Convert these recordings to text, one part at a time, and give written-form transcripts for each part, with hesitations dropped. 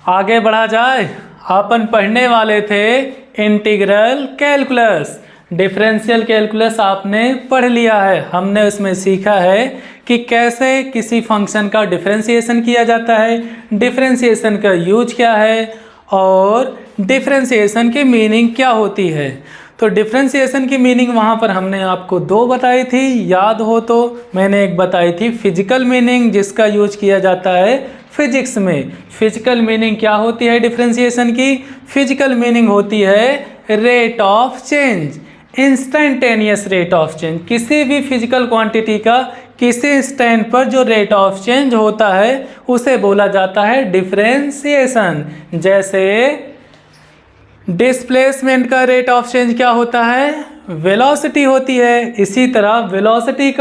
आगे बढ़ा जाए। अपन पढ़ने वाले थे इंटीग्रल कैलकुलस। डिफरेंशियल कैलकुलस आपने पढ़ लिया है। हमने उसमें सीखा है कि कैसे किसी फंक्शन का डिफरेंशिएशन किया जाता है, डिफरेंशिएशन का यूज क्या है और डिफरेंशिएशन की मीनिंग क्या होती है। तो डिफरेंशिएशन की मीनिंग वहाँ पर हमने आपको दो बताई थी, याद हो तो। मैंने एक बताई थी फिजिकल मीनिंग, जिसका यूज किया जाता है फिजिक्स में। फिजिकल मीनिंग क्या होती है डिफरेंशिएशन की? फिजिकल मीनिंग होती है rate of change, instantaneous rate of change. किसी भी फिजिकल क्वांटिटी का किसी स्टैंड पर जो रेट ऑफ चेंज होता है उसे बोला जाता है डिफरेंशिएशन। जैसे डिस्प्लेसमेंट का रेट ऑफ चेंज क्या होता है? वेलोसिटी होती है। इसी तरह वेलोसिटी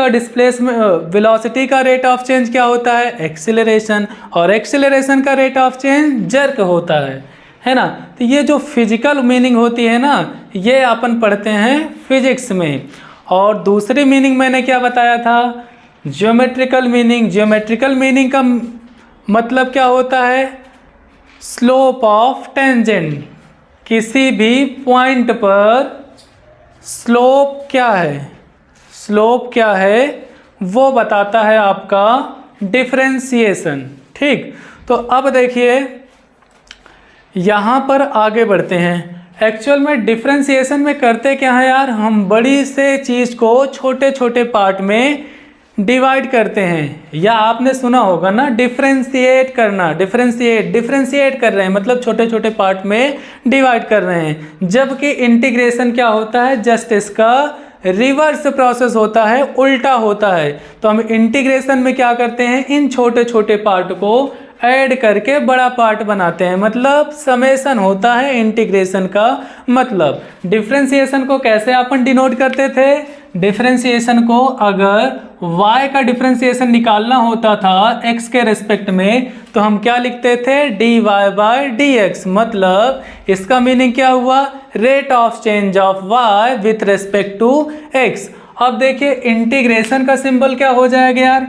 का रेट ऑफ चेंज क्या होता है? एक्सीलरेशन। और एक्सीलरेशन का रेट ऑफ चेंज जर्क होता है ना। तो ये जो फिजिकल मीनिंग होती है ना, ये अपन पढ़ते हैं फिजिक्स में। और दूसरी मीनिंग मैंने क्या बताया था? Geometrical meaning. ज्योमेट्रिकल मीनिंग का मतलब क्या होता है? Slope of tangent. किसी भी पॉइंट पर स्लोप क्या है, स्लोप क्या है वो बताता है आपका डिफरेंशिएशन। ठीक, तो अब देखिए यहाँ पर आगे बढ़ते हैं। एक्चुअल में डिफरेंशिएशन में करते क्या है यार, हम बड़ी से चीज़ को छोटे छोटे पार्ट में डिवाइड करते हैं। या आपने सुना होगा ना डिफरेंशिएट करना, डिफरेंशिएट कर रहे हैं मतलब छोटे छोटे पार्ट में डिवाइड कर रहे हैं। जबकि इंटीग्रेशन क्या होता है? जस्ट इसका रिवर्स प्रोसेस होता है, उल्टा होता है। तो हम इंटीग्रेशन में क्या करते हैं? इन छोटे छोटे पार्ट को ऐड करके बड़ा पार्ट बनाते हैं, मतलब समेशन होता है इंटीग्रेशन का मतलब। डिफरेंशिएशन को कैसे अपन डिनोट करते थे? डिफरेंशिएशन को अगर y का डिफरेंशिएशन निकालना होता था x के रेस्पेक्ट में, तो हम क्या लिखते थे? dy/dx। मतलब इसका मीनिंग क्या हुआ? Rate of change of y with respect to x। अब देखिए इंटीग्रेशन का सिंबल क्या हो जाएगा यार?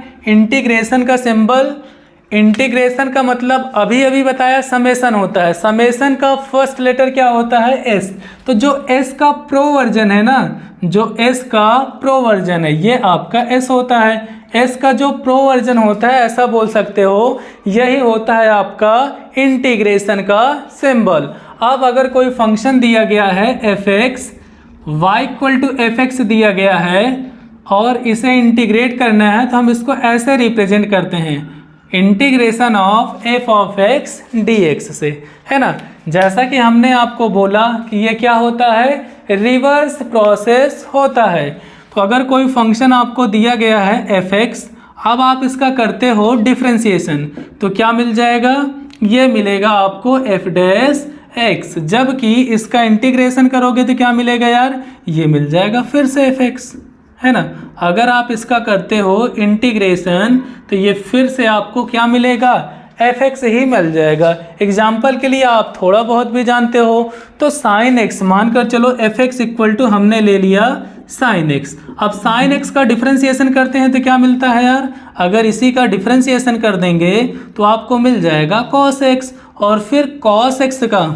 इंटीग्रेशन का मतलब अभी अभी बताया समेशन होता है। समेशन का फर्स्ट लेटर क्या होता है? s। तो जो s का प्रो वर्जन है ना, जो s का प्रो वर्जन है ये आपका s होता है। s का जो प्रो वर्जन होता है, ऐसा बोल सकते हो, यही होता है आपका इंटीग्रेशन का सिंबल। अब अगर कोई फंक्शन दिया गया है f(x), y=fx दिया गया है और इसे इंटीग्रेट करना है, तो हम इसको ऐसे रिप्रेजेंट करते हैं, इंटीग्रेशन ऑफ f(x) dx से, है ना। जैसा कि हमने आपको बोला कि ये क्या होता है? रिवर्स प्रोसेस होता है। तो अगर कोई फंक्शन आपको दिया गया है f(x), अब आप इसका करते हो डिफरेंशिएशन, तो क्या मिल जाएगा? ये मिलेगा आपको f'(x). जबकि इसका इंटीग्रेशन करोगे तो क्या मिलेगा यार? ये मिल जाएगा फिर से f(x), है ना। अगर आप इसका करते हो इंटीग्रेशन, तो ये फिर से आपको क्या मिलेगा? f(x) ही मिल जाएगा। एग्जाम्पल के लिए आप थोड़ा बहुत भी जानते हो तो sin x मानकर चलो, f(x) इक्वल टू हमने ले लिया sin x। अब sin x का डिफरेंशिएशन करते हैं तो क्या मिलता है यार? अगर इसी का डिफरेंशिएशन कर देंगे तो आपको मिल जाएगा cos x। और फिर cos x का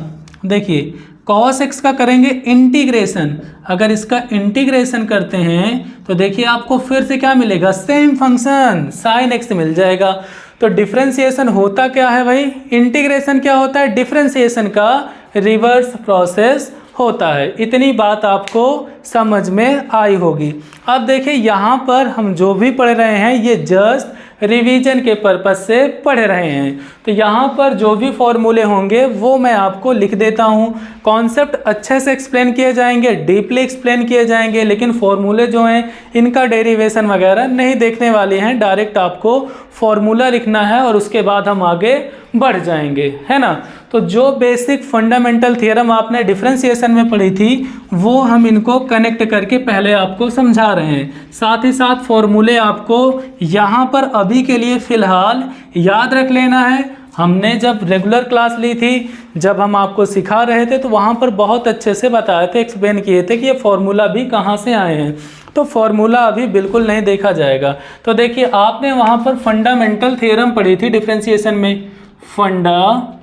देखिए, cos x का करेंगे इंटीग्रेशन। अगर इसका इंटीग्रेशन करते हैं तो देखिए आपको फिर से क्या मिलेगा? सेम फंक्शन sin x मिल जाएगा। तो डिफरेंशिएशन होता क्या है भाई? इंटीग्रेशन क्या होता है? डिफरेंशिएशन का रिवर्स प्रोसेस होता है। इतनी बात आपको समझ में आई होगी। अब देखिए यहाँ पर हम जो भी पढ़ रहे हैं ये जस्ट रिवीजन के पर्पस से पढ़ रहे हैं। तो यहाँ पर जो भी फॉर्मूले होंगे वो मैं आपको लिख देता हूँ। कॉन्सेप्ट अच्छे से एक्सप्लेन किए जाएंगे, डीपली एक्सप्लेन किए जाएंगे, लेकिन फॉर्मूले जो हैं इनका डेरिवेशन वगैरह नहीं देखने वाले हैं। डायरेक्ट आपको फॉर्मूला लिखना है और उसके बाद हम आगे बढ़ जाएंगे, है ना। तो जो बेसिक फंडामेंटल थ्योरम आपने डिफरेंशिएशन में पढ़ी थी वो हम इनको कनेक्ट करके पहले आपको समझा रहे हैं। साथ ही साथ फॉर्मूले आपको यहाँ पर अभी के लिए फ़िलहाल याद रख लेना है। हमने जब रेगुलर क्लास ली थी, जब हम आपको सिखा रहे थे, तो वहाँ पर बहुत अच्छे से बताए थे, एक्सप्लेन किए थे कि ये फॉर्मूला भी कहाँ से आए हैं। तो फॉर्मूला अभी बिल्कुल नहीं देखा जाएगा। तो देखिए आपने वहाँ पर फंडामेंटल थ्योरम पढ़ी थी डिफरेंशिएशन में, fundamental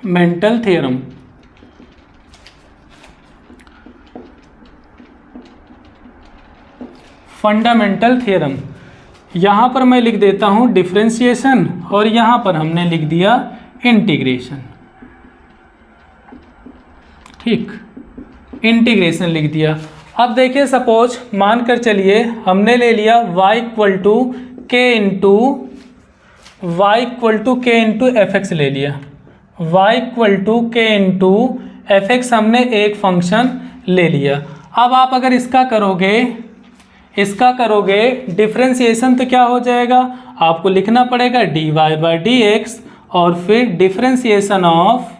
mental theorem. Fundamental theorem, यहाँ पर मैं लिख देता हूँ डिफरेंशिएशन और यहाँ पर हमने लिख दिया इंटीग्रेशन। ठीक, इंटीग्रेशन लिख दिया। अब देखिए सपोज मान कर चलिए हमने ले लिया y इक्वल टू के इंटू एफ एक्स ले लिया। y इक्वल टू के इंटू एफ एक्स हमने एक फंक्शन ले लिया। अब आप अगर इसका करोगे डिफरेंशिएशन तो क्या हो जाएगा, आपको लिखना पड़ेगा dy बाई डी एक्स और फिर डिफरेंशिएशन ऑफ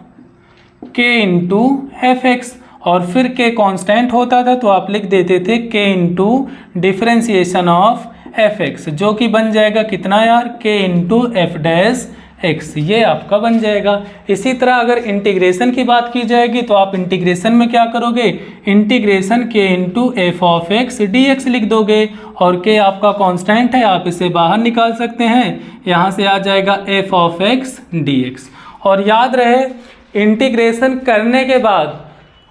के इंटू एफ एक्स, और फिर के कांस्टेंट होता था तो आप लिख देते थे के into differentiation of f x, जो कि बन जाएगा कितना यार, के इंटू एफ डैश एक्स, ये आपका बन जाएगा। इसी तरह अगर इंटीग्रेशन की बात की जाएगी तो आप इंटीग्रेशन में क्या करोगे, इंटीग्रेशन के into F of x d x लिख दोगे, और के आपका कांस्टेंट है, आप इसे बाहर निकाल सकते हैं, यहाँ से आ जाएगा F of x d x. और याद रहे इंटीग्रेशन करने के बाद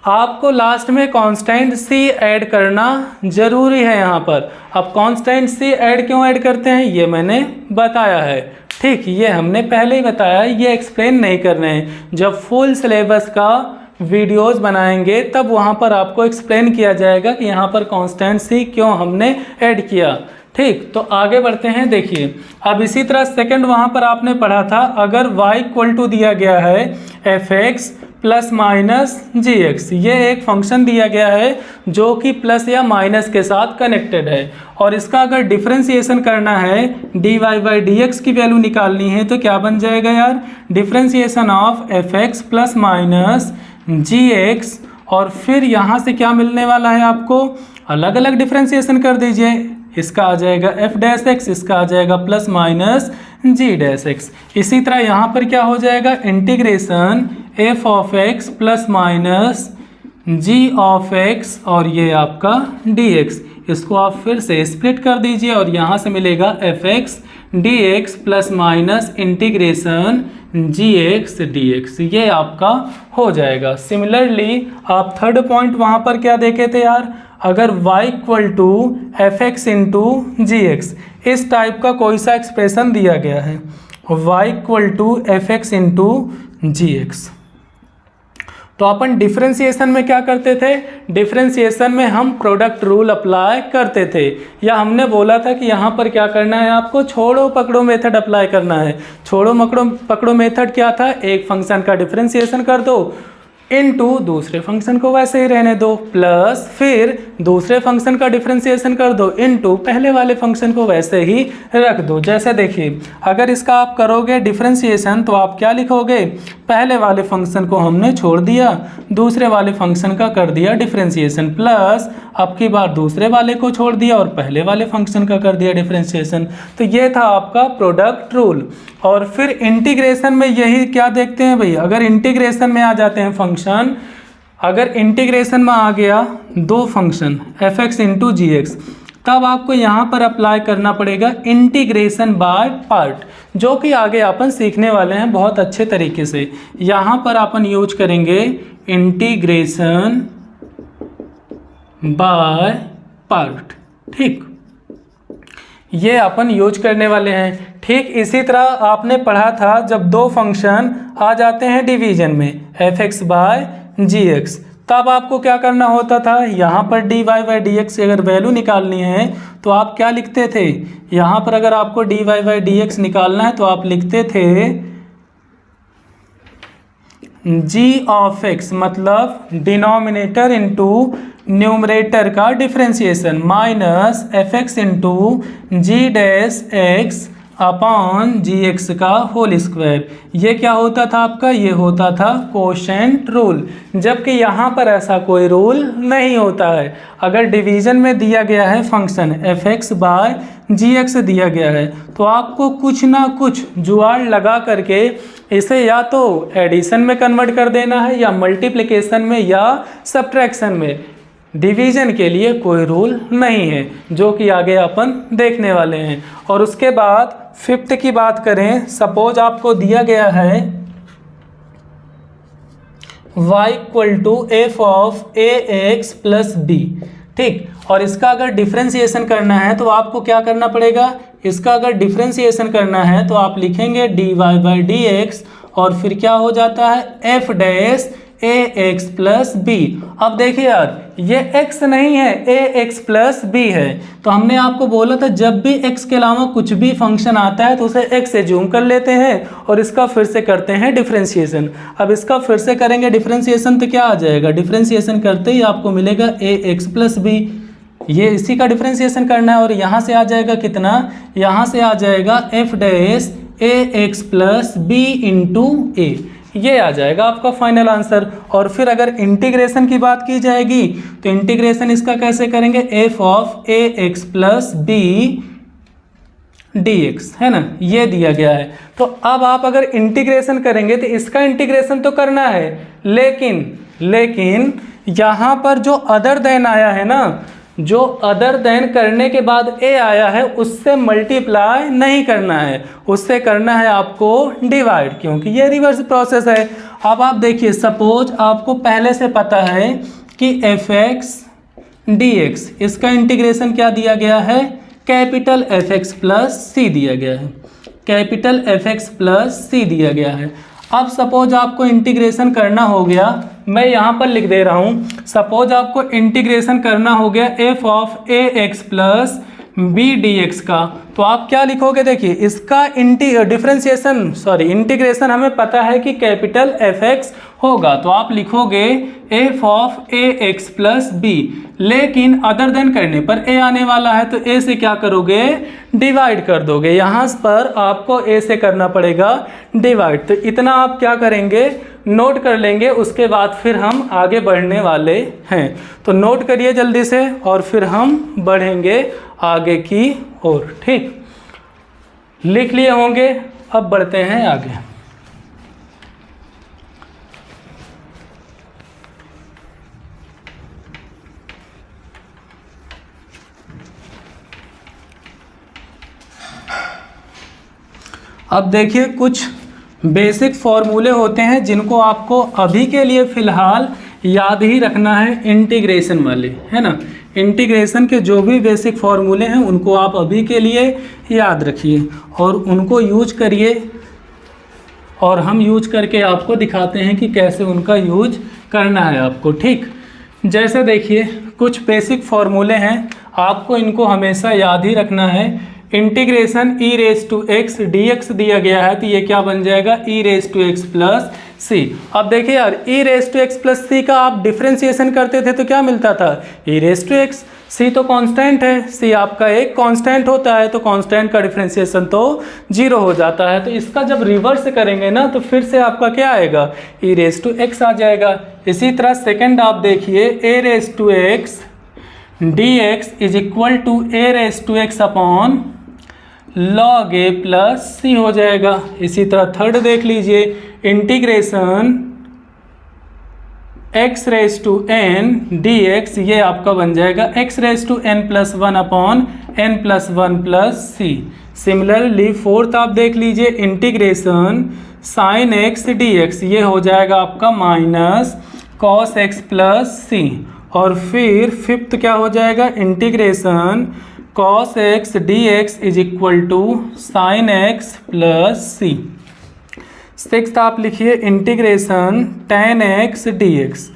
आपको लास्ट में कांस्टेंट सी ऐड करना जरूरी है यहाँ पर। अब कांस्टेंट सी ऐड क्यों ऐड करते हैं ये मैंने बताया है। ठीक, ये हमने पहले ही बताया, ये एक्सप्लेन नहीं कर रहे हैं। जब फुल सिलेबस का वीडियोस बनाएंगे तब वहाँ पर आपको एक्सप्लेन किया जाएगा कि यहाँ पर कांस्टेंट सी क्यों हमने ऐड किया। ठीक, तो आगे बढ़ते हैं। देखिए अब इसी तरह सेकंड वहाँ पर आपने पढ़ा था, अगर y इक्वल टू दिया गया है F x plus minus g x, ये एक फंक्शन दिया गया है जो कि प्लस या माइनस के साथ कनेक्टेड है, और इसका अगर डिफरेंशिएशन करना है dy बाई डी एक्स की वैल्यू निकालनी है तो क्या बन जाएगा यार, differentiation of f x plus minus g x, और फिर यहाँ से क्या मिलने वाला है आपको, अलग अलग डिफरेंशिएशन कर दीजिए, इसका आ जाएगा एफ डैश एक्स, इसका आ जाएगा plus minus g dash x. इसी तरह यहाँ पर क्या हो जाएगा, integration f of x plus minus g of x और ये आपका डी एक्स, इसको आप फिर से स्प्लिट कर दीजिए और यहाँ से मिलेगा f x d x plus minus integration g x d x, ये आपका हो जाएगा। सिमिलरली आप थर्ड पॉइंट वहाँ पर क्या देखे थे यार, अगर y equal to f x into g x, इस टाइप का कोई सा एक्सप्रेशन दिया गया है, y equal to f x into g x, तो अपन डिफरेंशिएशन में क्या करते थे, डिफरेंशिएशन में हम प्रोडक्ट रूल अप्लाई करते थे, या हमने बोला था कि यहाँ पर क्या करना है, आपको छोड़ो पकड़ो मेथड अप्लाई करना है। छोड़ो पकड़ो मेथड क्या था, एक फंक्शन का डिफरेंशिएशन कर दो इनटू दूसरे फंक्शन को वैसे ही रहने दो, प्लस फिर दूसरे फंक्शन का डिफरेंशिएशन कर दो इनटू पहले वाले फंक्शन को वैसे ही रख दो। जैसे देखिए अगर इसका आप करोगे डिफरेंशिएशन तो आप क्या लिखोगे, पहले वाले फंक्शन को हमने छोड़ दिया, दूसरे वाले फंक्शन का कर दिया डिफरेंशिएशन, प्लस अब की बार दूसरे वाले को छोड़ दिया और पहले वाले फंक्शन का कर दिया डिफरेंशिएशन। तो ये था आपका प्रोडक्ट रूल। और फिर इंटीग्रेशन में यही क्या देखते हैं भाई, अगर इंटीग्रेशन में आ जाते हैं फंक्शन, अगर इंटीग्रेशन में आ गया दो function F x into g x, तब आपको यहाँ पर अप्लाई करना पड़ेगा इंटीग्रेशन बाय पार्ट, जो कि आगे अपन सीखने वाले हैं बहुत अच्छे तरीके से। यहाँ पर अपन यूज करेंगे इंटीग्रेशन बाय पार्ट, ठीक, ये अपन यूज करने वाले हैं। ठीक इसी तरह आपने पढ़ा था जब दो फंक्शन आ जाते हैं डिवीजन में f x by g x, तब आपको क्या करना होता था, यहाँ पर d y by d x की अगर वैल्यू निकालनी है तो आप क्या लिखते थे, यहाँ पर अगर आपको d y by d x निकालना है तो आप लिखते थे जी ऑफ एक्स, मतलब डिनोमिनेटर इंटू न्यूमरेटर का differentiation, minus f x into g dash x upon g x का होल स्क्वायर। ये क्या होता था आपका, ये होता था कोशेंट रूल, जबकि यहाँ पर ऐसा कोई रूल नहीं होता है। अगर डिवीजन में दिया गया है function F x by g x दिया गया है तो आपको कुछ ना कुछ जुगाड़ लगा करके इसे या तो एडिशन में कन्वर्ट कर देना है या मल्टीप्लिकेशन में या सब्ट्रैक्शन में। डिवीजन के लिए कोई रूल नहीं है, जो कि आगे अपन देखने वाले हैं। और उसके बाद फिफ्थ की बात करें, सपोज आपको दिया गया है y equal to f of a x plus b. ठीक, और इसका अगर डिफ्रेंसिएशन करना है तो आपको क्या करना पड़ेगा, इसका अगर डिफ्रेंसिएशन करना है तो आप लिखेंगे dy बाई डी एक्स और फिर क्या हो जाता है एफ डैश ए एक्स प्लस बी। अब देखिए यार ये x नहीं है, ए एक्स प्लस बी है, तो हमने आपको बोला था जब भी x के अलावा कुछ भी फंक्शन आता है तो उसे x से जूम कर लेते हैं और इसका फिर से करते हैं डिफ्रेंसिएशन। अब इसका फिर से करेंगे डिफ्रेंसिएशन तो क्या आ जाएगा, डिफ्रेंसिएशन करते ही आपको मिलेगा ए एक्स प्लस बी, ये इसी का डिफ्रेंसिएशन करना है। और यहाँ से आ जाएगा कितना, यहाँ से आ जाएगा एफ डैश ए एक्स प्लस बी इंटू ए, ये आ जाएगा आपका फाइनल आंसर। और फिर अगर इंटीग्रेशन की बात की जाएगी तो इंटीग्रेशन इसका कैसे करेंगे, f of a x plus b d x, है ना, ये दिया गया है। तो अब आप अगर इंटीग्रेशन करेंगे तो इसका इंटीग्रेशन तो करना है, लेकिन यहाँ पर जो अदर देन आया है ना, जो अदर देन करने के बाद ए आया है उससे मल्टीप्लाई नहीं करना है, उससे करना है आपको डिवाइड, क्योंकि ये रिवर्स प्रोसेस है। अब आप देखिए सपोज आपको पहले से पता है कि एफ एक्स डी एक्स, इसका इंटीग्रेशन क्या दिया गया है, कैपिटल एफ एक्स प्लस सी दिया गया है, कैपिटल एफ एक्स प्लस सी दिया गया है। अब सपोज आपको इंटीग्रेशन करना हो गया, मैं यहाँ पर लिख दे रहा हूँ, सपोज आपको इंटीग्रेशन करना हो गया f of a x plus b d x का, तो आप क्या लिखोगे, देखिए इसका इंटीग्रेशन हमें पता है कि कैपिटल एफ एक्स होगा, तो आप लिखोगे f of a x plus b, लेकिन अदर देन करने पर ए आने वाला है तो ए से क्या करोगे, डिवाइड कर दोगे, यहाँ पर आपको ए से करना पड़ेगा डिवाइड। तो इतना आप क्या करेंगे, नोट कर लेंगे, उसके बाद फिर हम आगे बढ़ने वाले हैं। तो नोट करिए जल्दी से और फिर हम बढ़ेंगे आगे की ओर। ठीक, लिख लिए होंगे, अब बढ़ते हैं आगे। अब देखिए कुछ बेसिक फॉर्मूले होते हैं जिनको आपको अभी के लिए फ़िलहाल याद ही रखना है, इंटीग्रेशन वाले, है ना। इंटीग्रेशन के जो भी बेसिक फॉर्मूले हैं उनको आप अभी के लिए याद रखिए और उनको यूज करिए, और हम यूज करके आपको दिखाते हैं कि कैसे उनका यूज करना है आपको। ठीक, जैसे देखिए कुछ बेसिक फॉर्मूले हैं, आपको इनको हमेशा याद ही रखना है। Integration e raise to x d x दिया गया है तो ये क्या बन जाएगा, e raise to x plus c. अब देखिए यार e raise to x plus c का आप डिफ्रेंसिएशन करते थे तो क्या मिलता था, e raise to x, c तो कांस्टेंट है, सी आपका एक कांस्टेंट होता है तो कांस्टेंट का डिफ्रेंसिएशन तो जीरो हो जाता है। तो इसका जब रिवर्स करेंगे ना तो फिर से आपका क्या आएगा, ई रेस टू एक्स आ जाएगा। इसी तरह सेकेंड आप देखिए a raise to x d x is equal to a raise to x upon log a plus c हो जाएगा। इसी तरह थर्ड देख लीजिए, integration x raise to n d x, ये आपका बन जाएगा x raise to n plus one upon n plus one plus c. Similarly fourth आप देख लीजिए, integration sine x d x, ये हो जाएगा आपका minus cos x plus c. और फिर फिफ्थ क्या हो जाएगा, integration cos x dx is equal to sine x plus c. Sixth आप लिखिए इंटीग्रेशन tan x dx,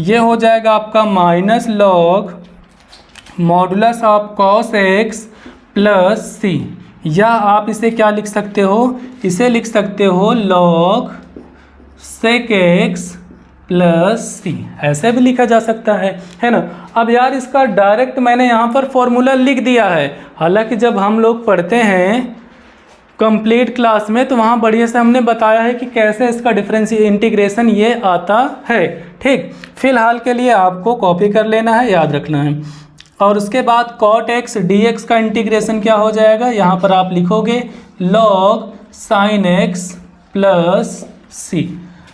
ये हो जाएगा आपका minus log modulus of cos x plus c, या आप इसे क्या लिख सकते हो, इसे लिख सकते हो लॉग sec x प्लस सी, ऐसे भी लिखा जा सकता है ना। अब यार इसका डायरेक्ट मैंने यहाँ पर फॉर्मूला लिख दिया है, हालांकि जब हम लोग पढ़ते हैं कंप्लीट क्लास में तो वहाँ बढ़िया से हमने बताया है कि कैसे इसका इंटीग्रेशन ये आता है। ठीक, फिलहाल के लिए आपको कॉपी कर लेना है, याद रखना है। और उसके बाद cot x dx का इंटीग्रेशन क्या हो जाएगा, यहाँ पर आप लिखोगे log sign x plus c.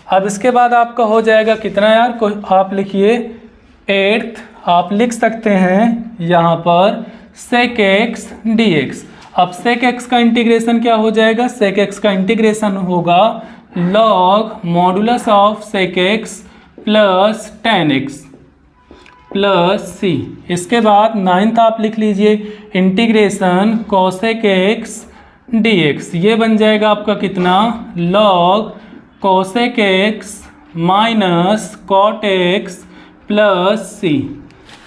अब इसके बाद आपका हो जाएगा कितना यार, आप लिखिए एट्थ, आप लिख सकते हैं यहाँ पर sec x dx। अब sec x का इंटीग्रेशन क्या हो जाएगा, sec x का इंटीग्रेशन होगा log modulus of sec x plus 10x plus c. इसके बाद 9th आप लिख लीजिए इंटीग्रेशन cosec x dx, ये बन जाएगा आपका कितना, log cosec x minus cot x plus c.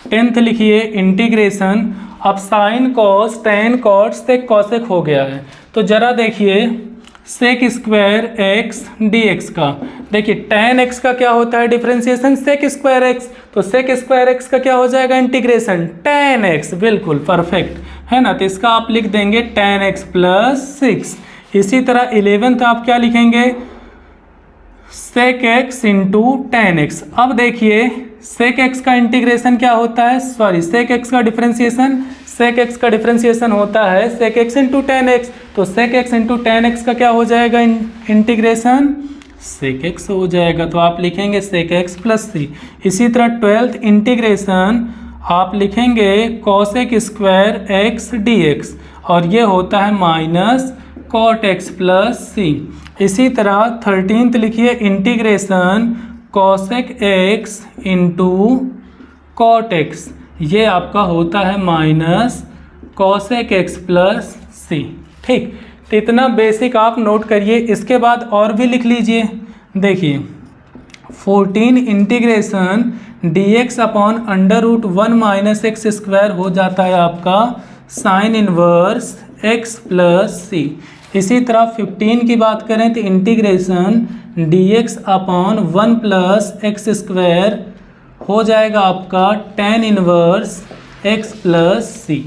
10th लिखिए इंटीग्रेशन, अब sine cos tan cot sec cosec हो गया है, तो जरा देखिए sec square x d x का, देखिए टेन एक्स का क्या होता है डिफ्रेंसिएशन, सेक स्क्वायर एक्स, तो सेक स्क्वायर एक्स का क्या हो जाएगा इंटीग्रेशन टेन एक्स, बिल्कुल परफेक्ट है ना। तो इसका आप लिख देंगे टेन एक्स प्लस 6। इसी तरह 11th आप क्या लिखेंगे, sec x into tan x. अब देखिए सेक एक्स का इंटीग्रेशन क्या होता है, सॉरी सेक एक्स का डिफरेंशिएशन, सेक एक्स का डिफरेंशिएशन होता है sec x into tan x, तो sec x into tan x का क्या हो जाएगा इंटीग्रेशन सेक एक्स हो जाएगा, तो आप लिखेंगे सेक एक्स प्लस सी। इसी तरह 12th इंटीग्रेशन आप लिखेंगे cosec square x d x, और ये होता है minus cot x plus c. इसी तरह 13th लिखिए integration cosec x into cot x, ये आपका होता है minus cosec x plus c. ठीक, तो इतना बेसिक आप नोट करिए। इसके बाद और भी लिख लीजिए, देखिए 14 integration d x upon under root 1 minus x square हो जाता है आपका sine inverse x plus c. इसी तरह 15 की बात करें तो integration d x upon 1 plus x square हो जाएगा आपका tan inverse x plus c.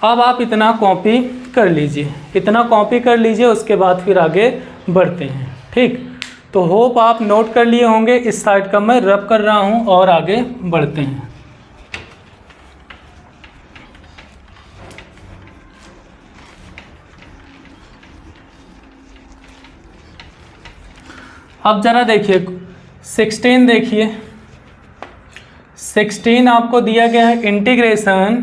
अब आप इतना कॉपी कर लीजिए, इतना कॉपी कर लीजिए, उसके बाद फिर आगे बढ़ते हैं। ठीक, तो होप आप नोट कर लिए होंगे। इस साइड का मैं रब कर रहा हूँ और आगे बढ़ते हैं। अब जरा देखिए 16 देखिए, 16 आपको दिया गया है integration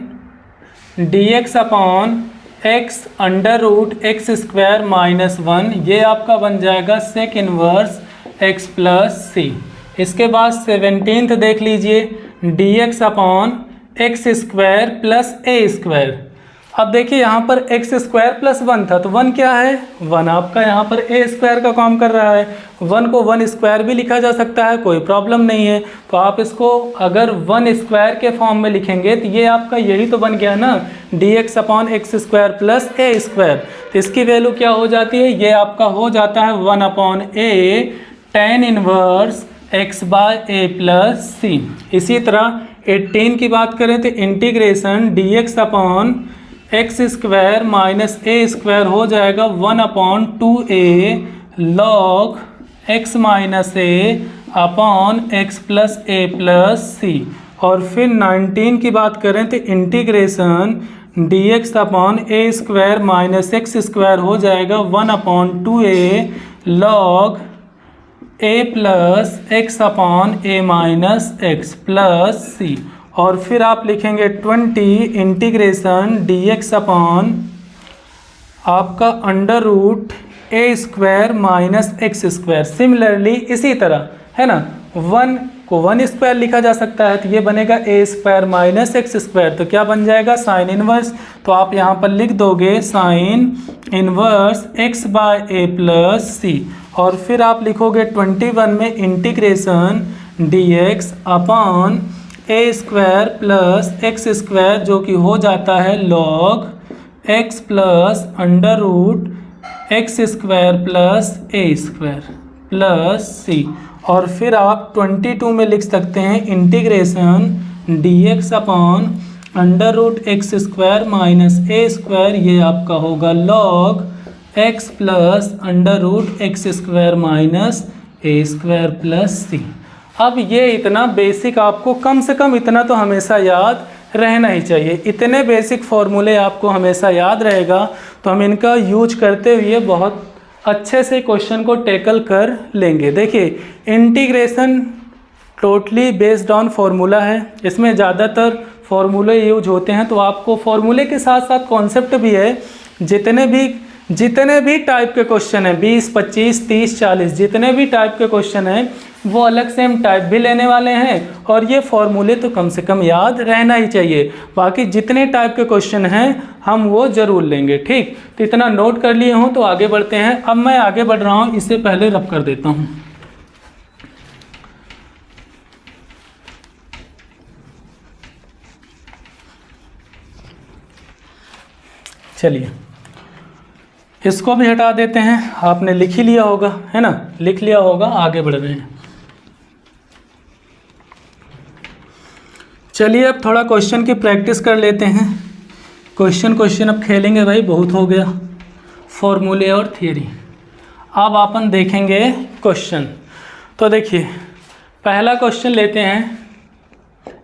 d x upon x under root x square minus 1, ये आपका बन जाएगा sec inverse x plus c. इसके बाद 17th देख लीजिए d x upon x square plus a square. अब देखिए यहाँ पर एक्स स्क्वायर प्लस 1 था, तो 1 क्या है, 1 आपका यहाँ पर ए स्क्वायर का काम कर रहा है। 1 को 1 स्क्वायर भी लिखा जा सकता है, कोई प्रॉब्लम नहीं है। तो आप इसको अगर 1 स्क्वायर के फॉर्म में लिखेंगे तो ये आपका यही तो बन गया ना, d x upon x square plus a square. तो इसकी वैल्यू क्या हो जाती है, ये आपका हो जाता है 1 upon a tan inverse x by a plus c. इसी तरह 18 की बात करें तो integration d x upon x square minus a square हो जाएगा 1 upon 2a log x minus a upon x plus a plus c. और फिर 19 की बात करें तो integration d x upon a square minus x square हो जाएगा 1 upon 2a log a plus x upon A minus x plus c. और फिर आप लिखेंगे 20 इंटीग्रेशन डी एक्स अपॉन आपका under root a square minus x square. Similarly इसी तरह है ना, 1 को 1 स्क्वायर लिखा जा सकता है, तो ये बनेगा ए स्क्वायर माइनस एक्स स्क्वायर, तो क्या बन जाएगा साइन इनवर्स। तो आप यहाँ पर लिख दोगे sine inverse x by a plus c. और फिर आप लिखोगे 21 में integration d x upon a square plus x square, जो कि हो जाता है log x plus under root x square plus a square plus c. और फिर आप 22 में लिख सकते हैं integration d x upon under root x square minus a square, ये आपका होगा log x plus under root x square minus a square plus c. अब ये इतना बेसिक आपको कम से कम इतना तो हमेशा याद रहना ही चाहिए। इतने बेसिक फॉर्मूले आपको हमेशा याद रहेगा, तो हम इनका यूज करते हुए बहुत अच्छे से क्वेश्चन को टैकल कर लेंगे। देखिए integration totally based on formula है, इसमें ज़्यादातर फार्मूले यूज होते हैं। तो आपको फार्मूले के साथ साथ कॉन्सेप्ट भी है। जितने भी टाइप के क्वेश्चन हैं 20, 25, 30, 40 जितने भी टाइप के क्वेश्चन हैं वो अलग से हम टाइप भी लेने वाले हैं, और ये फॉर्मूले तो कम से कम याद रहना ही चाहिए। बाकी जितने टाइप के क्वेश्चन हैं हम वो ज़रूर लेंगे, ठीक। तो इतना नोट कर लिए हों तो आगे बढ़ते हैं। अब मैं आगे बढ़ रहा हूँ, इससे पहले रब कर देता हूँ। चलिए इसको भी हटा देते हैं। आपने लिख ही लिया होगा, है ना, लिख लिया होगा। आगे बढ़ रहे हैं। चलिए अब थोड़ा क्वेश्चन की प्रैक्टिस कर लेते हैं। क्वेश्चन अब खेलेंगे भाई, बहुत हो गया फॉर्मूले और थियरी। अब अपन देखेंगे क्वेश्चन। तो देखिए पहला क्वेश्चन लेते हैं,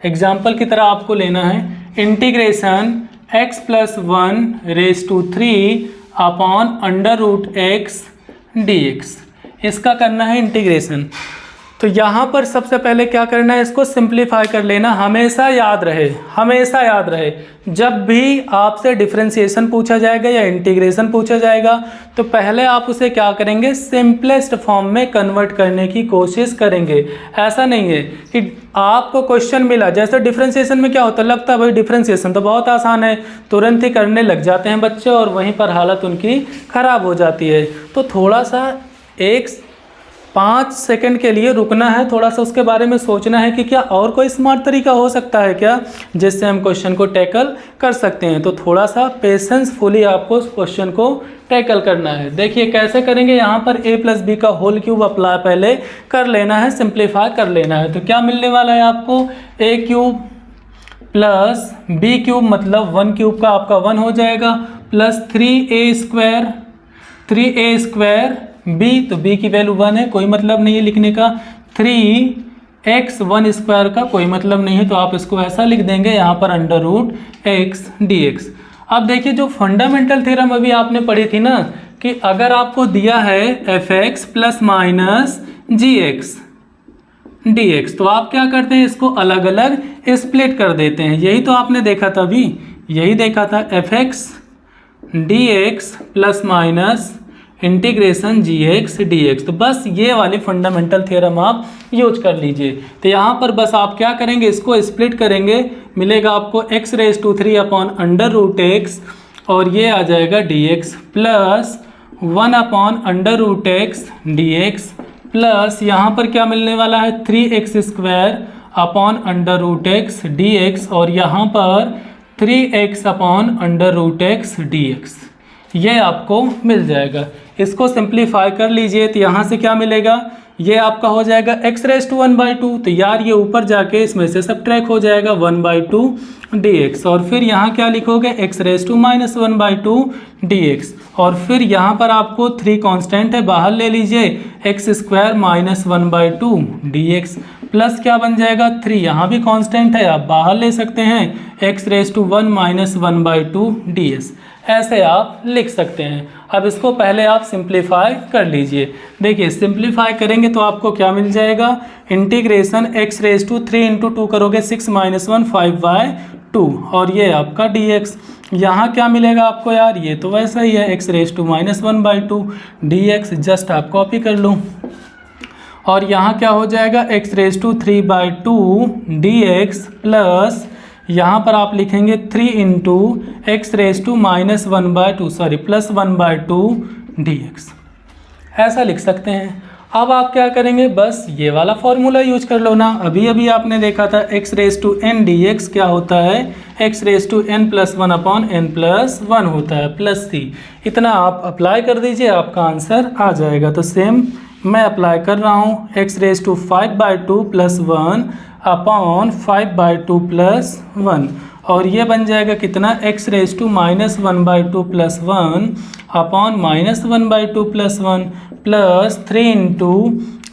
एग्जाम्पल की तरह आपको लेना है। Integration x+1⁻³ upon √x dx, इसका करना है इंटीग्रेशन। तो यहाँ पर सबसे पहले क्या करना है, इसको सिंप्लीफाई कर लेना। हमेशा याद रहे, हमेशा याद रहे, जब भी आपसे डिफरेंशिएशन पूछा जाएगा या इंटीग्रेशन पूछा जाएगा तो पहले आप उसे क्या करेंगे, सिंपलेस्ट फॉर्म में कन्वर्ट करने की कोशिश करेंगे। ऐसा नहीं है कि आपको क्वेश्चन मिला, जैसे डिफरेंशिएशन में क्या होता है, लगता है भाई डिफरेंशिएशन तो बहुत आसान है, तुरंत ही करने लग जाते हैं बच्चे और वहीं पर हालत उनकी ख़राब हो जाती है। तो थोड़ा सा 5 सेकंड के लिए रुकना है, थोड़ा सा उसके बारे में सोचना है कि क्या और कोई स्मार्ट तरीका हो सकता है क्या जिससे हम क्वेश्चन को टैकल कर सकते हैं। तो थोड़ा सा पेशेंसफुली आपको उस क्वेश्चन को टैकल करना है। देखिए कैसे करेंगे, यहाँ पर a+b का होल क्यूब अप्लाई पहले कर लेना है, सिंप्लीफाई कर लेना है। तो क्या मिलने वाला है आपको, a³ प्लस b³ मतलब 1³ का आपका 1 हो जाएगा, प्लस 3a² b, तो b की वैल्यू 1 है, कोई मतलब नहीं है लिखने का। 3x1² का कोई मतलब नहीं है, तो आप इसको ऐसा लिख देंगे यहाँ पर √x dx। अब देखिए जो फंडामेंटल थ्योरम अभी आपने पढ़ी थी ना, कि अगर आपको दिया है fx ± gx dx, तो आप क्या करते हैं, इसको अलग अलग स्प्लिट कर देते हैं। यही तो आपने देखा था अभी, यही देखा था, fx dx ± integration gx dx। तो बस ये वाली फंडामेंटल थ्योरम आप यूज कर लीजिए। तो यहाँ पर बस आप क्या करेंगे, इसको स्प्लिट करेंगे, मिलेगा आपको x⁻³ अपॉन √x, और ये आ जाएगा dx plus 1 upon √x dx, plus यहाँ पर क्या मिलने वाला है 3x² अपॉन √x dx, और यहाँ पर 3x अपॉन √x dx, ये आपको मिल जाएगा। इसको सिंप्लीफाई कर लीजिए तो यहाँ से क्या मिलेगा, ये आपका हो जाएगा x⁻²। तो यार ये ऊपर जाके इसमें से सबट्रैक्ट हो जाएगा 1/2 dx, और फिर यहाँ क्या लिखोगे x⁻⁻² dx, और फिर यहाँ पर आपको 3 कांस्टेंट है, बाहर ले लीजिए, x² -1/2 dx, प्लस क्या बन जाएगा 3, यहाँ भी कांस्टेंट है, आप बाहर ले सकते हैं, x⁻1 -1/2 ds। ऐसे आप लिख सकते हैं। अब इसको पहले आप सिंप्लीफाई कर लीजिए। देखिए सिंप्लीफाई करेंगे तो आपको क्या मिल जाएगा, इंटीग्रेशन x⁻3 × 2 करोगे 6 - 1 5/2, और ये आपका dx। यहाँ क्या मिलेगा आपको यार, ये तो वैसा ही है, x⁻⁻1 1/2 dx, जस्ट आप कॉपी कर लो। और यहाँ क्या हो जाएगा x⁻3/2 dx, प्लस यहाँ पर आप लिखेंगे 3 × x⁻⁻1/2 सॉरी प्लस 1/2 dx, ऐसा लिख सकते हैं। अब आप क्या करेंगे, बस ये वाला फॉर्मूला यूज कर लो ना। अभी अभी आपने देखा था x⁻n dx क्या होता है, x⁻n + 1/n+1 होता है, प्लस c। इतना आप अप्लाई कर दीजिए, आपका आंसर आ जाएगा। तो सेम मैं अप्लाई कर रहा हूँ, x⁻5/2 + 1 अपॉन 5/2 + 1, और ये बन जाएगा कितना, x⁻⁻1/2 + 1 upon -1/2 + 1, plus 3 ×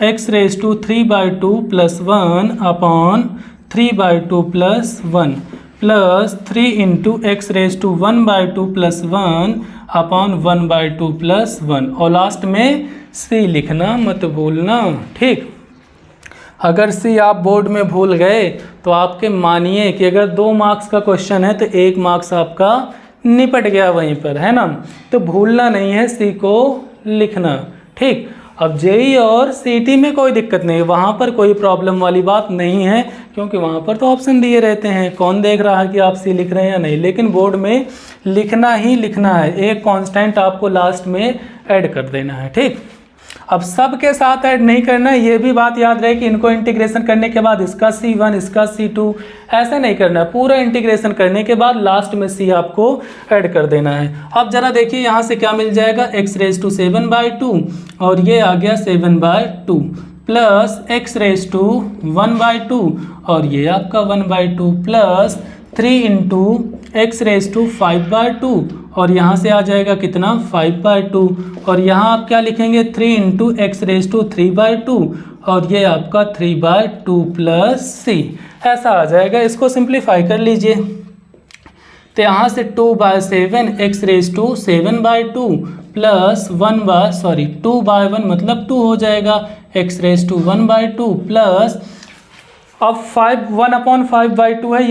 x⁻3/2 + 1 upon 3/2 + 1, plus 3 × x⁻1/2 + 1 upon 1/2 + 1, और लास्ट में c लिखना मत भूलना, ठीक। अगर सी आप बोर्ड में भूल गए तो आपके मानिए कि अगर 2 मार्क्स का क्वेश्चन है तो 1 मार्क्स आपका निपट गया वहीं पर, है ना। तो भूलना नहीं है सी को लिखना, ठीक। अब जेई और सीटी में कोई दिक्कत नहीं है, वहाँ पर कोई प्रॉब्लम वाली बात नहीं है, क्योंकि वहाँ पर तो ऑप्शन दिए रहते हैं, कौन देख रहा है कि आप सी लिख रहे हैं या नहीं। लेकिन बोर्ड में लिखना ही लिखना है, एक कांस्टेंट आपको लास्ट में ऐड कर देना है, ठीक। अब सब के साथ ऐड नहीं करना है, ये भी बात याद रहे कि इनको इंटीग्रेशन करने के बाद इसका C1 इसका C2 ऐसे नहीं करना है, पूरा इंटीग्रेशन करने के बाद लास्ट में C आपको ऐड कर देना है। अब जरा देखिए यहाँ से क्या मिल जाएगा, x⁻7/2 और ये आ गया 7/2 प्लस x⁻1/2 और ये आपका 1/2 प्लस 3 × x⁻5/2 और यहाँ से आ जाएगा कितना 5/2 और यहाँ आप क्या लिखेंगे 3 × x⁻3/2 और ये आपका 3/2 प्लस c ऐसा आ जाएगा। इसको सिंप्लीफाई कर लीजिए, तो यहाँ से 2/7 x⁻7/2 प्लस 2/1 मतलब 2 हो जाएगा x⁻1/2 प्लस अब 1/5/2 है,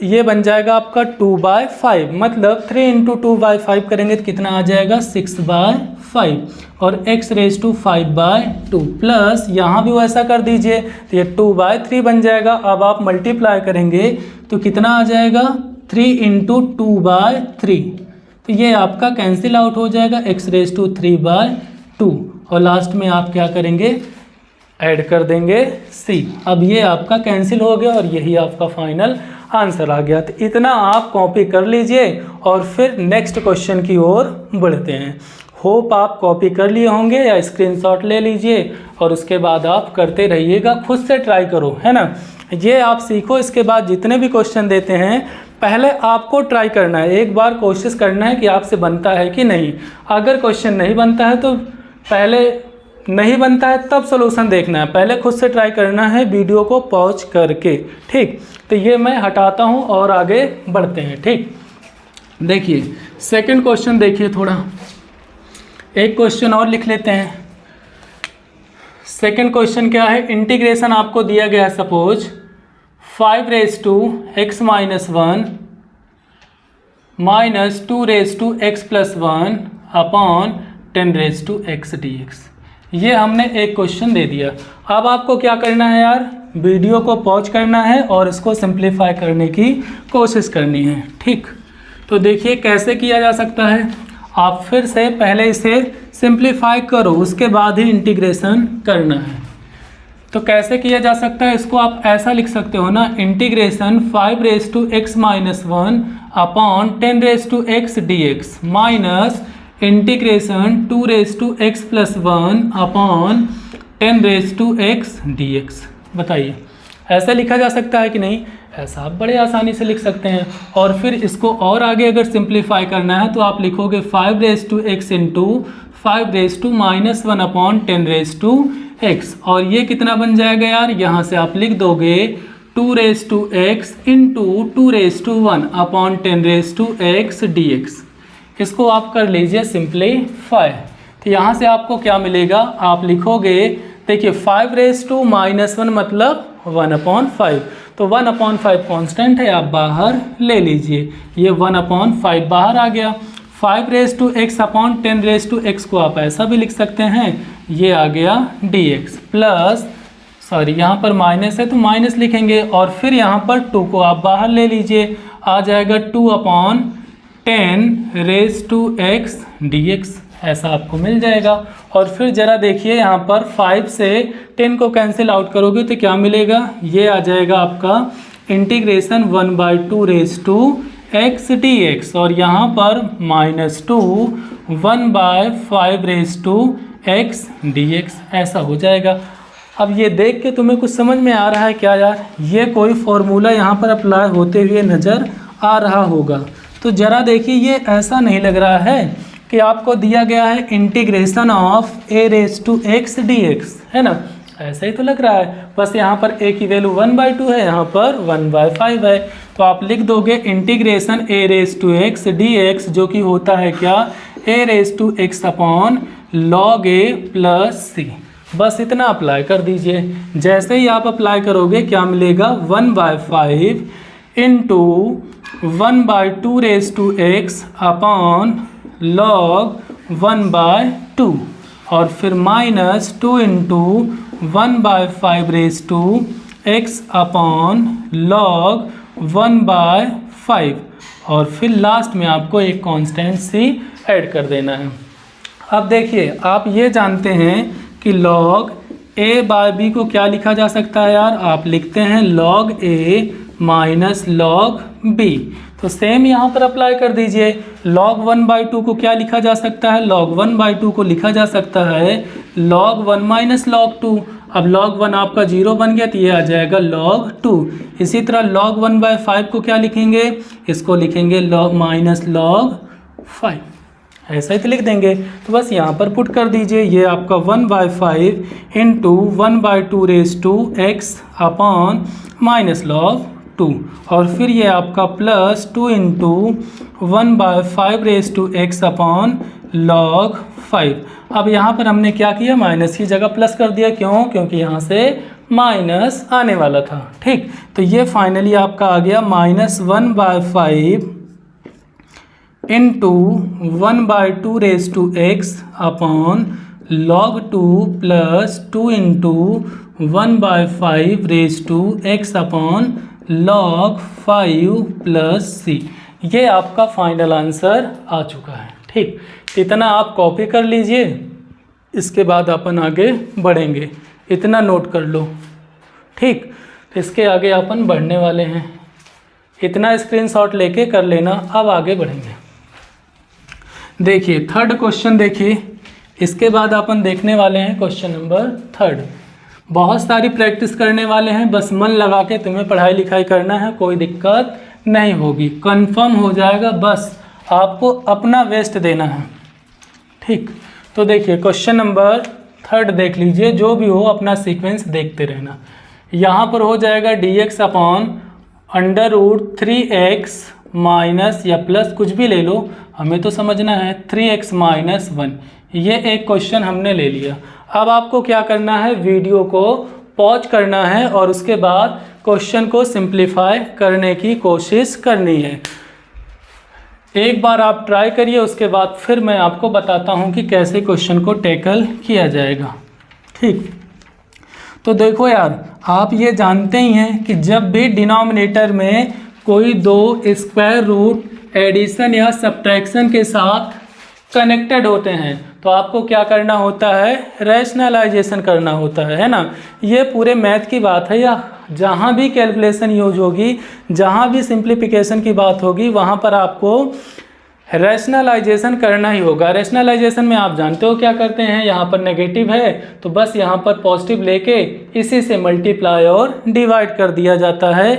ये बन जाएगा आपका 2/5 मतलब 3 × 2/5 करेंगे तो कितना आ जाएगा 6/5 और x⁻5/2 प्लस यहाँ भी वैसा कर दीजिए तो ये 2/3 बन जाएगा। अब आप मल्टीप्लाई करेंगे तो कितना आ जाएगा 3 × 2/3 तो ये आपका कैंसिल आउट हो जाएगा x⁻3/2 और लास्ट में आप क्या करेंगे ऐड कर देंगे c। अब ये आपका कैंसिल हो गया और यही आपका फाइनल आंसर आ गया। तो इतना आप कॉपी कर लीजिए और फिर नेक्स्ट क्वेश्चन की ओर बढ़ते हैं। होप आप कॉपी कर लिए होंगे या स्क्रीनशॉट ले लीजिए और उसके बाद आप करते रहिएगा, खुद से ट्राई करो, है ना। ये आप सीखो, इसके बाद जितने भी क्वेश्चन देते हैं पहले आपको ट्राई करना है, एक बार कोशिश करना है कि आपसे बनता है कि नहीं। अगर क्वेश्चन नहीं बनता है तो पहले नहीं बनता है तब सॉल्यूशन देखना है, पहले खुद से ट्राई करना है वीडियो को पॉज करके, ठीक। तो ये मैं हटाता हूँ और आगे बढ़ते हैं, ठीक। देखिए सेकंड क्वेश्चन देखिए, थोड़ा एक क्वेश्चन और लिख लेते हैं। सेकंड क्वेश्चन क्या है, इंटीग्रेशन आपको दिया गया है suppose 5⁻x−1 - 2⁻x+1 upon 10⁻x dx। ये हमने एक क्वेश्चन दे दिया। अब आपको क्या करना है यार, वीडियो को पॉज करना है और इसको सिंप्लीफाई करने की कोशिश करनी है, ठीक। तो देखिए कैसे किया जा सकता है, आप फिर से पहले इसे सिंप्लीफाई करो उसके बाद ही इंटीग्रेशन करना है। तो कैसे किया जा सकता है, इसको आप ऐसा लिख सकते हो ना, integration 5⁻x−1 upon 10⁻x dx minus integration 2⁻x+1 upon 10⁻x dx। बताइए ऐसे लिखा जा सकता है कि नहीं, ऐसा आप बड़े आसानी से लिख सकते हैं। और फिर इसको और आगे अगर सिंप्लीफाई करना है तो आप लिखोगे 5⁻x × 5⁻−1 अपॉन 10⁻x और ये कितना बन जाएगा यार, यहाँ से आप लिख दोगे 2⁻x × 2⁻1 अपॉन 10⁻x dx। इसको आप कर लीजिए सिंप्लीफाई। तो यहाँ से आपको क्या मिलेगा, आप लिखोगे, देखिए 5⁻−1 मतलब 1/5, तो 1/5 कांस्टेंट है, आप बाहर ले लीजिए, ये 1/5 बाहर आ गया। 5⁻x अपॉन 10⁻x को आप ऐसा भी लिख सकते हैं, ये आ गया dx प्लस यहाँ पर माइनस है तो माइनस लिखेंगे और फिर यहाँ पर 2 को आप बाहर ले लीजिए, आ जाएगा 2/10⁻x dx, ऐसा आपको मिल जाएगा। और फिर ज़रा देखिए यहाँ पर 5 से 10 को कैंसिल आउट करोगे तो क्या मिलेगा, ये आ जाएगा आपका इंटीग्रेशन 1/2⁻x dx और यहाँ पर -2 1/5⁻x dx ऐसा हो जाएगा। अब ये देख के तुम्हें कुछ समझ में आ रहा है क्या यार, ये कोई फॉर्मूला यहाँ पर अप्लाई होते हुए नज़र आ रहा होगा। तो ज़रा देखिए ये ऐसा नहीं लग रहा है कि आपको दिया गया है इंटीग्रेशन ऑफ a⁻x dx, है ना, ऐसा ही तो लग रहा है। बस यहाँ पर a की वैल्यू 1/2 है, यहाँ पर 1/5 है, तो आप लिख दोगे इंटीग्रेशन a⁻x dx जो कि होता है क्या, a⁻x upon log a plus c। बस इतना अप्लाई कर दीजिए। जैसे ही आप अप्लाई करोगे क्या मिलेगा, 1/5 इंटू 1/2⁻x अपॉन log 1/2 और फिर -2 into 1/5 raise to x upon log 1/5 और फिर लास्ट में आपको एक कांस्टेंट सी ऐड कर देना है। अब देखिए आप ये जानते हैं कि log a/b को क्या लिखा जा सकता है यार, आप लिखते हैं log a minus log b। तो सेम यहाँ पर अप्लाई कर दीजिए। log 1/2 को क्या लिखा जा सकता है, log 1/2 को लिखा जा सकता है log 1 माइनस log 2। अब log 1 आपका 0 बन गया तो ये आ जाएगा log 2। इसी तरह log 1/5 को क्या लिखेंगे, इसको लिखेंगे log माइनस log 5, ऐसा ही तो लिख देंगे। तो बस यहाँ पर पुट कर दीजिए, ये आपका 1/5 into 1/2 raise to x upon minus log 2 और फिर ये आपका plus 2 into 1/5 raise to x upon log 5। अब यहाँ पर हमने क्या किया, माइनस की जगह प्लस कर दिया, क्यों, क्योंकि यहाँ से माइनस आने वाला था। ठीक, तो ये फाइनली आपका आ गया -1/5 into 1/2 raise to x upon log 2 plus 2 into 1/5 raise to x upon log 5 plus c। ये आपका फाइनल आंसर आ चुका है। ठीक, इतना आप कॉपी कर लीजिए, इसके बाद अपन आगे बढ़ेंगे। इतना नोट कर लो। ठीक, इसके आगे अपन बढ़ने वाले हैं, इतना स्क्रीनशॉट लेके कर लेना। अब आगे बढ़ेंगे। देखिए थर्ड क्वेश्चन, देखिए इसके बाद अपन देखने वाले हैं क्वेश्चन नंबर 3। बहुत सारी प्रैक्टिस करने वाले हैं, बस मन लगा के तुम्हें पढ़ाई लिखाई करना है, कोई दिक्कत नहीं होगी, कंफर्म हो जाएगा, बस आपको अपना बेस्ट देना है। ठीक, तो देखिए क्वेश्चन नंबर 3 देख लीजिए, जो भी हो अपना सीक्वेंस देखते रहना। यहाँ पर हो जाएगा dx अपॉन √3x माइनस या प्लस कुछ भी ले लो, हमें तो समझना है 3x माइनस 1। ये एक क्वेश्चन हमने ले लिया। अब आपको क्या करना है, वीडियो को पॉज करना है और उसके बाद क्वेश्चन को सिंप्लीफाई करने की कोशिश करनी है। एक बार आप ट्राई करिए, उसके बाद फिर मैं आपको बताता हूँ कि कैसे क्वेश्चन को टैकल किया जाएगा। ठीक, तो देखो यार, आप ये जानते ही हैं कि जब भी डिनोमिनेटर में कोई दो स्क्वायर रूट एडिशन या सब्ट्रैक्शन के साथ कनेक्टेड होते हैं तो आपको क्या करना होता है, रैशनलाइजेशन करना होता है ना। ये पूरे मैथ की बात है, या जहाँ भी कैलकुलेशन यूज होगी, जहाँ भी सिंप्लीफिकेशन की बात होगी, वहाँ पर आपको रैशनलाइजेशन करना ही होगा। रैशनलाइजेशन में आप जानते हो क्या करते हैं, यहाँ पर नेगेटिव है तो बस यहाँ पर पॉजिटिव लेके इसी से मल्टीप्लाई और डिवाइड कर दिया जाता है।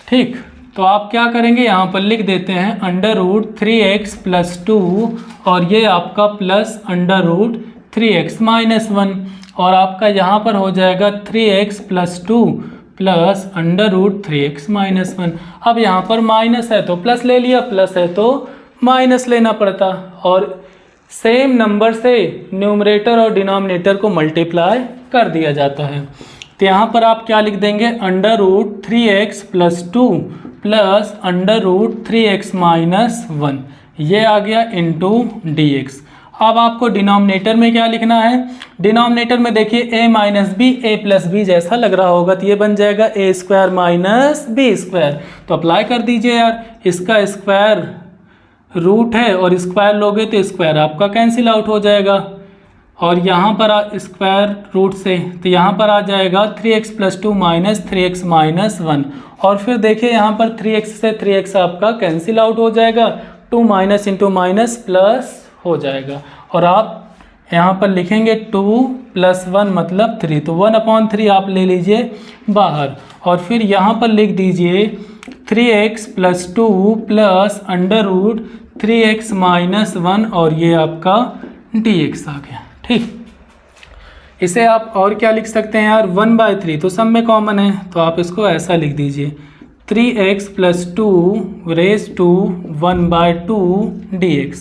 ठीक, तो आप क्या करेंगे, यहाँ पर लिख देते हैं √3x + 2 और ये आपका प्लस √3x - 1 और आपका यहाँ पर हो जाएगा 3x + 2 प्लस √3x - 1। अब यहाँ पर माइनस है तो प्लस ले लिया, प्लस है तो माइनस लेना पड़ता, और सेम नंबर से न्यूमरेटर और डिनोमिनेटर को मल्टीप्लाई कर दिया जाता है। तो यहाँ पर आप क्या लिख देंगे, √3x + 2 प्लस √3x - 1, ये आ गया इंटू dx। अब आपको डिनोमिनेटर में क्या लिखना है, डिनोमिनेटर में देखिए a - b, a + b जैसा लग रहा होगा तो ये बन जाएगा a² - b²। तो अप्लाई कर दीजिए यार, इसका स्क्वायर रूट है और स्क्वायर लोगे तो स्क्वायर आपका कैंसिल आउट हो जाएगा, और यहाँ पर स्क्वायर रूट से तो यहाँ पर आ जाएगा 3x + 2 - 3x - 1, और फिर देखिए यहाँ पर 3x से 3x आपका कैंसिल आउट हो जाएगा, 2 माइनस इंटू माइनस प्लस हो जाएगा, और आप यहाँ पर लिखेंगे 2 + 1 मतलब 3, तो 1/3 आप ले लीजिए बाहर, और फिर यहाँ पर लिख दीजिए 3x + 2 प्लस √3x - 1 और ये आपका dx आ गया। ठीक, इसे आप और क्या लिख सकते हैं यार, 1/3 तो सब में कॉमन है तो आप इसको ऐसा लिख दीजिए 3x + 2 raise to 1/2 dx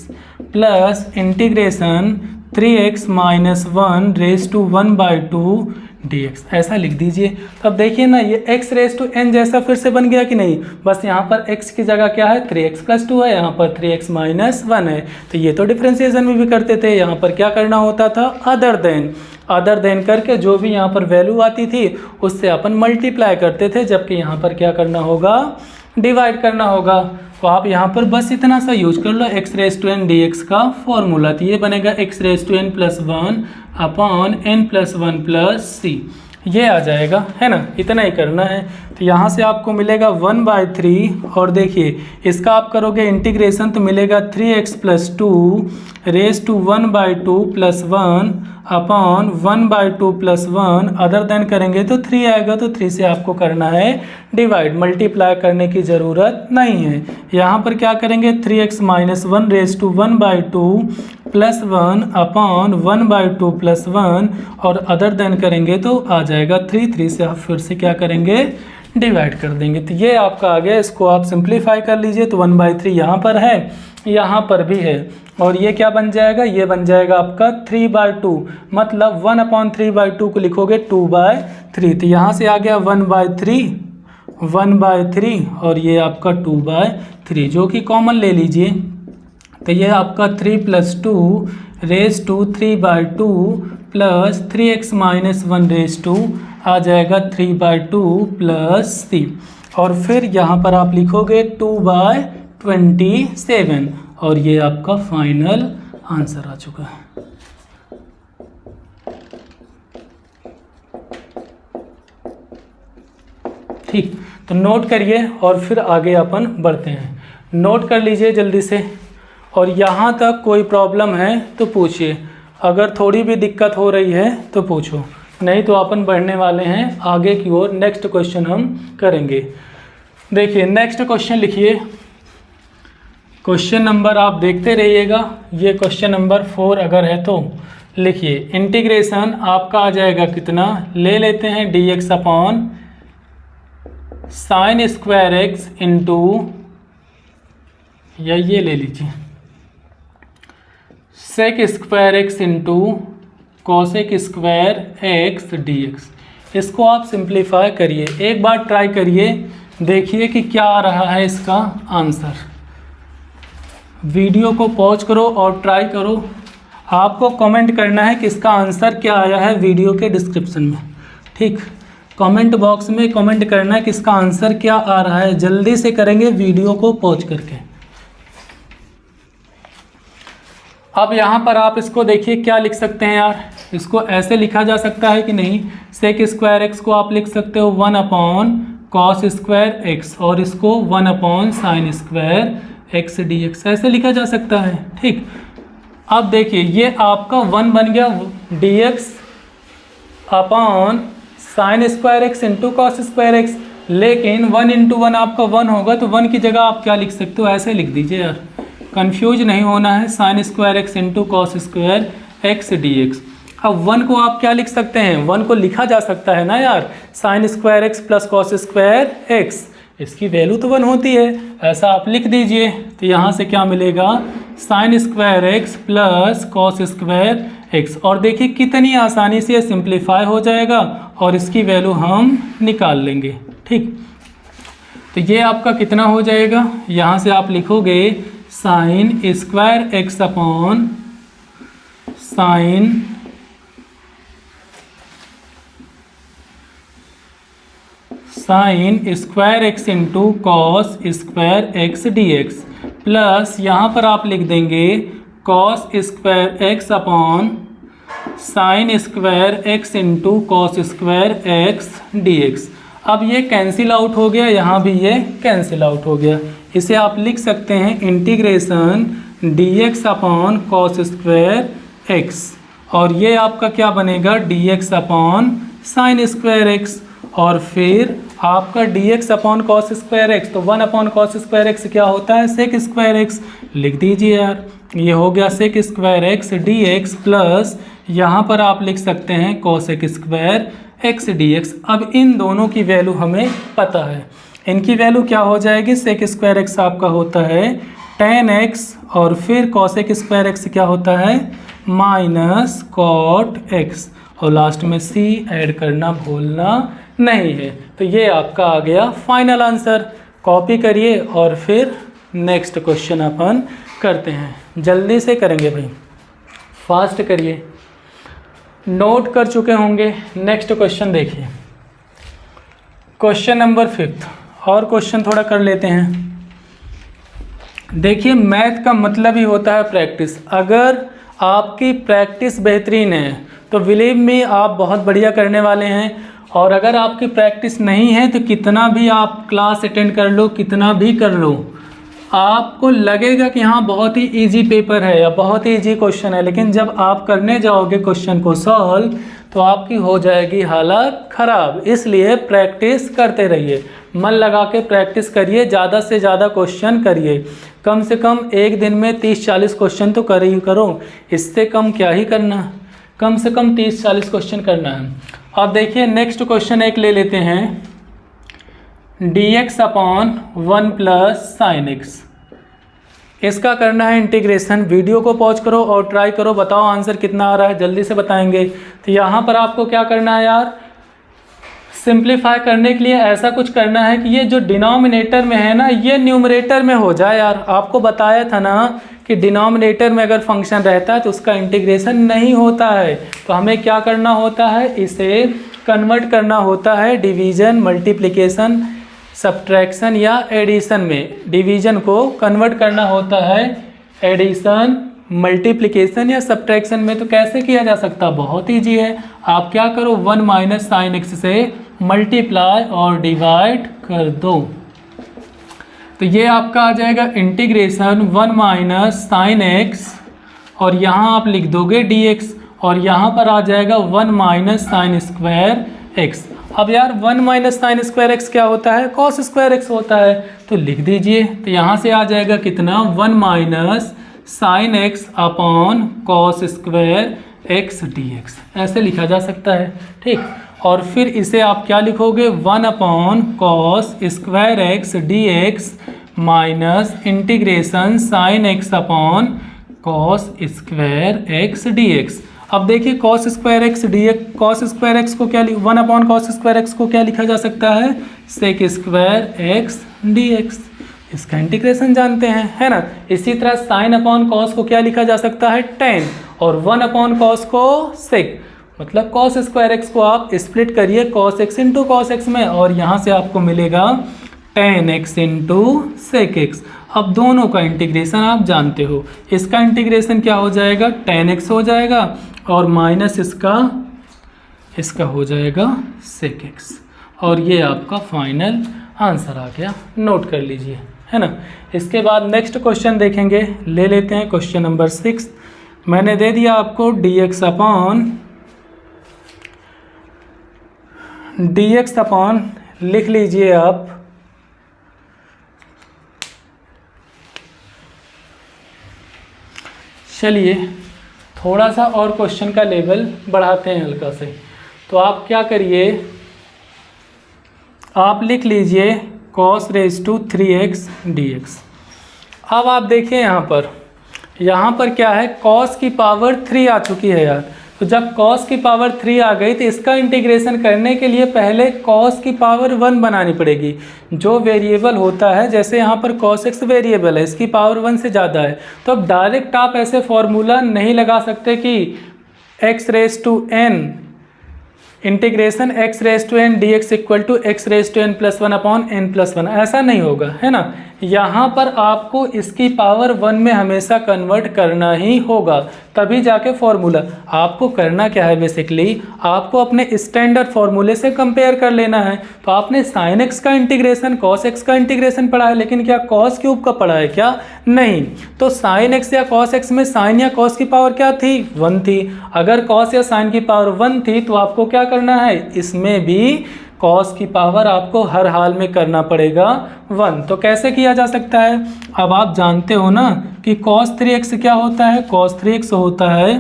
plus integration 3x - 1 raise to 1/2 dx, ऐसा लिख दीजिए। तो अब देखिए ना, ये x रेज टू n जैसा फिर से बन गया कि नहीं। बस यहाँ पर x की जगह क्या है, 3x + 2 है, यहाँ पर 3x - 1 है। तो ये तो डिफ्रेंसिएशन में भी करते थे, यहाँ पर क्या करना होता था, अदर देन करके जो भी यहाँ पर वैल्यू आती थी उससे अपन मल्टीप्लाई करते थे, जबकि यहाँ पर क्या करना होगा, डिवाइड करना होगा। तो आप यहाँ पर बस इतना सा यूज कर लो, x raise to n dx का फॉर्मूला। तो ये बनेगा x raise to n + 1 upon n + 1 + c, ये आ जाएगा, है ना। इतना ही करना है। तो यहाँ से आपको मिलेगा 1/3, और देखिए इसका आप करोगे इंटीग्रेशन तो मिलेगा 3x + 2 raise to 1/2 + 1 upon 1/2 + 1, other than करेंगे तो 3 आएगा, तो 3 से आपको करना है डिवाइड, मल्टीप्लाई करने की ज़रूरत नहीं है। यहाँ पर क्या करेंगे, 3x - 1 रेज टू 1/2 + 1 अपॉन 1/2 + 1, और अदर देन करेंगे तो आ जाएगा 3 से आप फिर से क्या करेंगे, डिवाइड कर देंगे। तो ये आपका आ गया, इसको आप सिंप्लीफाई कर लीजिए। तो 1/3 यहाँ पर है, यहाँ पर भी है, और ये क्या बन जाएगा, ये बन जाएगा आपका 3/2, मतलब 1/3/2 को लिखोगे 2/3। तो यहाँ से आ गया 1/3, और ये आपका 2/3, जो कि कॉमन ले लीजिए। तो ये आपका 3 + 2 raise to 3/2 plus 3x - 1 raise to आ जाएगा 3/2 + c, और फिर यहाँ पर आप लिखोगे 2/27, और ये आपका फाइनल आंसर आ चुका है। ठीक, तो नोट करिए और फिर आगे अपन बढ़ते हैं। नोट कर लीजिए जल्दी से, और यहाँ तक कोई प्रॉब्लम है तो पूछिए, अगर थोड़ी भी दिक्कत हो रही है तो पूछो, नहीं तो अपन बढ़ने वाले हैं आगे की ओर। नेक्स्ट क्वेश्चन हम करेंगे। देखिए नेक्स्ट क्वेश्चन लिखिए, क्वेश्चन नंबर आप देखते रहिएगा, ये क्वेश्चन नंबर 4 अगर है तो लिखिए। इंटीग्रेशन आपका आ जाएगा कितना, ले लेते हैं dx upon sin square x into, या ये ले लीजिए sec square x into cosec square x dx। इसको आप सिंप्लीफाई करिए, एक बार ट्राई करिए, देखिए कि क्या आ रहा है इसका आंसर। वीडियो को पॉज करो और ट्राई करो। आपको कमेंट करना है कि इसका आंसर क्या आया है वीडियो के डिस्क्रिप्शन में। ठीक, कमेंट बॉक्स में कमेंट करना है कि इसका आंसर क्या आ रहा है। जल्दी से करेंगे वीडियो को पॉज करके। अब यहाँ पर आप इसको देखिए क्या लिख सकते हैं यार, इसको ऐसे लिखा जा सकता है कि नहीं। सेक स्क्वायर एक्स को आप लिख सकते हो 1 अपॉन कॉस स्क्वायर एक्स, और इसको 1 upon sine square x d x, ऐसे लिखा जा सकता है। ठीक, अब देखिए ये आपका 1 बन गया D x upon sine square x into cos square x, लेकिन 1 इंटू 1 आपका 1 होगा, तो 1 की जगह आप क्या लिख सकते हो, ऐसे लिख दीजिए यार, कंफ्यूज नहीं होना है। Sign square x into cos square x d x. अब 1 को आप क्या लिख सकते हैं, 1 को लिखा जा सकता है ना यार, sign square x plus cos square x, इसकी वैल्यू तो 1 होती है, ऐसा आप लिख दीजिए। तो यहाँ से क्या मिलेगा, sign square x plus cos square x, और देखिए कितनी आसानी से सिंप्लीफाई हो जाएगा और इसकी वैल्यू हम निकाल लेंगे। ठीक, तो ये आपका कितना हो जाएगा, यहाँ से आप लिखोगे sign square x upon sine square x into cos square x d x, plus यहाँ पर आप लिख देंगे cos square x upon sine square x into cos square x d x. अब ये कैंसिल आउट हो गया, यहाँ भी ये कैंसिल आउट हो गया। इसे आप लिख सकते हैं integration d x upon cos square x, और ये आपका क्या बनेगा D x upon sine square x, और फिर आपका D x upon cos square x, तो 1 अपॉन कॉस स्क्वायर एक्स क्या होता है, सेक स्क्वायर एक्स, लिख दीजिए यार, ये हो गया sec square x d x, plus यहाँ पर आप लिख सकते हैं cosec square x d x. अब इन दोनों की वैल्यू हमें पता है, इनकी वैल्यू क्या हो जाएगी, सेक स्क्वायर एक्स आपका होता है tan x, और फिर कॉसेक स्क्वायर एक्स क्या होता है माइनस कॉट एक्स, और लास्ट में सी ऐड करना भूलना नहीं है। तो ये आपका आ गया फाइनल आंसर। कॉपी करिए और फिर नेक्स्ट क्वेश्चन अपन करते हैं। जल्दी से करेंगे भाई, फास्ट करिए। नोट कर चुके होंगे। नेक्स्ट क्वेश्चन देखिए, क्वेश्चन नंबर 5 और क्वेश्चन थोड़ा कर लेते हैं। देखिए मैथ का मतलब ही होता है प्रैक्टिस। अगर आपकी प्रैक्टिस बेहतरीन है तो बिलीव मी आप बहुत बढ़िया करने वाले हैं, और अगर आपकी प्रैक्टिस नहीं है तो कितना भी आप क्लास अटेंड कर लो, कितना भी कर लो, आपको लगेगा कि हाँ बहुत ही इजी पेपर है या बहुत ही इजी क्वेश्चन है, लेकिन जब आप करने जाओगे क्वेश्चन को सॉल्व तो आपकी हो जाएगी हालत ख़राब। इसलिए प्रैक्टिस करते रहिए, मन लगा के प्रैक्टिस करिए, ज़्यादा से ज़्यादा क्वेश्चन करिए। कम से कम एक दिन में 30-40 क्वेश्चन तो कर ही करो, इससे कम क्या ही करना, कम से कम 30-40 क्वेश्चन करना है। अब देखिए नेक्स्ट क्वेश्चन एक ले लेते हैं, dx upon 1 plus sine x. इसका करना है इंटीग्रेशन। वीडियो को पॉज करो और ट्राई करो, बताओ आंसर कितना आ रहा है, जल्दी से बताएंगे। तो यहाँ पर आपको क्या करना है यार, सिंप्लीफाई करने के लिए ऐसा कुछ करना है कि ये जो डिनोमिनेटर में है ना ये न्यूमरेटर में हो जाए। यार आपको बताया था ना कि डिनोमिनेटर में अगर फंक्शन रहता है तो उसका इंटीग्रेशन नहीं होता है, तो हमें क्या करना होता है, इसे कन्वर्ट करना होता है डिवीज़न, मल्टीप्लिकेशन, सब्ट्रैक्शन या एडिशन में। डिवीज़न को कन्वर्ट करना होता है एडिशन, मल्टीप्लिकेशन या सब्ट्रैक्शन में। तो कैसे किया जा सकता है, बहुत ईजी है। आप क्या करो, 1 माइनस साइन एक्स से मल्टीप्लाई और डिवाइड कर दो, तो ये आपका आ जाएगा इंटीग्रेशन 1 माइनस साइन एक्स, और यहाँ आप लिख दोगे dx, और यहाँ पर आ जाएगा 1 माइनस साइन स्क्वायर एक्स। अब यार 1 माइनस साइन स्क्वायर एक्स क्या होता है, कॉस स्क्वायर एक्स होता है, तो लिख दीजिए। तो यहाँ से आ जाएगा कितना, 1 minus sine x upon cos square x dx, ऐसे लिखा जा सकता है, ठीक। और फिर इसे आप क्या लिखोगे, 1 upon cos square x dx minus integration sine x upon cos square x dx। अब देखिए cos square x dx, cos square x को क्या 1 अपॉन कॉस स्क्वायर एक्स को क्या लिखा जा सकता है, सेक स्क्वायर एक्स dx। इसका इंटीग्रेशन जानते हैं, है ना। इसी तरह साइन अपॉन कॉस को क्या लिखा जा सकता है, टेन, और 1 अपॉन कॉस को सेक, मतलब कॉस स्क्वायर एक्स को आप स्प्लिट करिए cos x into cos x में, और यहाँ से आपको मिलेगा tan x into sec x. अब दोनों का इंटीग्रेशन आप जानते हो, इसका इंटीग्रेशन क्या हो जाएगा, टेन एक्स हो जाएगा, और माइनस इसका हो जाएगा सेक एक्स, और ये आपका फाइनल आंसर आ गया। नोट कर लीजिए, है ना। इसके बाद नेक्स्ट क्वेश्चन देखेंगे, ले लेते हैं क्वेश्चन नंबर 6। मैंने दे दिया आपको dx अपॉन लिख लीजिए आप, चलिए थोड़ा सा और क्वेश्चन का लेवल बढ़ाते हैं हल्का से। तो आप क्या करिए, आप लिख लीजिए cos raise to 3x dx। अब आप देखिए यहाँ पर क्या है, cos की पावर 3 आ चुकी है यार। तो जब cos की पावर 3 आ गई तो इसका इंटीग्रेशन करने के लिए पहले cos की पावर 1 बनानी पड़ेगी। जो वेरिएबल होता है, जैसे यहाँ पर cos x वेरिएबल है, इसकी पावर 1 से ज़्यादा है, तो अब डायरेक्ट आप ऐसे फॉर्मूला नहीं लगा सकते कि x raise to n integration x raise to n dx equal to x raise to n plus 1 upon n plus 1, ऐसा नहीं होगा, है ना। यहाँ पर आपको इसकी पावर 1 में हमेशा कन्वर्ट करना ही होगा, तभी जाके फॉर्मूला। आपको करना क्या है, बेसिकली आपको अपने स्टैंडर्ड फॉर्मूले से कंपेयर कर लेना है। तो आपने साइन एक्स का इंटीग्रेशन, कॉस एक्स का इंटीग्रेशन पढ़ा है, लेकिन क्या कॉस क्यूब का पढ़ा है क्या, नहीं। तो साइन एक्स या कॉस एक्स में साइन या कॉस की पावर क्या थी, 1 थी। अगर कॉस या साइन की पावर 1 थी तो आपको क्या करना है, इसमें भी कॉस की पावर आपको हर हाल में करना पड़ेगा 1। तो कैसे किया जा सकता है, अब आप जानते हो ना कि cos 3x क्या होता है, cos 3x होता है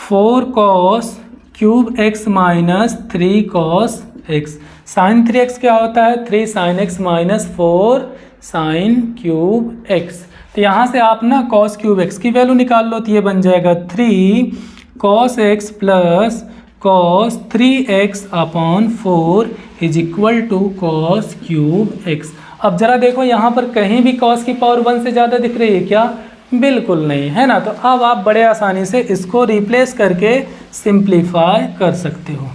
4 cos cube x minus 3 cos x। Sine 3x क्या होता है, 3 sin x minus 4 sin cube x। तो यहाँ से आप ना cos क्यूब x की वैल्यू निकाल लो, तो ये बन जाएगा 3 cos x plus cos 3x upon 4 is equal to cos cube x। अब जरा देखो यहाँ पर कहीं भी cos की पावर 1 से ज़्यादा दिख रही है क्या? बिल्कुल नहीं, है ना। तो अब आप बड़े आसानी से इसको रिप्लेस करके सिंप्लीफाई कर सकते हो।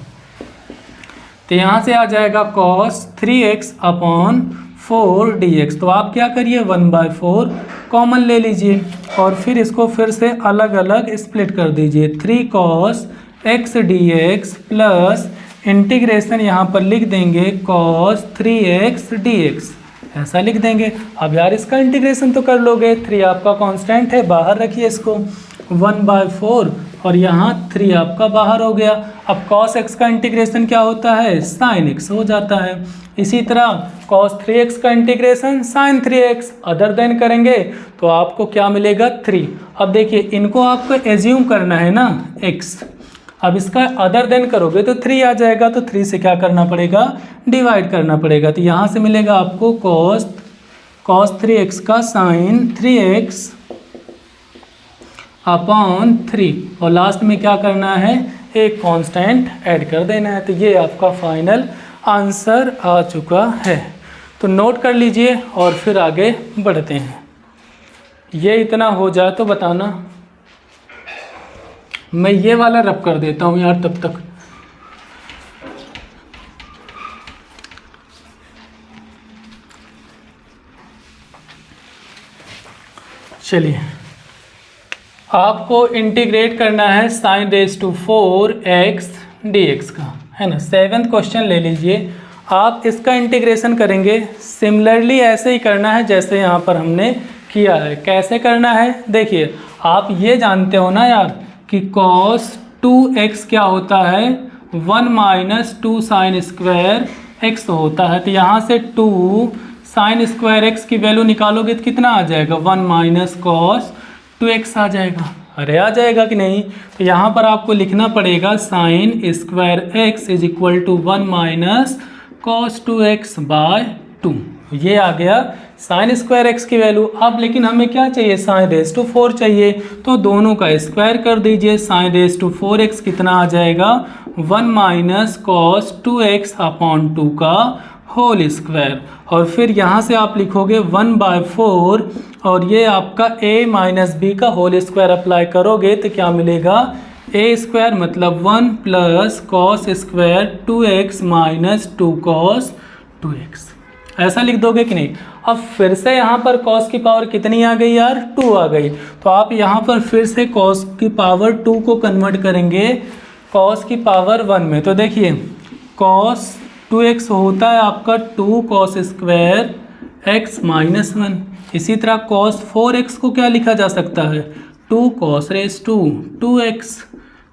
तो यहाँ से आ जाएगा cos 3x अपॉन 4 dx। तो आप क्या करिए 1/4 कॉमन ले लीजिए और फिर इसको फिर से अलग अलग स्प्लिट कर दीजिए। 3 cos x dx plus integration यहाँ पर लिख देंगे cos 3x dx, ऐसा लिख देंगे। अब यार इसका इंटीग्रेशन तो कर लोगे, 3 आपका कांस्टेंट है, बाहर रखिए इसको, 1/4 और यहाँ 3 आपका बाहर हो गया। अब cos x का इंटीग्रेशन क्या होता है? sin x हो जाता है। इसी तरह cos 3x का integration sin 3x other than करेंगे तो आपको क्या मिलेगा? 3। अब देखिए इनको आपको एज्यूम करना है ना x, अब इसका अदर देन करोगे तो 3 आ जाएगा, तो 3 से क्या करना पड़ेगा? डिवाइड करना पड़ेगा। तो यहाँ से मिलेगा आपको cos 3x का sin 3x अपॉन 3 और लास्ट में क्या करना है? एक कांस्टेंट ऐड कर देना है। तो ये आपका फाइनल आंसर आ चुका है। तो नोट कर लीजिए और फिर आगे बढ़ते हैं। ये इतना हो जाए तो बताना, मैं ये वाला रब कर देता हूँ यार तब तक। चलिए आपको इंटीग्रेट करना है sin raise to 4x dx का, है ना। 7th क्वेश्चन ले लीजिए। आप इसका इंटीग्रेशन करेंगे सिमिलरली ऐसे ही करना है जैसे यहाँ पर हमने किया है। कैसे करना है? देखिए आप ये जानते हो ना यार कि cos 2x क्या होता है? 1 माइनस 2 साइन स्क्वायर x होता है। तो यहाँ से 2 साइन स्क्वायर x की वैल्यू निकालोगे तो कितना आ जाएगा? 1 माइनस cos 2x आ जाएगा। अरे आ जाएगा कि नहीं? तो यहाँ पर आपको लिखना पड़ेगा sine square x is equal to 1 minus cos 2x by 2। ये आ गया साइन स्क्वायर x की वैल्यू। अब लेकिन हमें क्या चाहिए? साइन रेज़ टू 4 चाहिए, तो दोनों का स्क्वायर कर दीजिए। साइन रेज़ टू 4x कितना आ जाएगा? 1 माइनस cos 2x अपॉन 2 का होल स्क्वायर। और फिर यहाँ से आप लिखोगे 1/4 और ये आपका a माइनस बी का होल स्क्वायर अप्लाई करोगे तो क्या मिलेगा? a स्क्वायर मतलब 1 plus cos square 2x minus 2 cos 2x, ऐसा लिख दोगे कि नहीं? अब फिर से यहाँ पर cos की पावर कितनी आ गई यार? 2 आ गई। तो आप यहाँ पर फिर से cos की पावर 2 को कन्वर्ट करेंगे cos की पावर 1 में। तो देखिए cos 2x होता है आपका 2 cos स्क्वायर x माइनस 1। इसी तरह cos 4x को क्या लिखा जा सकता है? 2 cos raise to 2x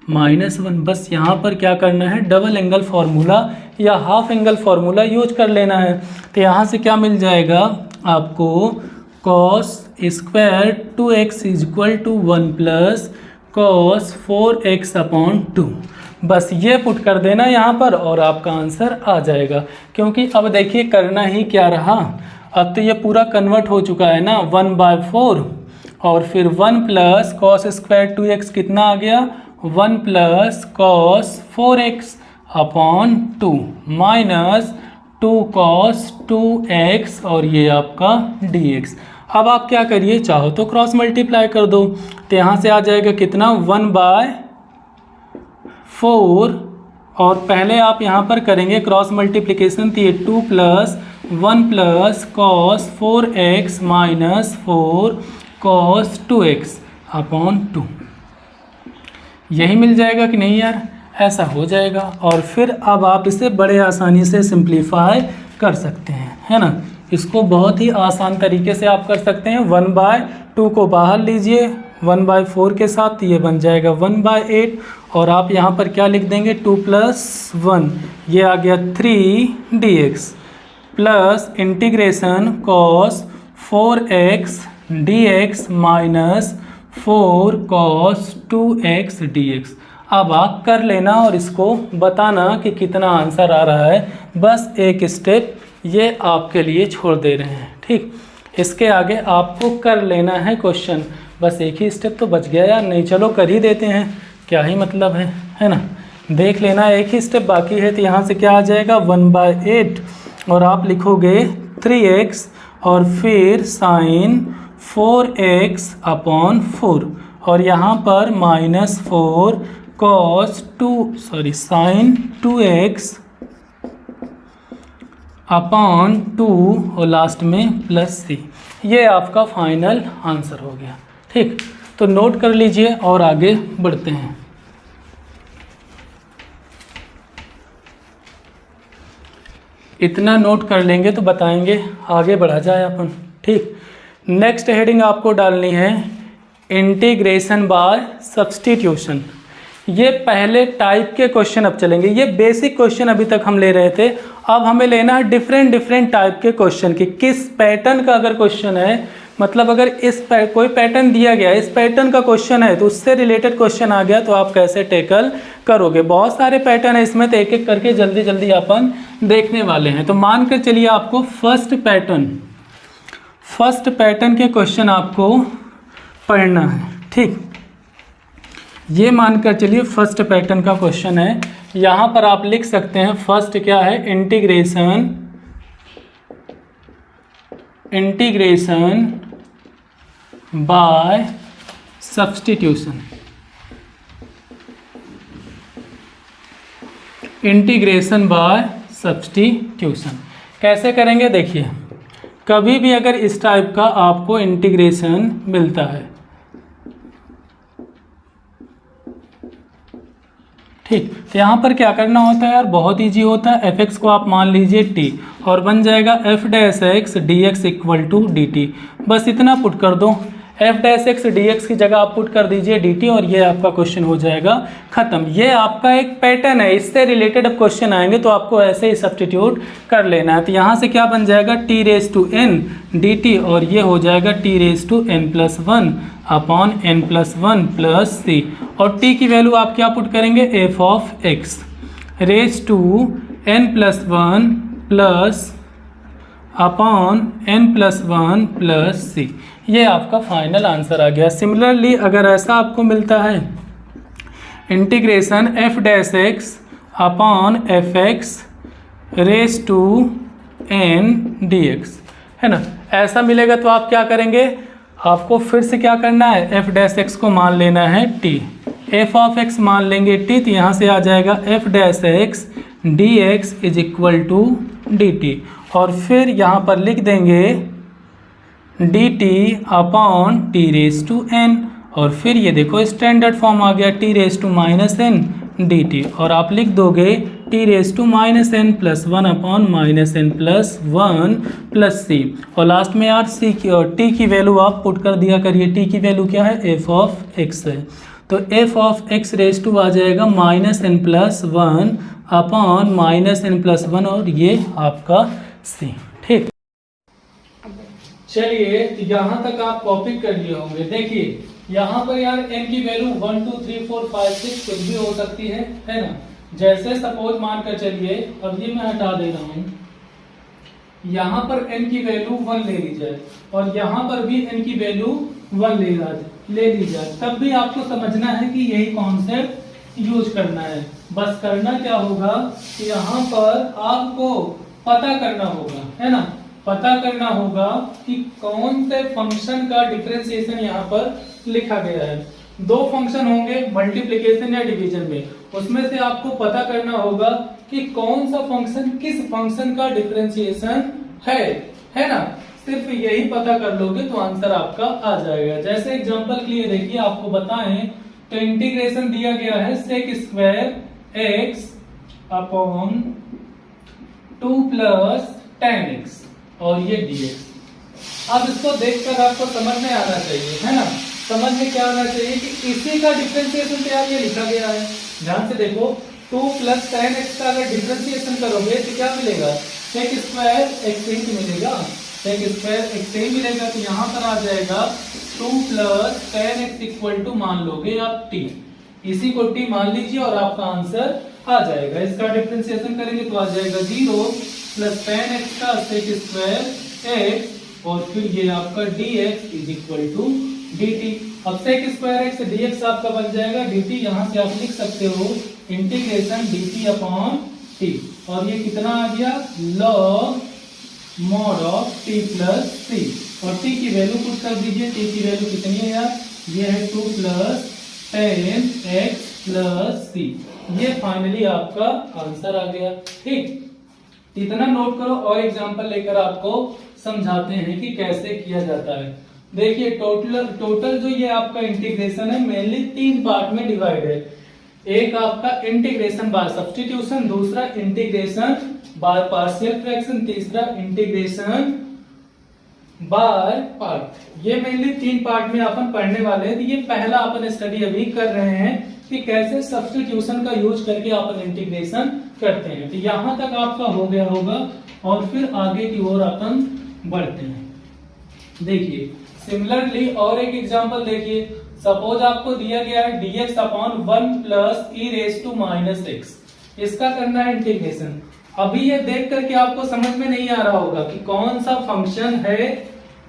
minus 1। बस यहाँ पर क्या करना है? डबल एंगल फार्मूला या हाफ एंगल फार्मूला यूज कर लेना है। तो यहाँ से क्या मिल जाएगा आपको? cos square 2x is equal to 1 plus cos 4x upon 2। बस ये पुट कर देना यहाँ पर और आपका आंसर आ जाएगा। क्योंकि अब देखिए करना ही क्या रहा, अब तो ये पूरा कन्वर्ट हो चुका है ना 1/4 और फिर 1 प्लस cos स्क्वायर 2x कितना आ गया? 1 plus cos 4x upon 2 minus 2 cos 2x और ये आपका dx। अब आप क्या करिए, चाहो तो क्रॉस मल्टीप्लाई कर दो। तो यहाँ से आ जाएगा कितना? 1/4 और पहले आप यहाँ पर करेंगे क्रॉस मल्टीप्लिकेशन, तो ये 2 plus 1 plus cos 4x minus 4 cos 2x upon 2, यही मिल जाएगा कि नहीं यार? ऐसा हो जाएगा। और फिर अब आप इसे बड़े आसानी से सिंप्लीफाई कर सकते हैं, है ना। इसको बहुत ही आसान तरीके से आप कर सकते हैं। 1/2 को बाहर लीजिए 1/4 के साथ, ये बन जाएगा 1/8 और आप यहाँ पर क्या लिख देंगे? 2 + 1 ये आ गया 3 dx plus integration cos 4x dx minus 4 cos 2x dx। अब आप कर लेना और इसको बताना कि कितना आंसर आ रहा है। बस एक स्टेप ये आपके लिए छोड़ दे रहे हैं, ठीक। इसके आगे आपको कर लेना है क्वेश्चन। बस एक ही स्टेप तो बच गया यार, नहीं चलो कर ही देते हैं, क्या ही मतलब है ना। देख लेना, एक ही स्टेप बाकी है। तो यहाँ से क्या आ जाएगा 1/8 और आप लिखोगे 3x और फिर साइन 4x अपॉन 4 और यहाँ पर -4 cos 2 साइन 2x अपॉन 2 और लास्ट में प्लस c। ये आपका फाइनल आंसर हो गया। ठीक, तो नोट कर लीजिए और आगे बढ़ते हैं। इतना नोट कर लेंगे तो बताएंगे आगे बढ़ा जाए अपन। ठीक, नेक्स्ट हेडिंग आपको डालनी है इंटीग्रेशन बाय सब्स्टिट्यूशन। ये पहले टाइप के क्वेश्चन अब चलेंगे। ये बेसिक क्वेश्चन अभी तक हम ले रहे थे, अब हमें लेना है डिफरेंट टाइप के क्वेश्चन की। किस पैटर्न का अगर क्वेश्चन है, मतलब अगर कोई पैटर्न दिया गया, इस पैटर्न का क्वेश्चन है तो उससे रिलेटेड क्वेश्चन आ गया तो आप कैसे टैकल करोगे। बहुत सारे पैटर्न है इसमें, तो एक एक करके जल्दी अपन देखने वाले हैं। तो मान कर चलिए आपको फर्स्ट पैटर्न के क्वेश्चन आपको पढ़ना है। ठीक, ये मानकर चलिए फर्स्ट पैटर्न का क्वेश्चन है। यहाँ पर आप लिख सकते हैं फर्स्ट क्या है, integration by substitution. Integration by substitution कैसे करेंगे देखिए। कभी भी अगर इस टाइप का आपको इंटीग्रेशन मिलता है, ठीक, तो यहाँ पर क्या करना होता है यार, बहुत इजी होता है। fx को आप मान लीजिए t और बन जाएगा f dash x dx equal to dt। बस इतना पुट कर दो, f डैश x dx की जगह आप पुट कर दीजिए dt और ये आपका क्वेश्चन हो जाएगा खत्म। ये आपका एक पैटर्न है, इससे रिलेटेड अब क्वेश्चन आएंगे तो आपको ऐसे ही सब्स्टिट्यूट कर लेना है। तो यहाँ से क्या बन जाएगा t raise to n dt और ये हो जाएगा t raise to n plus 1 upon n plus 1 plus c और t की वैल्यू आप क्या पुट करेंगे, f of x raise to n plus 1 plus upon n plus 1 plus c। ये आपका फाइनल आंसर आ गया। सिमिलरली अगर ऐसा आपको मिलता है integration f dash x upon f x raise to n dx, है ना, ऐसा मिलेगा तो आप क्या करेंगे, आपको फिर से क्या करना है, f डैश x को मान लेना है t, f ऑफ x मान लेंगे t, तो यहाँ से आ जाएगा f dash x dx is equal to dt और फिर यहाँ पर लिख देंगे dt upon t raise to n और फिर ये देखो स्टैंडर्ड फॉर्म आ गया t raise to minus n dt और आप लिख दोगे t raise to minus n plus 1 upon minus n plus 1 plus c और लास्ट में यार c की और t की वैल्यू आप पुट कर दिया करिए। t की वैल्यू क्या है, f ऑफ x है, तो f of x raise to आ जाएगा minus n plus 1 upon minus n plus 1 और ये आपका c। ठीक, चलिए यहाँ तक आप कॉपी कर लिए होंगे। देखिए यहाँ पर यार n की वैल्यू 1 2 3 4 5 6 कुछ भी हो सकती है ना। जैसे सपोज मान कर चलिए, अब ये मैं हटा दे रहा हूँ, यहाँ पर n की वैल्यू 1 ले ली जाए और यहाँ पर भी n की वैल्यू 1 ले ली जाए, तब भी आपको समझना है कि यही कॉन्सेप्ट यूज करना है। बस करना क्या होगा कि यहाँ पर आपको पता करना होगा, है ना, पता करना होगा कि कौन से फंक्शन का डिफरेंशिएशन यहाँ पर लिखा गया है। दो फंक्शन होंगे मल्टीप्लिकेशन या डिवीजन में, उसमें से आपको पता करना होगा कि कौन सा फंक्शन किस फंक्शन का डिफरेंशिएशन है ना। सिर्फ यही पता कर लोगे तो आंसर आपका आ जाएगा। जैसे एग्जांपल के लिए देखिए, आपको बताएं तो इंटीग्रेशन दिया गया है sec square x upon 2 plus tan x और ये dx। अब इसको देखकर आपको समझ में आना चाहिए, है ना, समझ में क्या आना चाहिए कि इसी का डिफरेंशिएशन तो यार ये लिखा गया है। ध्यान से देखो, 2 प्लस tan x का अगर डिफरेंशिएशन करोगे तो क्या मिलेगा, sec स्क्वायर x ही मिलेगा, sec स्क्वायर x ही मिलेगा। तो यहाँ पर आ जाएगा 2 plus tan x equal to मान लोगे आप t, इसी को t मान लीजिए और आपका आंसर आ जाएगा। इसका डिफरेंशिएशन करेंगे तो आ जाएगा 0 प्लस tan x का sec स्क्वायर x और फिर ये आपका dx is equal to dt। अब sec स्क्वायर x dx आपका बन जाएगा dt, यहाँ से आप लिख सकते हो इंटीग्रेशन dt अपॉन t, और ये कितना आ गया log mod of t plus c, और t की वैल्यू पुट कर दीजिए। t की वैल्यू कितनी है यार, ये है 2 प्लस 10x प्लस c। ये फाइनली आपका आंसर आ गया। ठीक, इतना नोट करो और एग्जांपल लेकर आपको समझाते हैं कि कैसे किया जाता है। देखिए टोटल जो ये आपका इंटीग्रेशन है मेनली 3 पार्ट में डिवाइड है। एक आपका इंटीग्रेशन बाय सब्स्टिट्यूशन, दूसरा इंटीग्रेशन बाय पार्शियल फ्रैक्शन, तीसरा इंटीग्रेशन बाय पार्ट। ये मेनली 3 पार्ट में अपन पढ़ने वाले हैं। तो ये पहला अपन स्टडी अभी कर रहे हैं कि कैसे सब्स्टिट्यूशन का यूज करके अपन इंटीग्रेशन करते हैं। तो यहां तक आपका हो गया होगा और फिर आगे की ओर अपन बढ़ते हैं। देखिए सिमिलरली और एक एग्जांपल देखिए, सपोज आपको दिया गया है dx upon 1 plus e raise to minus x, इसका करना है इंटीग्रेशन। अभी ये देख करके आपको समझ में नहीं आ रहा होगा कि कौन सा फंक्शन है,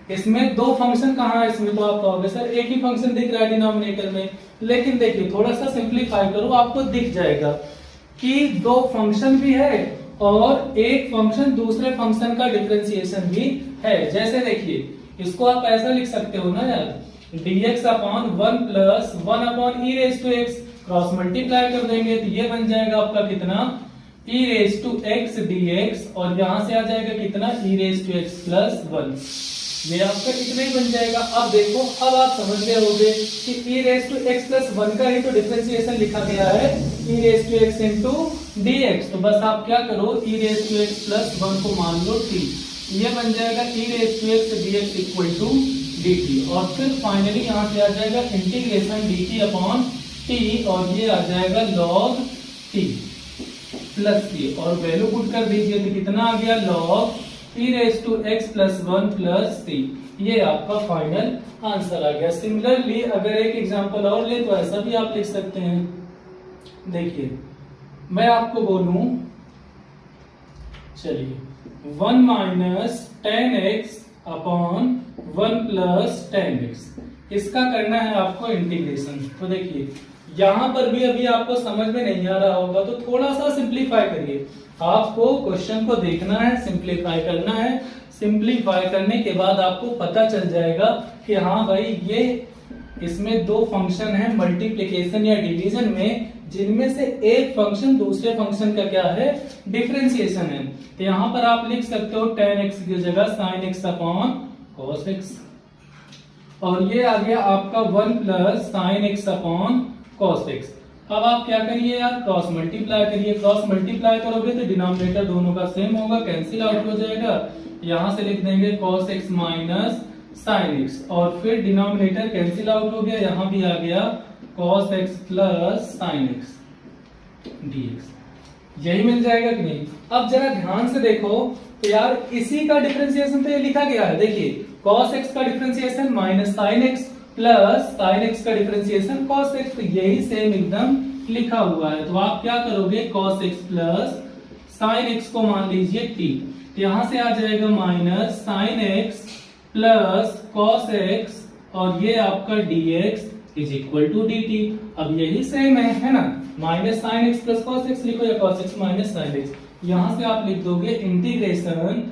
इसमें 2 फंक्शन कहाँ है, इसमें तो आप कहोगे सर एक ही फंक्शन दिख रहा है डिनोमिनेटर में। लेकिन देखिए थोड़ा सा सिंप्लीफाई करो, आपको दिख जाएगा कि 2 फंक्शन भी है और एक फंक्शन दूसरे फंक्शन का डिफरेंशिएशन भी है। जैसे देखिए इसको आप ऐसा लिख सकते हो ना यार, dx upon 1 plus 1 upon e raise to x, cross multiply कर देंगे तो ये बन जाएगा आपका कितना e raise to x dx, और यहां से आ जाएगा कितना e raise to x plus 1, ये आपका इतना ही बन जाएगा। अब देखो अब आप समझ गए होंगे कि e raise to x plus 1 का ही तो डिफरेंशिएशन लिखा गया है e raise to x into dx। तो बस आप क्या करो e raise to x plus 1 को मान लो t, ये बन जाएगा e raise to x dx equal to dt, और फिर फाइनली यहाँ से आ जाएगा इंटीग्रेशन dt अपॉन t, और ये आ जाएगा log t प्लस c, और वैल्यू पुट कर दीजिए तो कितना आ गया log e raise to x plus 1 plus c। ये आपका फाइनल आंसर आ गया। सिमिलरली अगर एक एग्जांपल और ले तो ऐसा भी आप लिख सकते हैं। देखिए मैं आपको बोलूं, चलिए 1 minus 10x upon 1 plus 10x, इसका करना है आपको इंटीग्रेशन। तो देखिए यहां पर भी अभी आपको समझ में नहीं आ रहा होगा तो थोड़ा सा सिंप्लीफाई करिए। आपको क्वेश्चन को देखना है, सिंप्लीफाई करना है। सिंप्लीफाई करने के बाद आपको पता चल जाएगा कि हाँ भाई ये इसमें 2 फंक्शन है मल्टीप्लिकेशन या डिवीजन में, जिनमें से एक फंक्शन दूसरे फंक्शन का क्या है डिफरेंशिएशन है। तो यहाँ पर आप लिख सकते हो 10x की जगह sin x upon cos x, और ये आ गया आपका 1 plus sin x upon cos x। अब आप क्या करिए यार, क्रॉस मल्टीप्लाई करिए। क्रॉस मल्टीप्लाई करोगे तो डिनोमिनेटर दोनों का सेम होगा, कैंसिल आउट हो जाएगा। यहां से लिख देंगे cos x minus sin x, और फिर डिनोमिनेटर कैंसिल आउट हो गया, यहां भी आ गया cos x plus sin x dx। यही मिल जाएगा कि नहीं। अब जरा ध्यान से देखो तो यार इसी का डिफरेंशिएशन तो ये लिखा गया है। देखिए cos x का differentiation minus sin x plus sin x का डिफरेंशिएशन cos x, तो यही सेम एकदम लिखा हुआ है। तो आप क्या करोगे cos x plus sin x को मान लीजिए t, तो यहां से आ जाएगा minus sin x plus cos x, और ये आपका dx is equal to dt। अब यही सेम है ना, minus sin x plus cos x लिखो या cos x minus sin x। यहां से आप लिख दोगे इंटीग्रेशन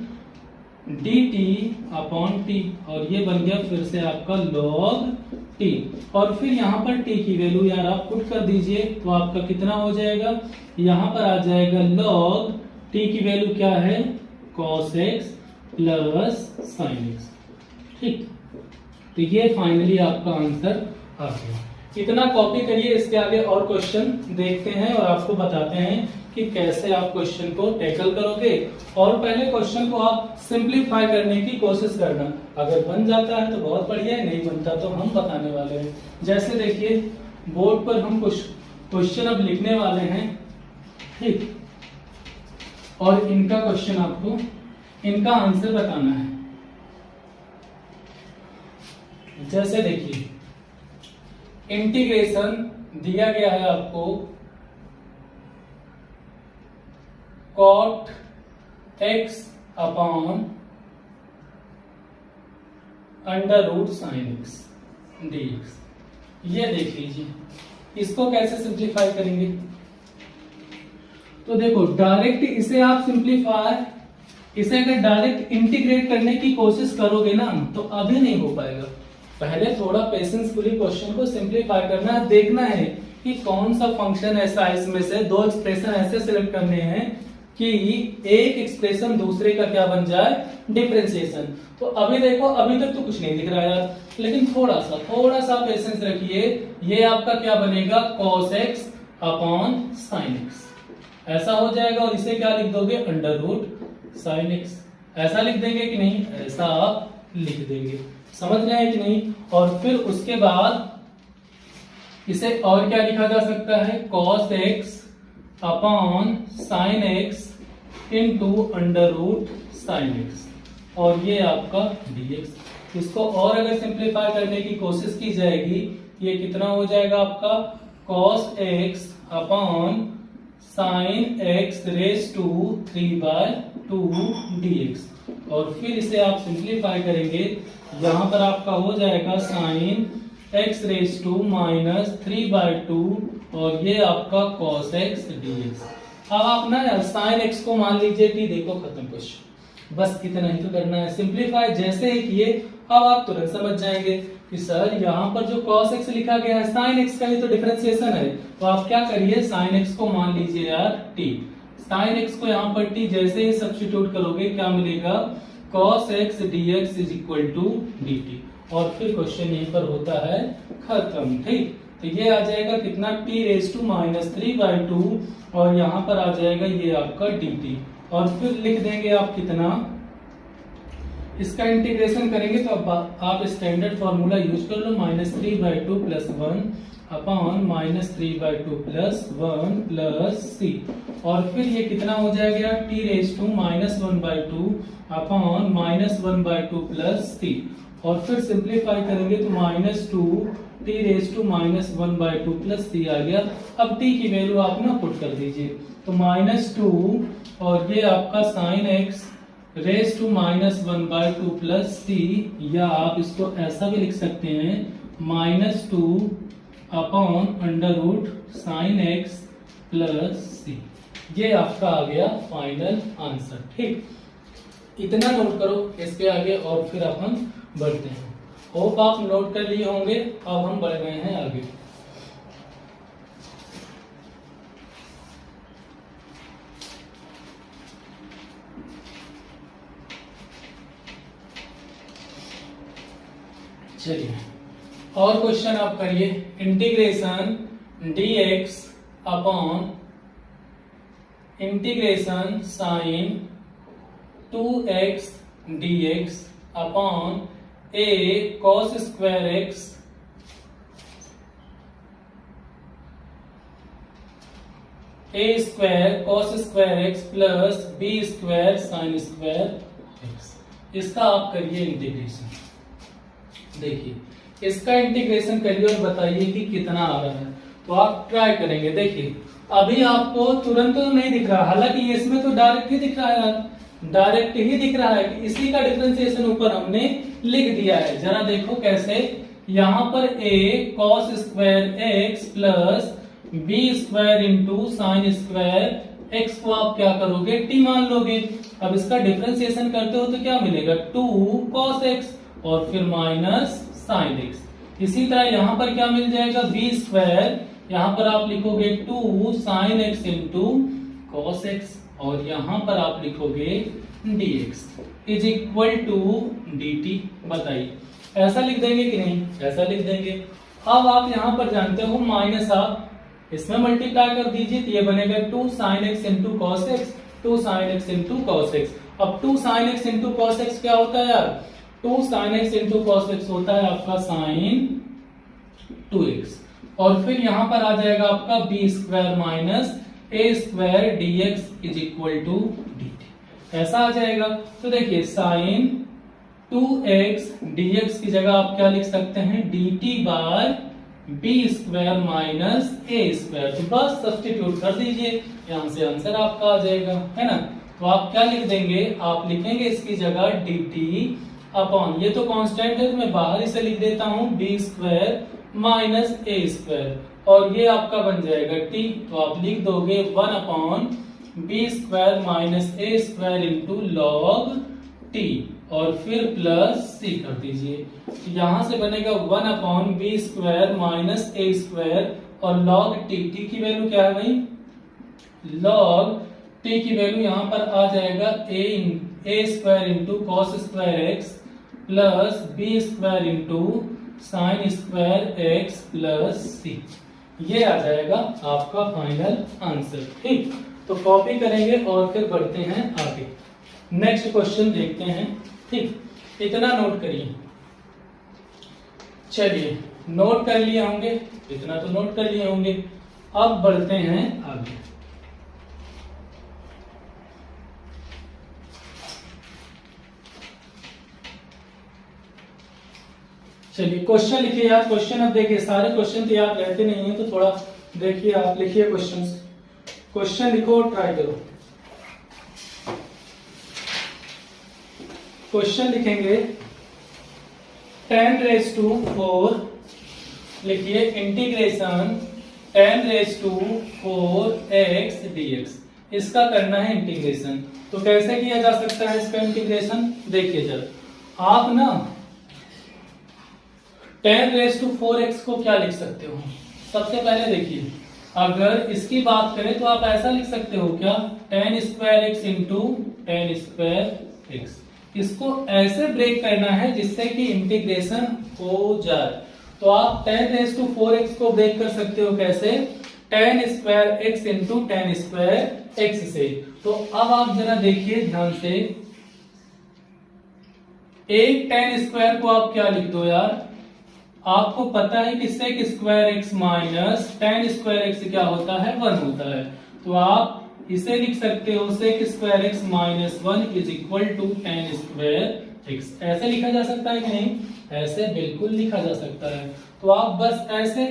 dt अपॉन t, और ये बन गया फिर से आपका log t, और फिर यहाँ पर t की वैल्यू यार आप पुट कर दीजिए तो आपका कितना हो जाएगा, यहाँ पर आ जाएगा log t की वैल्यू क्या है cos x plus sin x। ठीक, तो ये फाइनली आपका आंसर आ गया। इतना कॉपी करिए, इसके आगे और क्वेश्चन देखते हैं और आपको बताते हैं कि कैसे आप क्वेश्चन को टैकल करोगे। और पहले क्वेश्चन को आप सिंप्लीफाई करने की कोशिश करना, अगर बन जाता है तो बहुत बढ़िया है, नहीं बनता तो हम बताने वाले हैं। जैसे देखिए बोर्ड पर हम कुछ क्वेश्चन अब लिखने वाले हैं, ठीक, और इनका क्वेश्चन आपको इनका आंसर बताना है। जैसे देखिए इंटीग्रेशन दिया गया है आपको cot x upon under root sine x dx। ये देख लीजिए, इसको कैसे सिंप्लीफाई करेंगे। तो देखो डायरेक्ट इसे आप सिंप्लीफाई, इसे अगर डायरेक्ट इंटीग्रेट करने की कोशिश करोगे ना तो अभी नहीं हो पाएगा। पहले थोड़ा पेशेंसफुली क्वेश्चन को सिंप्लीफाई करना है, देखना है कि कौन सा फंक्शन ऐसा है, इसमें से दो एक्सप्रेशन ऐसे सिलेक्ट करने हैं कि एक एक्सप्रेशन दूसरे का क्या बन जाए, डिफरेंशिएशन। तो अभी देखो अभी तक तो कुछ नहीं दिख रहा यार, लेकिन थोड़ा सा पेशेंस रखिए। ये आपका क्या बनेगा, cos x upon sin x ऐसा हो जाएगा, और इसे क्या लिख दोगे, अंडर रूट sin x ऐसा लिख देंगे कि नहीं, ऐसा आप लिख देंगे। समझ रहे हैं कि नहीं। और फिर उसके बाद इसे और क्या लिखा जा सकता है, cos x upon sin x into under root sin x, और ये आपका dx। इसको और अगर सिंप्लीफाई करने की कोशिश की जाएगी, ये कितना हो जाएगा आपका, cos x upon sin x raise to 3/2 dx। और फिर इसे आप सिंप्लीफाई करेंगे, यहां पर आपका हो जाएगा sin x रेज टू -3/2, और ये आपका cos x dx। अब आप ना यार sin x को मान लीजिए कि देखो खत्म क्वेश्चन, बस इतना ही तो करना है। सिंप्लीफाई जैसे ही किए अब आप तुरंत समझ जाएंगे कि सर यहाँ पर जो cos x लिखा गया है sin x का ही तो डिफरेंशिएशन है। तो आप क्या करिए, sin x को मान लीजिए यार t, sin x को यहाँ पर t जैसे ही सब्स्टिट्यूट करोगे क्या मिलेगा, cos x dx is equal to dt, और फिर क्वेश्चन यहीं पर होता है खत्म। ठीक, तो ये आ जाएगा कितना, t रेज टू -3/2, और यहाँ पर आ जाएगा ये आपका dt, और फिर लिख देंगे आप कितना, इसका इंटीग्रेशन करेंगे तो अब आप स्टैंडर्ड फॉर्मूला यूज कर लो, -3/2 + 1 अपॉन -3/2 + 1 + c, और फिर ये कितना हो जाएगा, t raise to -1/2 upon -1/2 + c, और फिर सिंप्लीफाई करेंगे तो -2 t रेज टू -1/2 + c आ गया। अब t की वैल्यू आप ना पुट कर दीजिए, तो -2 और ये आपका sin x raise to -1/2 + c, या आप इसको ऐसा भी लिख सकते हैं -2 upon under root sin x + c। ये आपका आ गया फाइनल आंसर। ठीक, इतना नोट करो इसके आगे, और फिर अपन बढ़ते हैं। होप आप नोट कर लिए होंगे। अब हम बढ़ गए हैं आगे। चलिए और क्वेश्चन आप करिए, integration dx upon integration sin 2x dx upon a cos square x a square cos square x plus b square sin square x। इसका आप करिए इंटीग्रेशन। देखिए इसका इंटीग्रेशन करिए और बताइए कि कितना आ रहा है। तो आप ट्राई करेंगे। देखिए अभी आपको तुरंत तो नहीं दिख रहा, हालांकि इसमें तो डायरेक्ट ही दिख रहा है यार, डायरेक्ट ही दिख रहा है कि इसी का डिफरेंशिएशन ऊपर हमने लिख दिया है। जरा देखो कैसे, यहाँ पर a cos square x plus b square into sine square x को आप क्या करोगे, t मान लोगे। अब इसका डिफरेंशिएशन करते हो तो क्या मिलेगा, 2 cos x और फिर माइनस साइन x। इसी तरह यहाँ पर क्या मिल जाएगा, b स्क्वायर, यहाँ पर आप लिखोगे 2 sine x into cos x, और यहाँ पर आप लिखोगे dx is equal to dt। बताइए ऐसा लिख देंगे कि नहीं, ऐसा लिख देंगे। अब आप यहाँ पर जानते हो माइनस आप इसमें मल्टीप्लाई कर दीजिए तो ये बनेगा 2 sine x into cos x, 2 sine x into cos x। अब 2 sine x into cos x क्या होता है यार, 2 sine x into cos x होता है आपका साइन 2x, और फिर यहाँ पर आ जाएगा आपका b square minus a square dx is equal to dt। ऐसा आ जाएगा। तो देखिए साइन 2x dx की जगह आप क्या लिख सकते हैं, dt by b square minus a square. तो बस सब्स्टिट्यूट कर दीजिए, यहां से आंसर आपका आ जाएगा, है ना। तो आप क्या लिख देंगे, आप लिखेंगे इसकी जगह dt अपॉन, ये तो कांस्टेंट है तो मैं बाहर इसे लिख देता हूं, b square minus a square, और ये आपका बन जाएगा t। तो आप लिख दोगे 1 upon B square minus a square into log T और फिर प्लस सी कर दीजिए। यहां से बनेगा 1/b square minus a square और लॉग टी। टी की वैल्यू क्या है भाई? लॉग टी की वैल्यू यहां पर आ जाएगा a square into cos square x plus b square into sine square x plus c. ये आ जाएगा आपका फाइनल आंसर। ठीक, तो कॉपी करेंगे और फिर बढ़ते हैं आगे। नेक्स्ट क्वेश्चन देखते हैं। ठीक, इतना नोट करिए। चलिए, नोट कर लिए होंगे, इतना तो नोट कर लिए होंगे। अब बढ़ते हैं आगे। चलिए क्वेश्चन लिखिए यार। क्वेश्चन अब देखिए, सारे क्वेश्चन तो याद रहते नहीं है, तो थोड़ा देखिए, आप लिखिए क्वेश्चंस। क्वेश्चन लिखो और ट्राई करो। क्वेश्चन लिखेंगे 10⁴ लिखिए इंटीग्रेशन 10⁴x dx। इसका करना है इंटीग्रेशन। तो कैसे किया जा सकता है इसका इंटीग्रेशन? देखिए जरा, आप ना 10⁴x को क्या लिख सकते हो? सबसे पहले देखिए, अगर इसकी बात करें तो आप ऐसा लिख सकते हो क्या, 10² इंटू 10²। इसको ऐसे ब्रेक करना है जिससे कि इंटीग्रेशन हो जाए। तो आप 10⁴x को ब्रेक कर सकते हो कैसे? 10² इंटू 10² से। तो अब आप जरा देखिए ध्यान से, एक 10² को आप क्या लिख दो यार? आपको पता है कि sec² माइनस 10² क्या होता है? 1 होता है। तो आप इसे लिख सकते हो sec² minus 1 is equal to 10²। ऐसे लिखा जा सकता है कि नहीं? ऐसे बिल्कुल लिखा जा सकता है। तो आप बस ऐसे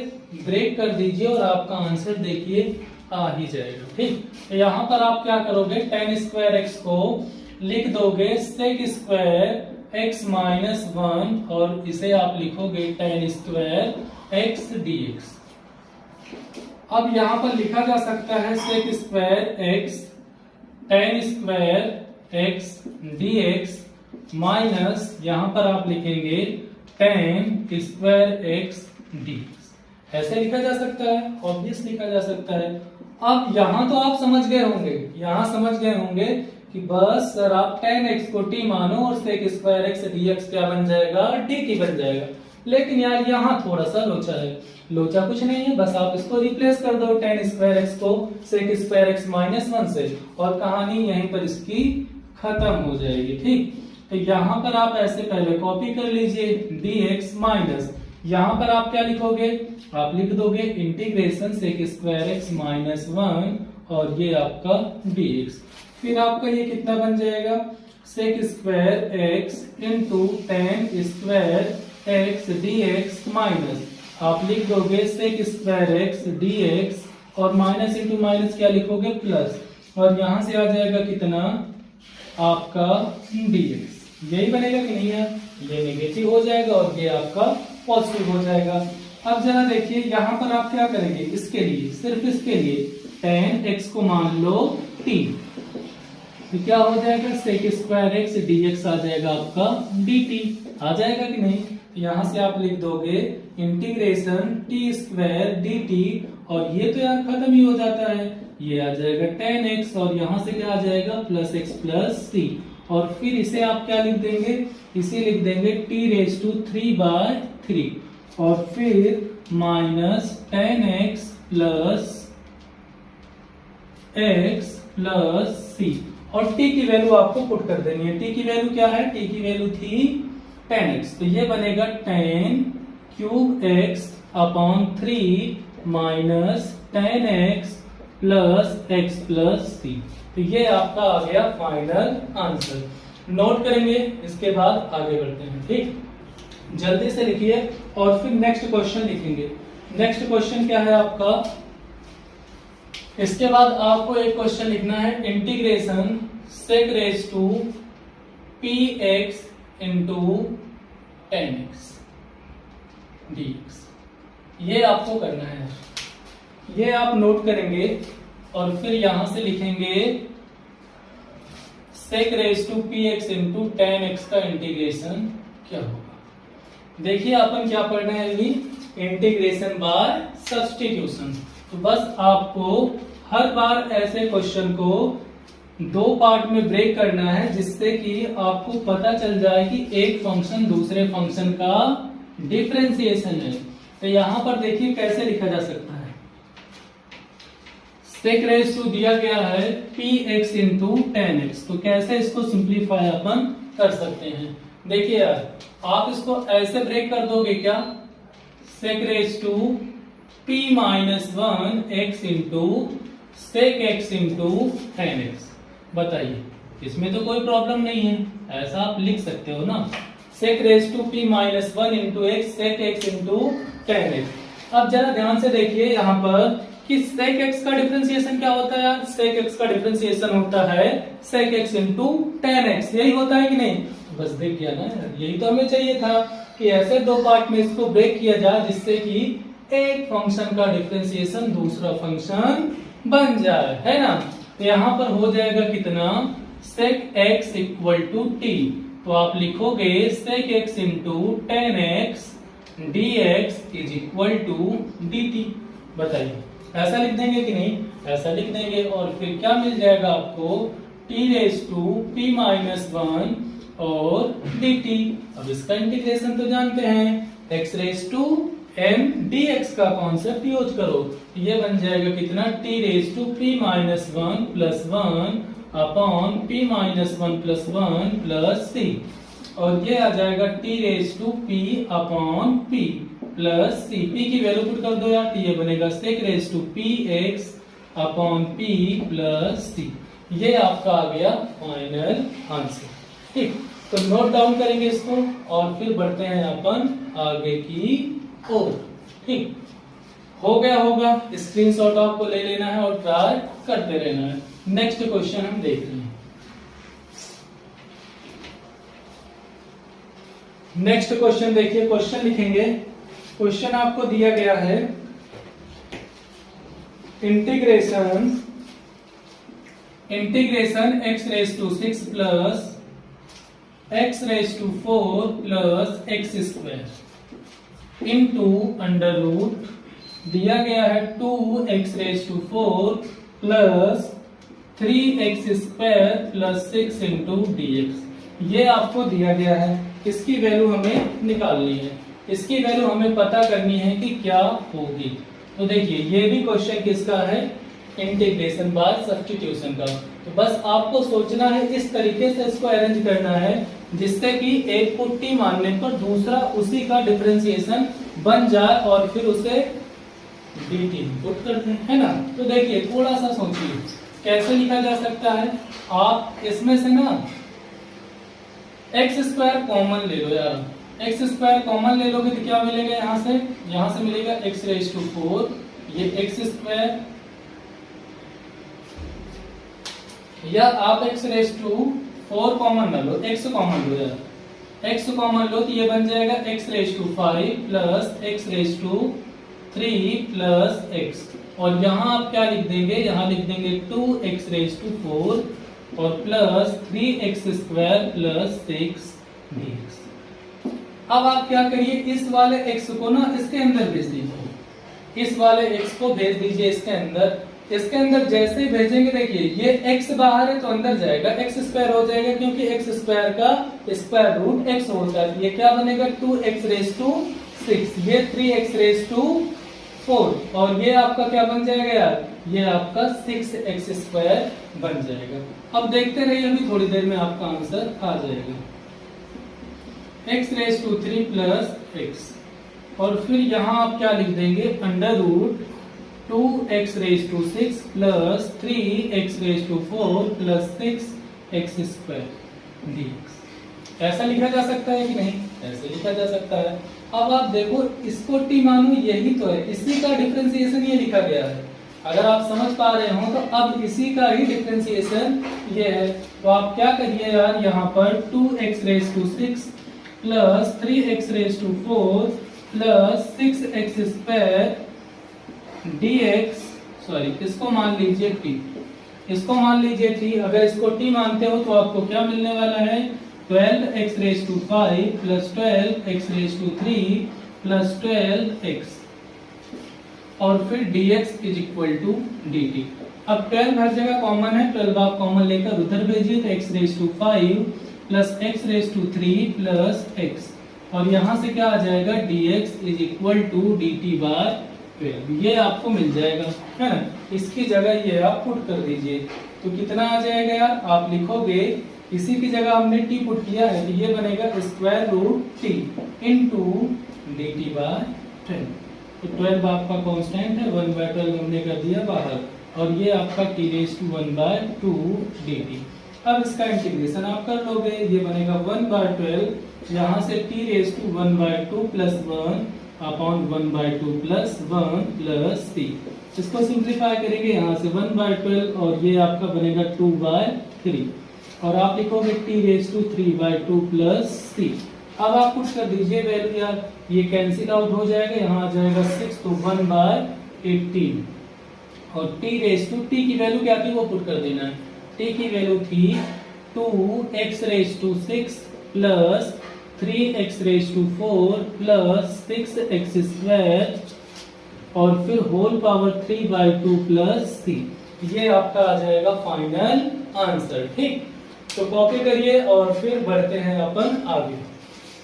ब्रेक कर दीजिए और आपका आंसर देखिए आ ही जाएगा। ठीक, तो यहां पर आप क्या करोगे, 10² को लिख दोगे sec² माइनस 1 और इसे आप लिखोगे 10² dx। अब यहां पर लिखा जा सकता है sec² 10² dx माइनस यहां पर आप लिखेंगे 10² dx। ऐसे लिखा जा सकता है, ऑब्वियस लिखा जा सकता है। अब यहां तो आप समझ गए होंगे, यहां समझ गए होंगे कि बस सर आप 10x को t मानो और sec² dx क्या बन जाएगा? dt बन जाएगा। लेकिन यार यहाँ थोड़ा सा लोचा है। लोचा कुछ नहीं है, बस आप इसको रिप्लेस कर दो 10² को sec² माइनस 1 से और कहानी यहीं पर इसकी खत्म हो जाएगी। ठीक, तो यहाँ पर आप ऐसे पहले कॉपी कर लीजिए dx माइनस, यहाँ पर आप क्या लिखोगे? आप लिख दोगे इंटीग्रेशन sec² माइनस 1 और ये आपका dx। फिर आपका ये कितना बन जाएगा? sec² इंटू 10² dx माइनस आप लिख दोगे sec² dx और माइनस इंटू माइनस क्या लिखोगे? प्लस, और यहां से आ जाएगा कितना? आपका dx। यही बनेगा कि नहीं है? ये नेगेटिव हो जाएगा और ये आपका पॉजिटिव हो जाएगा। अब जरा देखिए, यहां पर आप क्या करेंगे? इसके लिए, सिर्फ इसके लिए 10x को मान लो t, तो क्या हो जाएगा? sec² dx आ जाएगा आपका dt। आ जाएगा कि नहीं? यहां से आप लिख दोगे इंटीग्रेशन t² dt और ये तो यार खत्म ही हो जाता है। ये आ जाएगा 10x और यहां से क्या आ जाएगा? Plus x plus c। और फिर इसे आप क्या लिख देंगे? इसे लिख देंगे t⁵ और फिर minus 10x plus x plus c और t की वैल्यू आपको पुट कर देनी है। t की वैल्यू क्या है? t की वैल्यू थी 10x, तो ये बनेगा 10³ x/3 minus 10x plus x plus c। तो ये आपका आ गया फाइनल आंसर। नोट करेंगे, इसके बाद आगे बढ़ते हैं। ठीक, जल्दी से लिखिए और फिर नेक्स्ट क्वेश्चन लिखेंगे। नेक्स्ट क्वेश्चन क्या है आपका? इसके बाद आपको एक क्वेश्चन लिखना है integration sec⁵px into 10x dx। ये आपको करना है, ये आप नोट करेंगे और फिर यहां से लिखेंगे sec raise to p x into tan x का इंटीग्रेशन क्या होगा। देखिए अपन क्या पढ़ रहे हैं अभी, इंटीग्रेशन बाय सब्स्टिट्यूशन। तो बस आपको हर बार ऐसे क्वेश्चन को दो पार्ट में ब्रेक करना है, जिससे कि आपको पता चल जाए कि एक फंक्शन दूसरे फंक्शन का डिफरेंशिएशन है। तो यहां पर देखिए कैसे लिखा जा सकता है। सेक रेज टू दिया गया है P x into tan x, तो कैसे इसको सिंप्लीफाई अपन कर सकते हैं। देखिए यार, आप इसको ऐसे ब्रेक कर दोगे क्या, sec raise to p minus one x into sec x into tan x. बताइए, इसमें तो कोई प्रॉब्लम नहीं है, ऐसा आप लिख सकते हो ना, sec raise to p minus one into x sec x into tan x. अब जरा ध्यान से देखिए यहाँ पर कि सेक एक्स का डिफरेंशिएशन क्या होता है यार, सेक एक्स का डिफरेंशिएशन होता है sec x into tan x, यही होता है कि नहीं। बस देख गया ना यार, यही तो हमें चाहिए था कि ऐसे दो पार्ट में इसको ब्रेक किया जाए, जिससे कि एक फंक्शन का डिफरेंशिएशन दूसरा फंक्शन बन जाए, है ना। तो यहां पर हो जाएगा कितना, sec x equal to t, तो आप लिखोगे sec x into tan x d x is equal to d t. बताइए, ऐसा लिख देंगे कि नहीं, ऐसा लिख देंगे। और फिर क्या मिल जाएगा आपको, t raise to p minus one और डी टी। अब इसका इंटीग्रेशन तो जानते हैं, x raise to m d x का कॉन्सेप्ट यूज करो, ये बन जाएगा कितना, t raise to p minus one plus one upon p minus one plus one plus c, और ये आ जाएगा t raise to p upon p plus c. पी की वैल्यू पुट कर दो यार, तो ये बनेगा sec raise to p x upon p plus c. ये आपका आ गया फाइनल आंसर। ठीक, तो नोट डाउन करेंगे इसको और फिर बढ़ते हैं अपन आगे की ओर। ठीक, हो गया होगा, स्क्रीनशॉट आपको ले लेना है और ट्राई करते रहना है। नेक्स्ट क्वेश्चन हम देख रहे हैं। नेक्स्ट क्वेश्चन देखिए, क्वेश्चन लिखेंगे। क्वेश्चन आपको दिया गया है integration x raise to six plus x raise to four plus x square into under root दिया गया है two x raise to four plus three x square plus six into d x. ये आपको दिया गया है, इसकी वैल्यू हमें निकालनी है, इसकी वैल्यू हमें पता करनी है कि क्या होगी। तो देखिए, ये भी क्वेश्चन किसका है, इंटीग्रेशन बाय सब्स्टिट्यूशन का। तो बस आपको सोचना है, इस तरीके से इसको अरेंज करना है जिससे कि एक को टी मानने पर दूसरा उसी का डिफरेंशिएशन बन जाए और फिर उसे dt पुट करते हैं, है ना। तो देखिए, थोड़ा सा सोचिए कैसे लिखा जा सकता है। आप इसमें से ना एक्स स्क्वायर कॉमन ले लो यार, एक्स स्क्वायर कॉमन ले लोगे तो क्या मिलेगा, यहाँ से मिलेगा एक्स रेज टू फोर, ये एक्स स्क्वायर, या आप x raise to four common ना लो, एक्स कॉमन लो यार, एक्स कॉमन लो तो ये बन जाएगा x raise to five plus x raise to three plus x, और यहाँ आप क्या लिख देंगे, यहाँ लिख देंगे two x raise to four और plus three x square plus six d x. अब आप क्या करिए, इस वाले x को ना इसके अंदर भेज दीजिए, इस वाले x को भेज दीजिए इसके अंदर। इसके अंदर जैसे ही भेजेंगे, देखिए ये x बाहर है तो अंदर जाएगा, एक्स स्क्वायर हो जाएगा, क्योंकि एक्स स्क्वायर का स्क्वायर रूट x होता है। ये क्या बनेगा, two x raise to six, ये three x raise to four, और ये आपका क्या बन जाएगा यार, ये आपका सिक्स एक्स स्क्वायर बन जाएगा। अब देखते रहिए, अभी थोड़ी देर में आपका आंसर आ जाएगा, x raise to three plus x, और फिर यहाँ आप क्या लिख देंगे, under root two x raise to six plus three x raise to four plus six x square d x. ऐसा लिखा जा सकता है कि नहीं, ऐसे लिखा जा सकता है। अब आप देखो, इसको टी मानो, यही तो है, इसी का डिफरेंशिएशन ये लिखा गया है। अगर आप समझ पा रहे हो तो अब इसी का ही डिफरेंशिएशन ये है। तो आप क्या करिए यार, यहाँ पर two x raise to six plus three x raise to four plus six x square d x sorry इसको मान लीजिए t, इसको मान लीजिए t। अगर इसको t मानते हो तो आपको क्या मिलने वाला है 12x⁵ plus 12x⁵ plus 12x और फिर dx is equal to dt। अब 12 हर जगह कॉमन है, 12 आप कॉमन लेकर उधर भेजिए तो x⁵ plus x⁵ plus x और यहाँ से क्या आ जाएगा dx is equal to dt by 12। ये आपको मिल जाएगा, है ना। इसकी जगह ये आप पुट कर दीजिए तो कितना आ जाएगा यार, आप लिखोगे इसी की जगह हमने t पुट किया है तो ये बनेगा √t इंटू dt बाय 12। तो 12 आपका कांस्टेंट है, 1/12 हमने कर दिया बाहर और ये आपका t⁻⁴ dt। अब इसका इंटीग्रेशन आप कर लोगे, ये बनेगा 1/12 यहाँ से t⁻² plus 1 upon 1/2 plus 1 plus c। इसको सिंप्लीफाई करेंगे यहाँ से 1/12 और ये आपका बनेगा 2/3 और आप लिखोगे t⁻³ प्लस c। अब आप पुट कर दीजिए वैल्यू यार, ये कैंसिल आउट हो जाएगा, यहाँ आ जाएगा 6 तो 1/18 और t की वैल्यू क्या थी वो पुट कर देना है। t की वैल्यू थी 2x⁶ plus 3x⁴ plus 6x² और फिर होल पावर 3/2 प्लस c। ये आपका आ जाएगा फाइनल आंसर। ठीक, तो कॉपी करिए और फिर बढ़ते हैं अपन आगे।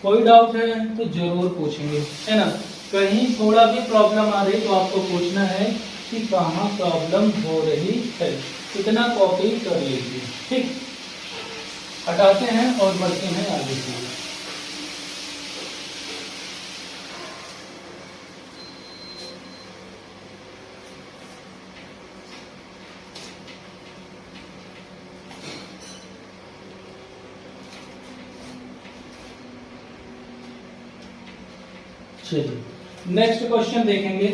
कोई डाउट है तो जरूर पूछेंगे, है ना। कहीं थोड़ा भी प्रॉब्लम आ रही तो आपको पूछना है कि कहाँ प्रॉब्लम हो रही है, इतना कॉपी कर लीजिए। ठीक, हटाते हैं और बढ़ते हैं आगे की। चलिए नेक्स्ट क्वेश्चन देखेंगे,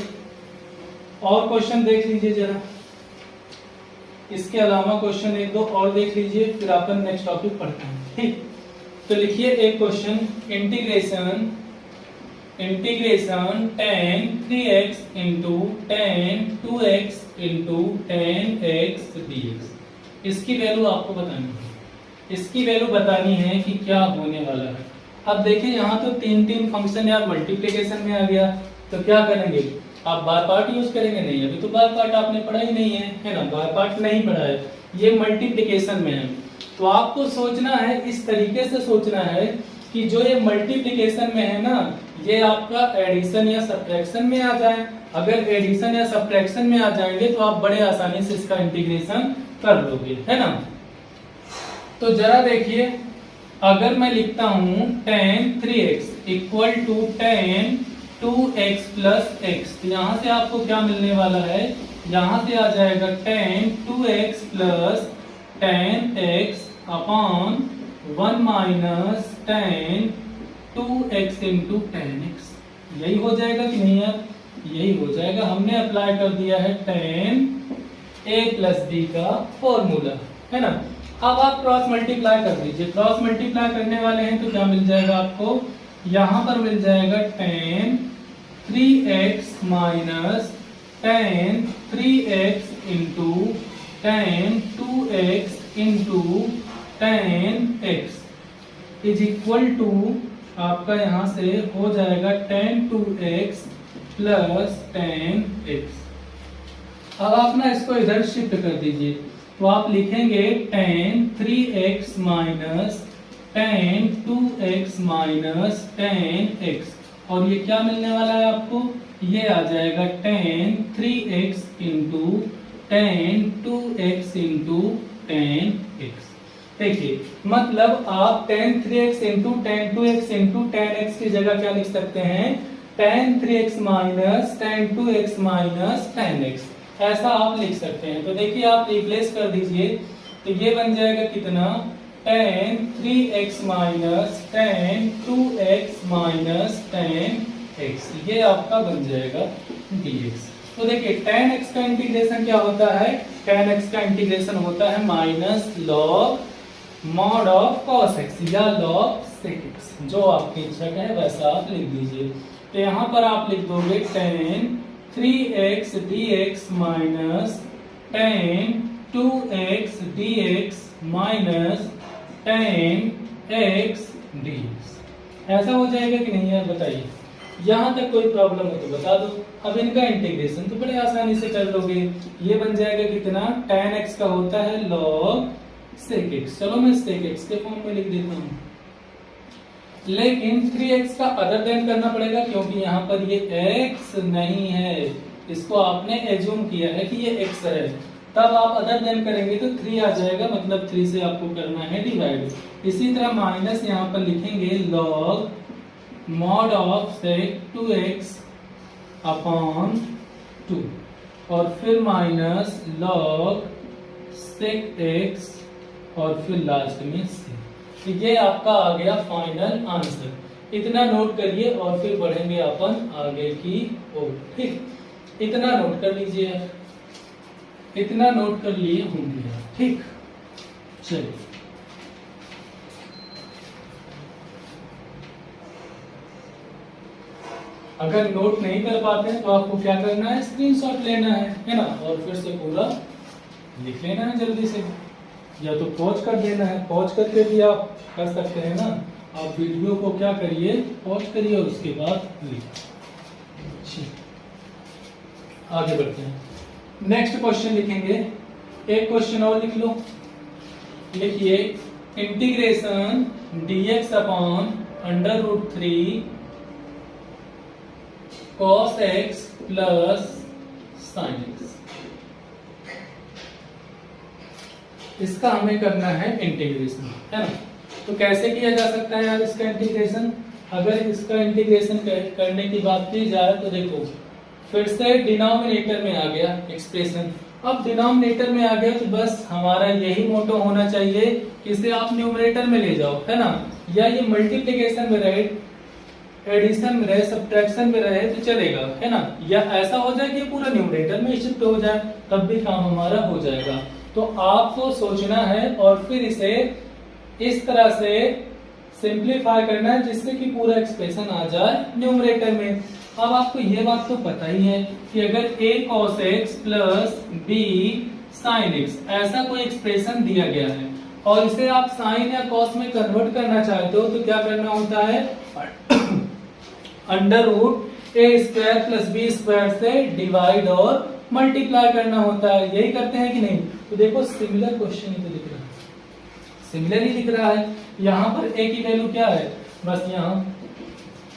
और क्वेश्चन देख लीजिए जरा। इसके अलावा क्वेश्चन एक दो और देख लीजिए फिर अपन नेक्स्ट टॉपिक पढ़ते हैं। ठीक, तो लिखिए एक question, integration tan 3x into tan 2x into tan x dx। इसकी वैल्यू आपको बतानी है, इसकी वैल्यू बतानी है कि क्या होने वाला है। अब देखिए यहाँ तो तीन फंक्शन यार मल्टीप्लिकेशन में आ गया, तो क्या करेंगे आप बार पार्ट यूज करेंगे? नहीं, अभी तो बार पार्ट आपने पढ़ा ही नहीं है ना, बार पार्ट नहीं पढ़ा है, ये मल्टीप्लिकेशन में है। तो आपको सोचना है, इस तरीके से सोचना है कि जो ये मल्टीप्लिकेशन में है ना, ये आपका एडिशन या सब्ट्रैक्शन में आ जाए। अगर एडिशन या सब्ट्रैक्शन में आ जाएंगे तो आप बड़े आसानी से इसका इंटीग्रेशन कर लोगे, है ना। तो जरा देखिए, अगर मैं लिखता हूं tan 3x equal to tan 2x plus x, तो यहाँ से आपको क्या मिलने वाला है, यहाँ से आ जाएगा tan 2x plus tan x upon 1 minus tan 2x into tan x। यही हो जाएगा कि नहीं यार, यही हो जाएगा। हमने अप्लाई कर दिया है tan a प्लस b का फॉर्मूला, है ना। अब आप क्रॉस मल्टीप्लाई कर दीजिए, क्रॉस मल्टीप्लाई करने वाले हैं तो क्या मिल जाएगा आपको, यहाँ पर मिल जाएगा tan 3x minus tan 3x into tan 2x into tan x is equal to आपका यहाँ से हो जाएगा tan 2x plus tan x। अब आप ना इसको इधर शिफ्ट कर दीजिए, तो आप लिखेंगे tan 3x minus tan 2x minus tan x और ये क्या मिलने वाला है आपको, ये आ जाएगा tan 3x into tan 2x into tan x। देखिए मतलब आप tan 3x into tan 2x into tan x की जगह क्या लिख सकते हैं, tan 3x minus tan 2x minus tan x, ऐसा आप लिख सकते हैं। तो देखिए आप रिप्लेस कर दीजिए तो ये बन जाएगा कितना, tan 3x minus tan 2x minus tan x, ये आपका बन जाएगा dx। तो देखिए tan x का इंटीग्रेशन क्या होता है, tan x का इंटीग्रेशन होता है minus log mod of cos x या log sec x, जो आपकी इच्छा का है वैसा आप लिख दीजिए। तो यहाँ पर आप लिख दोगे tan 3x dx minus tan 2x dx minus tan x dx। ऐसा हो जाएगा कि नहीं यार बताइए। यहाँ तक कोई प्रॉब्लम हो तो बता दो। अब इनका इंटीग्रेशन तो बड़े आसानी से कर लोगे। ये बन जाएगा कितना, tan x का होता है log sec x। चलो मैं sec x के फॉर्म में लिख देता हूँ, लेकिन 3x का अदर देन करना पड़ेगा क्योंकि यहाँ पर ये x नहीं है, इसको आपने एज्यूम किया है कि ये x है। तब आप अदर देन करेंगे तो 3 आ जाएगा, मतलब 3 से आपको करना है डिवाइड। इसी तरह माइनस यहाँ पर लिखेंगे log mod of sec 2x upon 2 और फिर माइनस log sec x और फिर लास्ट में c। तो ये आपका आ गया फाइनल आंसर। इतना नोट करिए और फिर बढ़ेंगे अपन आगे की ओर। ठीक, इतना नोट कर लीजिए, इतना नोट कर लिए होंगे। ठीक, चलिए अगर नोट नहीं कर पाते हैं तो आपको क्या करना है, स्क्रीनशॉट लेना है ना, और फिर से पूरा लिख लेना है जल्दी से, या तो पॉज कर देना है। पॉज करके भी आप कर सकते हैं ना। आप वीडियो को क्या करिए, पॉज करिए और उसके बाद लिखिए। आगे बढ़ते हैं, नेक्स्ट क्वेश्चन लिखेंगे। एक क्वेश्चन और लिख लो, लिखिए integration dx upon under root 3 cos x plus sin x। इसका हमें करना है इंटीग्रेशन, है ना। तो कैसे किया जा सकता है यार इसका इंटीग्रेशन। अगर इसका इंटीग्रेशन करने की बात की जाए तो देखो, फिर से डिनोमिनेटर में आ गया एक्सप्रेशन। अब डिनोमिनेटर में आ गया तो बस हमारा यही मोटो होना चाहिए कि इसे आप न्यूमरेटर में ले जाओ, है ना। या ये मल्टीप्लिकेशन में रहे, एडिशन में रहे, सब्ट्रैक्शन में रहे तो चलेगा, है ना। या ऐसा हो जाए कि पूरा न्यूमरेटर में शिफ्ट हो जाए, तब भी काम हमारा हो जाएगा। तो आपको सोचना है और फिर इसे इस तरह से सिंप्लीफाई करना है जिससे कि पूरा एक्सप्रेशन आ जाए न्यूमरेटर में। अब आपको ये बात तो पता ही है कि अगर a cos x plus b sin x ऐसा कोई एक्सप्रेशन दिया गया है और इसे आप साइन या कॉस में कन्वर्ट करना चाहते हो तो क्या करना होता है, under root a square plus b square से डिवाइड और मल्टीप्लाई करना होता है। यही करते हैं कि नहीं। तो देखो सिमिलर क्वेश्चन ही तो दिख रहा है, सिमिलर ही दिख रहा है। यहाँ पर a की वैल्यू क्या है, बस यहाँ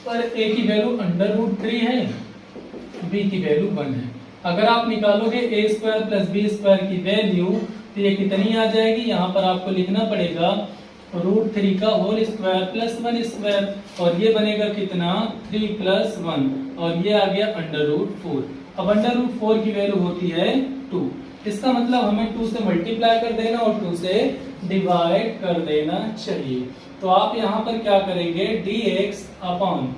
पर a की वैल्यू अंडर रूट 3 है, b की वैल्यू 1 है। अगर आप निकालोगे a square plus b square की वैल्यू तो ये कितनी आ जाएगी, यहाँ पर आपको लिखना पड़ेगा रूट 3 का होल स्क्वायर प्लस 1 स्क्वायर, और ये बनेगा कितना 3 प्लस 1, और ये आ गया अंडर रूट 4। अब अंडर रूट 4 की वैल्यू होती है 2। इसका मतलब हमें 2 से मल्टीप्लाई कर देना और 2 से डिवाइड कर देना चाहिए। तो आप यहाँ पर क्या करेंगे, dx अपॉन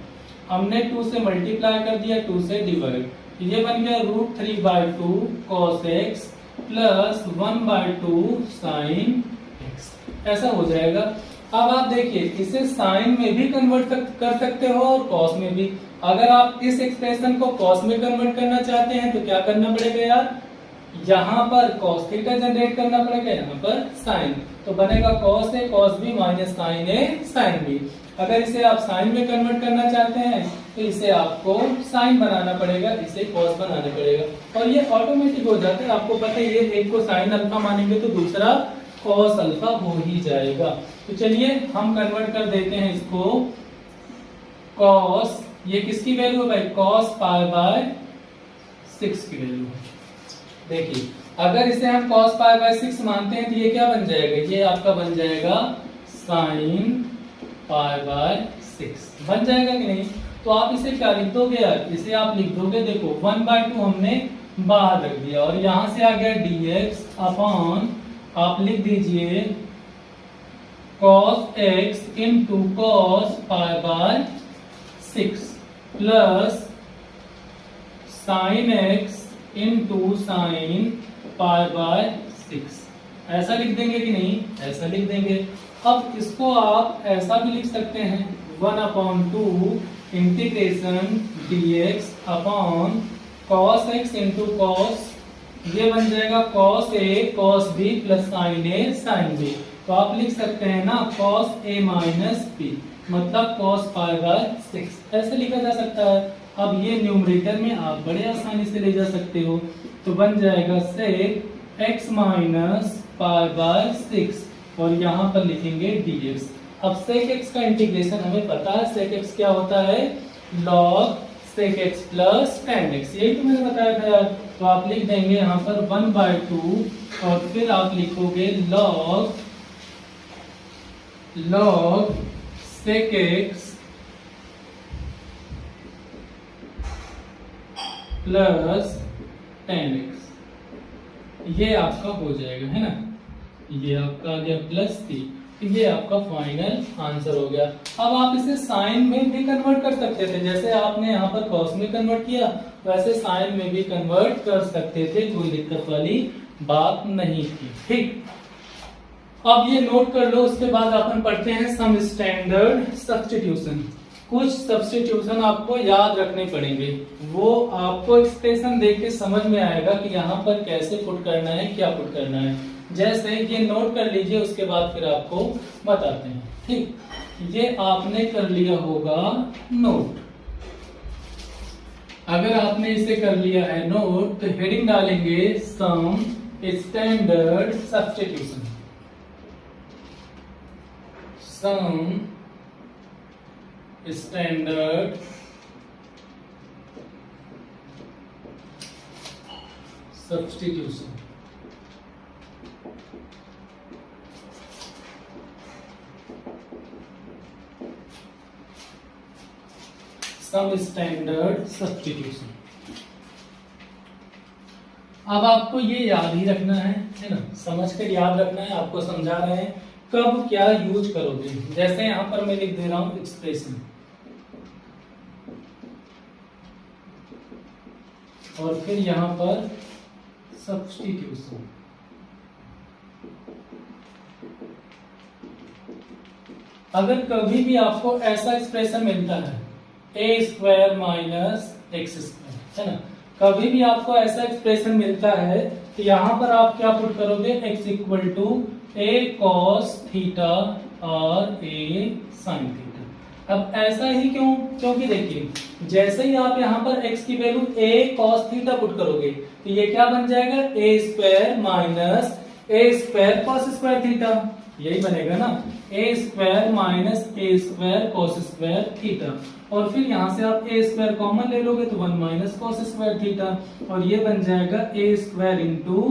हमने 2 से मल्टीप्लाई कर दिया, 2 से डिवाइड, ये बन गया रूट 3/2 cos x प्लस 1/2 sin x। ऐसा हो जाएगा। अब आप देखिए इसे साइन में भी कन्वर्ट कर सकते हो और कॉस में भी। अगर आप इस एक्सप्रेशन को कॉस में कन्वर्ट करना चाहते हैं तो क्या करना पड़ेगा यार, यहाँ पर cos थीटा जनरेट करना पड़ेगा, यहाँ पर साइन, तो बनेगा cos a cos b minus sin a sin b। अगर इसे आप साइन में कन्वर्ट करना चाहते हैं तो इसे आपको साइन बनाना पड़ेगा, इसे cos बनाना पड़ेगा, और ये ऑटोमेटिक हो जाता है। आपको पता है ये एक को साइन अल्फा मानेंगे तो दूसरा cos अल्फा हो ही जाएगा। तो चलिए हम कन्वर्ट कर देते हैं इसको cos, ये किसकी वैल्यू है भाई, cos π/6 की वैल्यू है। देखिए अगर इसे हम cos π/6 मानते हैं तो ये क्या बन जाएगा, ये आपका बन जाएगा sin π/6 बन जाएगा कि नहीं। तो आप इसे क्या लिख दोगे यार, इसे आप लिख दोगे, देखो 1/2 हमने बाहर रख दिया और यहां से आ गया dx अपॉन आप लिख दीजिए cos x into cos π/6 plus sin x into sin π/6। ऐसा लिख देंगे कि नहीं, ऐसा लिख देंगे। अब इसको आप ऐसा भी लिख सकते हैं 1/2 integration dx upon cos x into cos, ये बन जाएगा cos a cos b plus sin a sin b। तो आप लिख सकते हैं ना cos a माइनस b, मतलब cos पाई बाय 6, ऐसे लिखा जा सकता है। अब ये न्यूमरेटर में आप बड़े आसानी से ले जा सकते हो, तो बन जाएगा sec x minus pi by 6 और यहाँ पर लिखेंगे dx। अब sec x का इंटीग्रेशन हमें पता है, sec x क्या होता है, log sec x plus tan x, यही तो मैंने बताया था यार। तो आप लिख देंगे यहाँ पर 1/2 और फिर आप लिखोगे log sec x plus tan x, ये आपका हो जाएगा, है ना। ये आपका आ गया प्लस थी, तो ये आपका फाइनल आंसर हो गया। अब आप इसे साइन में भी कन्वर्ट कर सकते थे, जैसे आपने यहाँ पर कॉस में कन्वर्ट किया वैसे साइन में भी कन्वर्ट कर सकते थे, कोई दिक्कत वाली बात नहीं थी। ठीक, अब ये नोट कर लो। उसके बाद अपन पढ़ते हैं सम स्टैंडर्ड सब्स्टिट्यूशन। कुछ सब्स्टिट्यूशन आपको याद रखने पड़ेंगे, वो आपको एक्सप्रेशन देख के समझ में आएगा कि यहाँ पर कैसे पुट करना है, क्या पुट करना है। जैसे ये नोट कर लीजिए, उसके बाद फिर आपको बताते हैं। ठीक, ये आपने कर लिया होगा नोट। अगर आपने इसे कर लिया है नोट तो हेडिंग डालेंगे some standard substitution. Some standard substitution. Some standard substitution. अब आपको ये याद ही रखना है ना, समझ कर याद रखना है। आपको समझा रहे हैं कब क्या यूज करोगे। जैसे यहां पर मैं लिख दे रहा हूं एक्सप्रेशन, और फिर यहां पर सब्स्टिट्यूशन। अगर कभी भी आपको ऐसा एक्सप्रेशन मिलता है a square minus x square, है ना, कभी भी आपको ऐसा एक्सप्रेशन मिलता है तो यहां पर आप क्या पुट करोगे, x equal to a cos theta और ए साइन थीटा। अब ऐसा ही क्यों, क्योंकि देखिए जैसे ही आप यहाँ पर x की वैल्यू ए कॉस थीटा पुट करोगे तो ये क्या बन जाएगा, a square minus a square cos square theta, यही बनेगा ना, ए square minus a square cos square theta. और फिर यहां से आप ए स्क्वायर कॉमन ले लोगे तो 1 माइनस कॉस स्क्वायर थीटा, और ये बन जाएगा a square into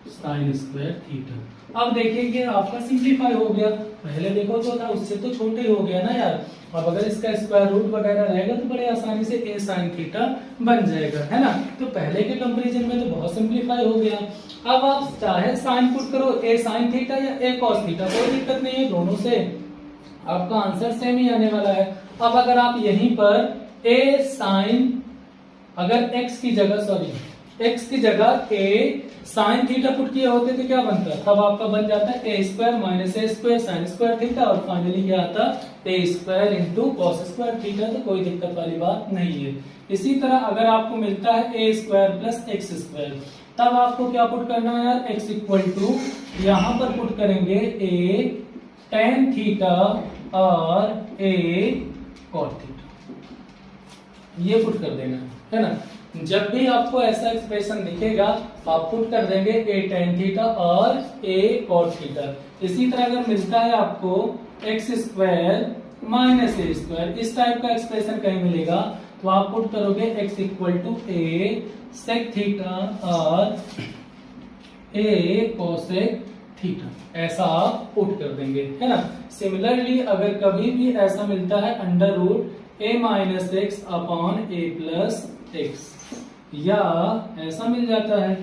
sine square theta. अब देखिए ये आपका सिंप्लीफाई हो गया, पहले देखो तो था उससे तो छोटे ही हो गया ना यार। अब अगर इसका स्क्वायर रूट वगैरह रहेगा तो बड़े आसानी से ए साइन थीटा बन जाएगा, है ना। तो पहले के कंपैरिजन में तो बहुत सिंप्लीफाई हो गया। अब आप चाहे साइन पुट करो ए साइन थीटा या ए कॉस थीटा, कोई दिक्कत नहीं है, दोनों से आपका आंसर सेम ही आने वाला है। अब अगर आप यहीं पर ए साइन, अगर x की जगह ए साइन थीटा पुट किए होते तो क्या बनता, तब आपका बन जाता है a square minus a square sine square theta, और फाइनली क्या आता a square into cos square theta. तो कोई दिक्कत वाली बात नहीं है। इसी तरह अगर आपको मिलता है a square plus x square, तब आपको क्या पुट करना है यार, x इक्वल टू यहां पर पुट करेंगे ए टेन थीटा और ए कॉट थीटा, ये पुट कर देना है ना। जब भी आपको ऐसा एक्सप्रेशन दिखेगा आप पुट कर देंगे ए टेन थीटा और ए कॉट थीटा। इसी तरह अगर मिलता है आपको x square minus a square, इस टाइप का एक्सप्रेशन कहीं मिलेगा तो आप पुट करोगे x equal to a sec theta और ए कोसेक थीटा, ऐसा आप पुट कर देंगे, है ना। सिमिलरली अगर कभी भी ऐसा मिलता है अंडर रूट ए माइनस एक्स अपॉन ए प्लस एक्स, या ऐसा मिल जाता है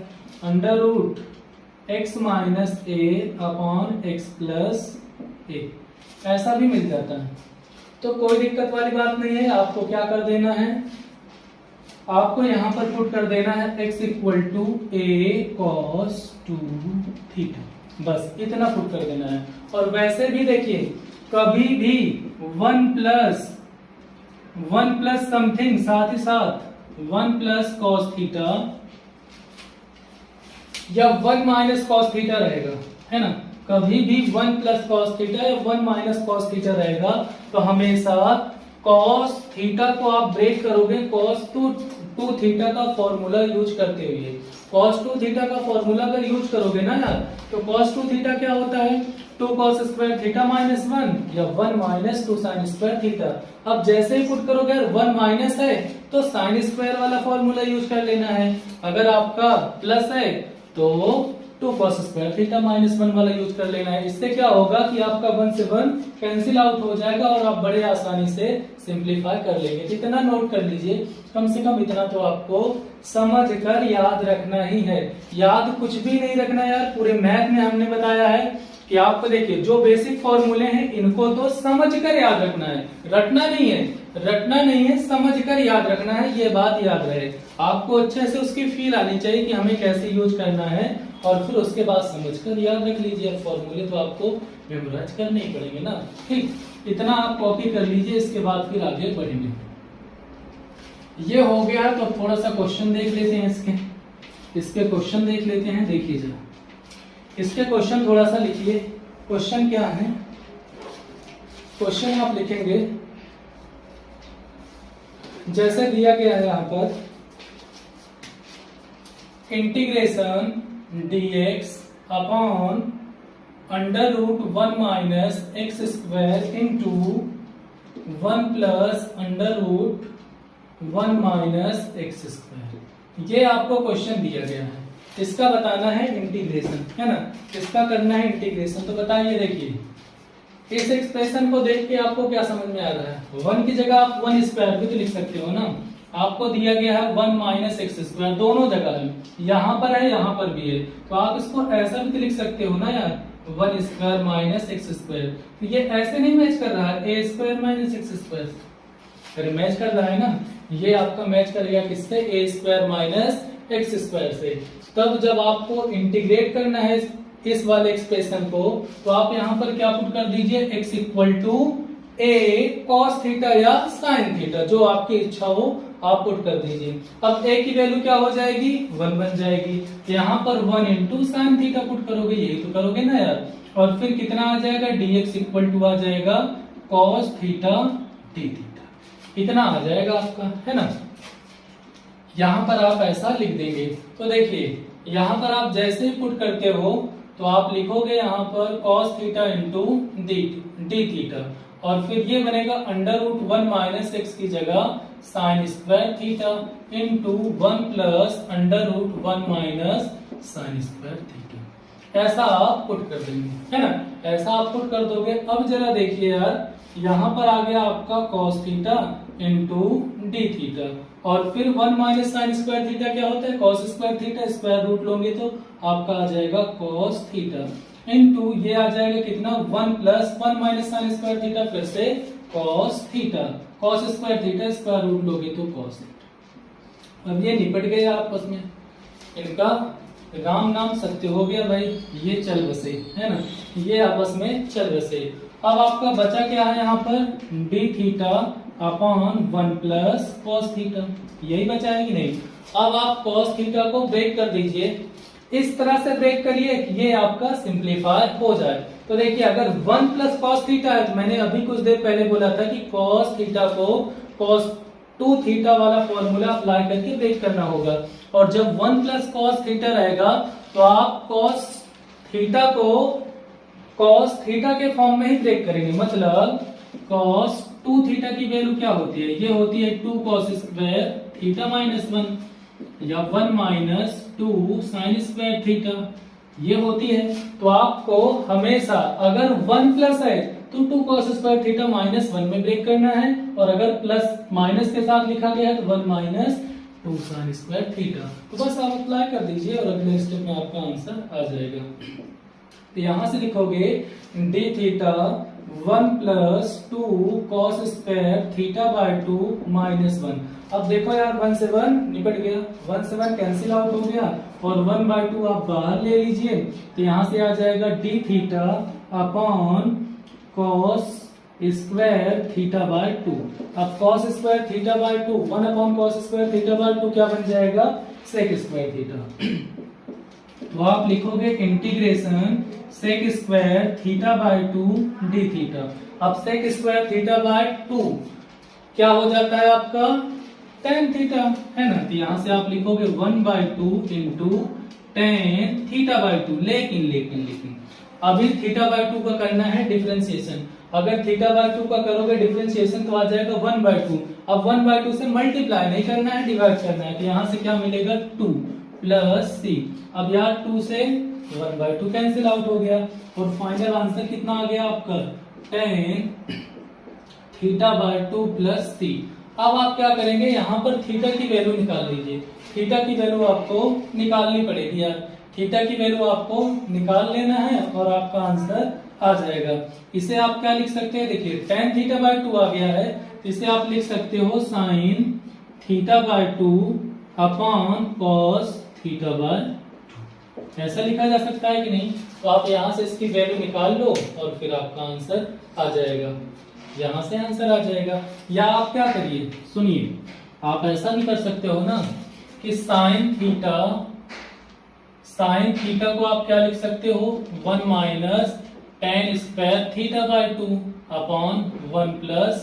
under root x minus a upon x plus ए, ऐसा भी मिल जाता है, तो कोई दिक्कत वाली बात नहीं है। आपको क्या कर देना है, आपको यहां पर पुट कर देना है x equal to a cos 2 theta, बस इतना पुट कर देना है। और वैसे भी देखिए कभी भी 1 प्लस समथिंग साथ ही साथ 1 प्लस कॉस थीटा या 1 माइनस कॉस थीटा रहेगा, है ना। कभी भी 1 प्लस कॉस थीटा या 1 माइनस कॉस थीटा रहेगा तो हमेशा कॉस थीटा को आप ब्रेक करोगे कॉस टू थीटा का फॉर्मूला यूज करते हुए। कॉस टू थीटा का फॉर्मूला अगर यूज करोगे ना यार, तो कॉस टू थीटा क्या होता है, 2 cos स्क्वायर थीटा माइनस 1 या 1 माइनस 2 साइन स्क्वायर थीटा। अब जैसे ही पुट करोगे यार 1 माइनस है तो साइन स्क्वायर वाला फॉर्मूला यूज कर लेना है, अगर आपका प्लस है तो 2 cos स्क्वायर थीटा माइनस 1 वाला यूज कर लेना है। इससे क्या होगा कि आपका 1 से 1 कैंसिल आउट हो जाएगा और आप बड़े आसानी से सिंप्लीफाई कर लेंगे। इतना नोट कर लीजिए, कम से कम इतना तो आपको समझ कर याद रखना ही है। याद कुछ भी नहीं रखना यार, पूरे मैथ में हमने बताया है कि आपको देखिए जो बेसिक फॉर्मूले हैं इनको तो समझ कर याद रखना है, रटना नहीं है, समझ कर याद रखना है। ये बात याद रहे, आपको अच्छे से उसकी फील आनी चाहिए कि हमें कैसे यूज करना है, और फिर उसके बाद समझकर याद रख लीजिए। फॉर्मूले तो आपको मेमोराइज करने ही पड़ेंगे ना, ठीक। इतना आप कॉपी कर लीजिए, इसके बाद फिर आगे बढ़ेंगे। ये हो गया तो थोड़ा सा क्वेश्चन देख लेते हैं, इसके क्वेश्चन देख लेते हैं। देखिए जरा इसके क्वेश्चन थोड़ा सा लिखिए। क्वेश्चन क्या है, क्वेश्चन आप लिखेंगे जैसे दिया गया है यहाँ पर, integration dx upon under root 1 minus x square into 1 plus under root 1 minus x square. ये आपको क्वेश्चन दिया गया है, इसका बताना है इंटीग्रेशन, है ना। इसका करना है इंटीग्रेशन। तो बताइए, देखिए इस एक्सप्रेशन को देख के आपको क्या समझ में आ रहा है। 1 की जगह आप 1 स्क्वायर भी तो लिख सकते हो ना। आपको दिया गया है 1 माइनस एक्स स्क्वायर, दोनों जगह है, यहाँ पर है यहाँ पर भी है, तो आप इसको ऐसा भी तो लिख सकते हो ना यार, 1 स्क्वायर माइनस एक्स स्क्वायर। तो ये ऐसे नहीं मैच कर रहा है, a square minus x square, अरे मैच कर रहा है ना। ये आपका मैच करेगा किससे, ए स्क्वायर माइनस एक्स स्क्वायर से। तब जब आपको इंटीग्रेट करना है इस वाले एक्सप्रेशन को, तो आप यहाँ पर क्या पुट कर दीजिए, x equal to a cos theta या साइन थीटा, जो आपकी इच्छा हो आप पुट कर दीजिए। अब a की वैल्यू क्या हो जाएगी, 1 बन जाएगी। यहाँ पर 1 इंटू साइन थीटा पुट करोगे, यही तो करोगे ना यार। और फिर कितना आ जाएगा, dx इक्वल टू आ जाएगा कॉस थीटा डी थीटा, इतना आ जाएगा आपका, है ना। यहाँ पर आप ऐसा लिख देंगे। तो देखिए यहाँ पर आप जैसे ही पुट करते हो तो आप लिखोगे यहाँ पर cos theta into d theta, और फिर ये बनेगा अंडर रूट 1 माइनस एक्स की जगह sine square theta into 1 plus under root 1 minus sine square theta. ऐसा आप पुट कर देंगे, है ना, ऐसा आप पुट कर दोगे। अब जरा देखिए यार, यहाँ पर आ गया आपका cos theta into d theta, और फिर 1 माइनस साइन स्क्वायर थीटा क्या होता है, cos square theta, square root लोगे तो आपका आ जाएगा cos थीटा इंटू ये आ जाएगा कितना, 1 plus 1 minus sine square theta, फिर से cos theta, cos square theta, square root लोगे तो cos थीटा। अब ये निपट गए आपस में, इनका राम नाम सत्य हो गया भाई, ये चल बसे, है ना, ये आपस में चल बसे। अब आपका बचा क्या है यहाँ पर, D theta upon 1 plus cos theta, यही बचा है कि नहीं। अब आप cos थीटा को ब्रेक कर दीजिए, इस तरह से ब्रेक करिए कि ये आपका सिंप्लीफाई हो जाए। तो देखिए अगर 1 प्लस कॉस थीटा है, तो मैंने अभी कुछ देर पहले बोला था कि cos थीटा को cos 2 थीटा वाला फॉर्मूला अप्लाई करके ब्रेक करना होगा, और जब 1 प्लस कॉस थीटा रहेगा तो आप cos थीटा को cos थीटा के फॉर्म में ही ब्रेक करेंगे। मतलब cos 2 थीटा की वैल्यू क्या होती है, ये होती है 2 cos स्क्वायर थीटा माइनस 1 या 1 माइनस 2 साइन स्क्वायर थीटा, ये होती है। तो आपको हमेशा अगर 1 प्लस है तो 2 cos स्क्वायर थीटा माइनस 1 में ब्रेक करना है, और अगर प्लस माइनस के साथ लिखा गया है तो 1 माइनस 2 साइन स्क्वायर थीटा। तो बस आप अप्लाई कर दीजिए और अगले स्टेप में आपका आंसर आ जाएगा। तो यहां से लिखोगे D theta 1 plus 2 cos square theta by 2 minus 1। अब देखो यार 1 से 1 निपट गया, 1 से 1 कैंसिल आउट हो गया, और 1 बाय 2 आप बाहर ले लीजिए। तो यहां से आ जाएगा D theta upon cos square theta by 2। अब cos square theta by 2 1 upon cos square theta by 2 क्या बन जाएगा, सेक स्क्वायर थीटा। तो आप लिखोगे integration sec square theta by 2 d theta. अब सेक स्क्वायर थीटा बाय 2 क्या हो जाता है आपका tan थीटा, है ना। तो यहां से आप लिखोगे 1/2 इंटू tan थीटा बाय 2। लेकिन अभी थीटा बाय 2 का करना है डिफरेंशिएशन। अगर थीटा बाय 2 का करोगे डिफरेंशिएशन तो आ जाएगा 1/2। अब 1/2 से मल्टीप्लाई नहीं करना है, डिवाइड करना है। तो यहां से क्या मिलेगा 2 प्लस c। अब यार 2 से 1/2 कैंसिल आउट हो गया और फाइनल आंसर कितना आ गया आपका tan theta by 2 plus c। अब आप क्या करेंगे, यहाँ पर थीटा की वैल्यू निकाल लीजिए। थीटा की वैल्यू आपको निकालनी पड़ेगी यार। थीटा की वैल्यू आपको निकाल लेना है और आपका आंसर आ जाएगा। इसे आप क्या लिख सकते हैं, देखिए tan थीटा बाय 2 आ गया है, इसे आप लिख सकते हो sin theta by 2 upon cos theta by 2। ऐसा लिखा जा सकता है कि नहीं। तो आप यहाँ से इसकी वैल्यू निकाल लो और फिर आपका आंसर आ जाएगा, यहां से आंसर आ जाएगा। या आप क्या करिए, सुनिए, आप ऐसा नहीं कर सकते हो ना कि साइन थीटा को आप क्या लिख सकते हो 1 minus tan square theta by 2 upon 1 plus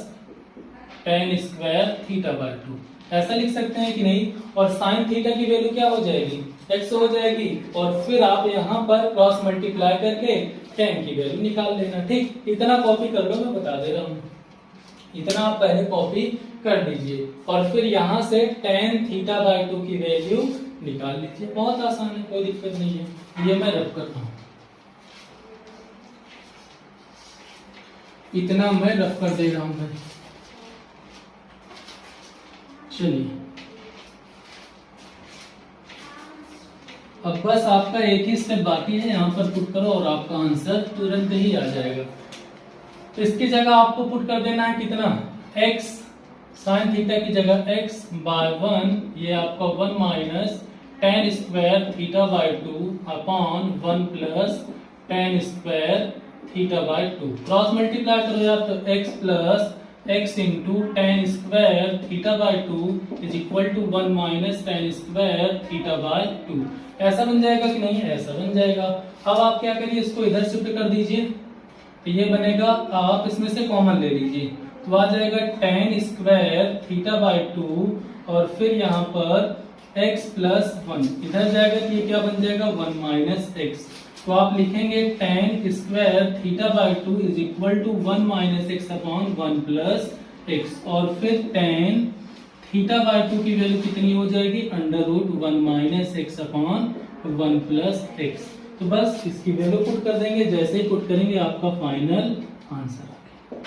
tan square theta by 2। ऐसा लिख सकते हैं कि नहीं। और साइन थीटा की वैल्यू क्या हो जाएगी, x हो जाएगी। और फिर आप यहाँ पर क्रॉस मल्टीप्लाई करके tan की वैल्यू निकाल लेना। ठीक, इतना कॉपी कर लो, मैं बता दे रहा हूँ। इतना आप पहले कॉपी कर दीजिए और फिर यहां से tan थीटा बाय 2 की वैल्यू निकाल लीजिए। बहुत आसान है, कोई दिक्कत नहीं है। ये मैं रब करता हूं, इतना मैं रब कर दे रहा हूं भाई। चलिए, अब बस आपका एक ही स्टेप बाकी है, यहाँ पर पुट करो और आपका आंसर तुरंत ही आ जाएगा। तो इसकी जगह आपको पुट कर देना है कितना, x साइन थीटा की जगह x बाय 1, ये आपका 1 minus tan square theta by 2 upon 1 plus tan square theta by 2। Cross multiply करो यार, तो x plus x into tan square theta by 2 is equal to 1 minus tan square theta by 2। ऐसा बन जाएगा कि नहीं, ऐसा बन जाएगा। अब आप क्या करिए, इसको इधर शिफ्ट कर दीजिए, तो ये बनेगा, आप इसमें से कॉमन ले लीजिए, तो आ जाएगा tan स्क्वायर थीटा बाय 2 और फिर यहाँ पर x प्लस 1 इधर जाएगा, तो ये क्या बन जाएगा 1 माइनस x। तो आप लिखेंगे tan square theta by 2 is equal to 1 minus x upon 1 plus x। और फिर tan थीटा बाय 2 की वैल्यू कितनी हो जाएगी, under root 1 minus x upon 1 plus x। तो बस इसकी वैल्यू पुट कर देंगे, जैसे ही पुट करेंगे आपका फाइनल आंसर आ गया।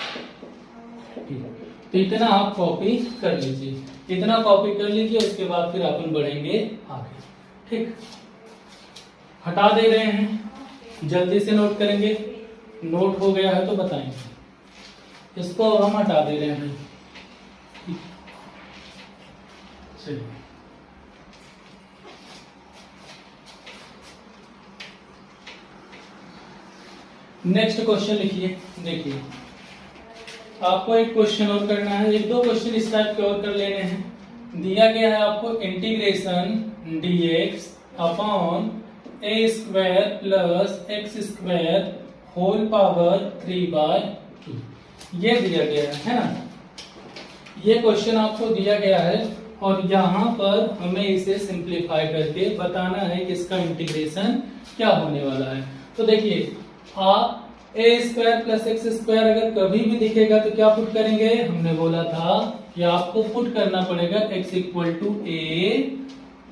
ठीक, तो इतना आप कॉपी कर लीजिए, इतना कॉपी कर लीजिए, उसके बाद फिर अपन बढ़ेंगे आगे। ठीक, हटा दे रहे हैं, जल्दी से नोट करेंगे। नोट हो गया है तो बताएंगे, इसको हम हटा दे रहे हैं। चलिए, नेक्स्ट क्वेश्चन लिखिए। देखिए, आपको एक क्वेश्चन और करना है, एक दो क्वेश्चन इस टाइप के और कर लेने हैं। दिया गया है आपको integration dx upon a square plus x square whole power 3/2, ये दिया गया है ना। ये क्वेश्चन आपको दिया गया है और यहाँ पर हमें इसे सिंप्लीफाई करके बताना है कि इसका इंटीग्रेशन क्या होने वाला है। तो देखिए, आप a square plus x square अगर कभी भी दिखेगा तो क्या पुट करेंगे, हमने बोला था कि आपको पुट करना पड़ेगा x equal to a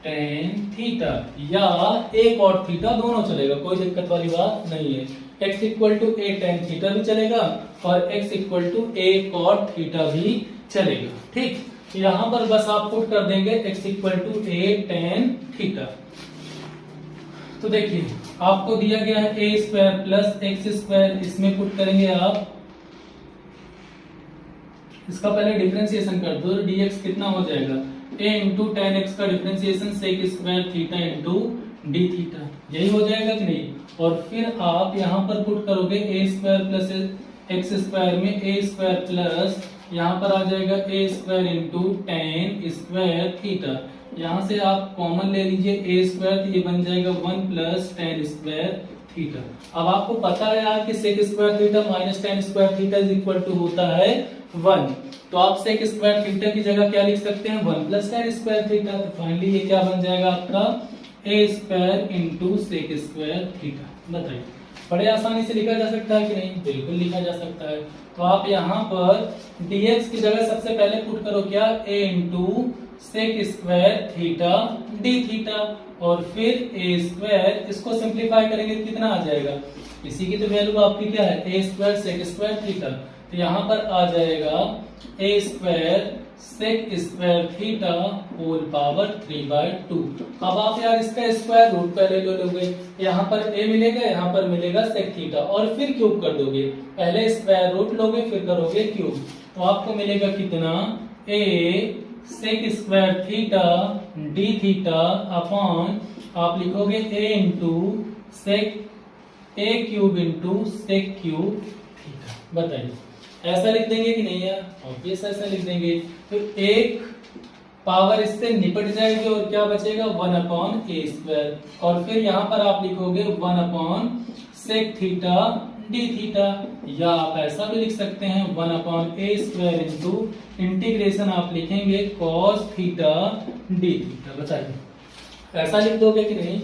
tan theta या a cot थीटा, दोनों चलेगा, कोई दिक्कत वाली बात नहीं है। x equal to a tan theta भी चलेगा और x equal to a cot theta भी चलेगा। ठीक, यहाँ पर बस आप पुट कर देंगे x equal to a tan theta. तो देखिए, आपको दिया गया है a square plus x square, इसमें पुट करेंगे आप, इसका पहले डिफरेंशिएशन कर दो, dx कितना हो जाएगा, a इंटू टेन एक्स का differentiation sec square theta into d theta, यही हो जाएगा कि नहीं। और फिर आप यहाँ पर पुट करोगे a square plus x square में ए स्क्वायर प्लस यहाँ पर आ जाएगा a square into tan square theta. यहाँ से आप कॉमन ले लीजिए ए स्क्वायर, तो ये बन जाएगा 1 प्लस टेन स्क्वायर थीटा। अब आपको पता है यार कि sec square theta minus tan square theta is equal to होता है 1, तो आप सेक स्क्वायर थीटा की जगह क्या लिख सकते हैं 1 प्लस टेन स्क्वायर थीटा। तो फाइनली ये क्या बन जाएगा आपका a square into sec square theta. बताइए बड़े आसानी से लिखा जा सकता है कि नहीं? बिल्कुल लिखा जा सकता है। तो आप यहाँ पर dx की जगह सबसे पहले पुट करो क्या a into sec square theta d theta, और फिर ए स्क्वायर, इसको सिंप्लीफाई करेंगे तो कितना आ जाएगा? इसी की तो वैल्यू आपकी क्या है a square sec square theta. तो यहाँ पर आ जाएगा a square sec square theta whole power 3/2। अब आप यार इसका स्क्वायर रूट पहले ले लोगे, यहाँ पर a मिलेगा, यहाँ पर मिलेगा सेक थीटा, और फिर क्यूब कर दोगे। पहले स्क्वायर रूट लोगे फिर करोगे क्यूब, तो आपको मिलेगा कितना a sec square theta d theta upon आप लिखोगे a into sec a cube into sec cube theta. बताइए ऐसा लिख देंगे कि नहीं यार? ऑब्वियस ऐसा लिख देंगे। तो एक पावर इससे निपट जाएगी और क्या बचेगा 1 अपॉन ए स्क्वायर, और फिर यहाँ पर आप लिखोगे 1 upon sec theta d theta, या आप ऐसा भी लिख सकते हैं 1 upon a square into integration आप लिखेंगे कॉस थीटा डी थीटा। बताइए ऐसा लिख दोगे कि नहीं?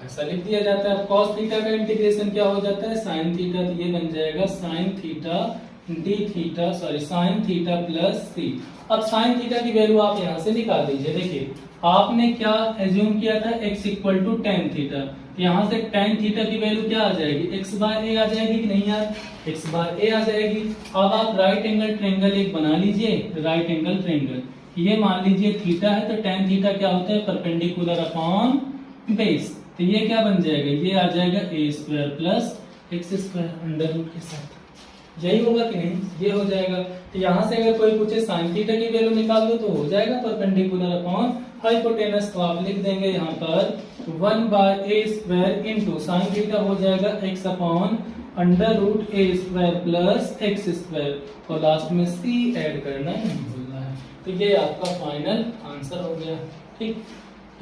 ऐसा लिख दिया जाता है। कॉस थीटा का इंटीग्रेशन क्या हो जाता है साइन थीटा, तो ये बन जाएगा sine theta d theta, sorry sine theta plus c. अब साइन थीटा की वैल्यू आप यहाँ से निकाल दीजिए। देखिए आपने क्या एज्यूम किया था x equal to tan theta, यहाँ से टेन थीटा की वैल्यू क्या आ जाएगी x बाय ए आ जाएगी कि नहीं यार? x बाय ए आ जाएगी। अब आप राइट एंगल ट्रायंगल एक बना लीजिए, राइट एंगल ट्रायंगल, ये मान लीजिए थीटा है, तो टेन थीटा क्या होता है परपेंडिकुलर अपॉन बेस, तो ये क्या बन जाएगा? ये आ जाएगा a square plus x square under root के साथ। यही होगा कि नहीं? ये हो जाएगा। तो यहाँ से अगर कोई पूछे साइन थीटा की वैल्यू निकाल दो तो हो जाएगा परपेंडिकुलर अपॉन हाइपोटेनस, तो आप लिख देंगे यहाँ पर 1 बाय ए स्क्वायर इंटू साइन थीटा हो जाएगा x upon under root a square plus x square, और लास्ट में c ऐड करना नहीं भूलना है। तो ये आपका फाइनल आंसर हो गया। ठीक,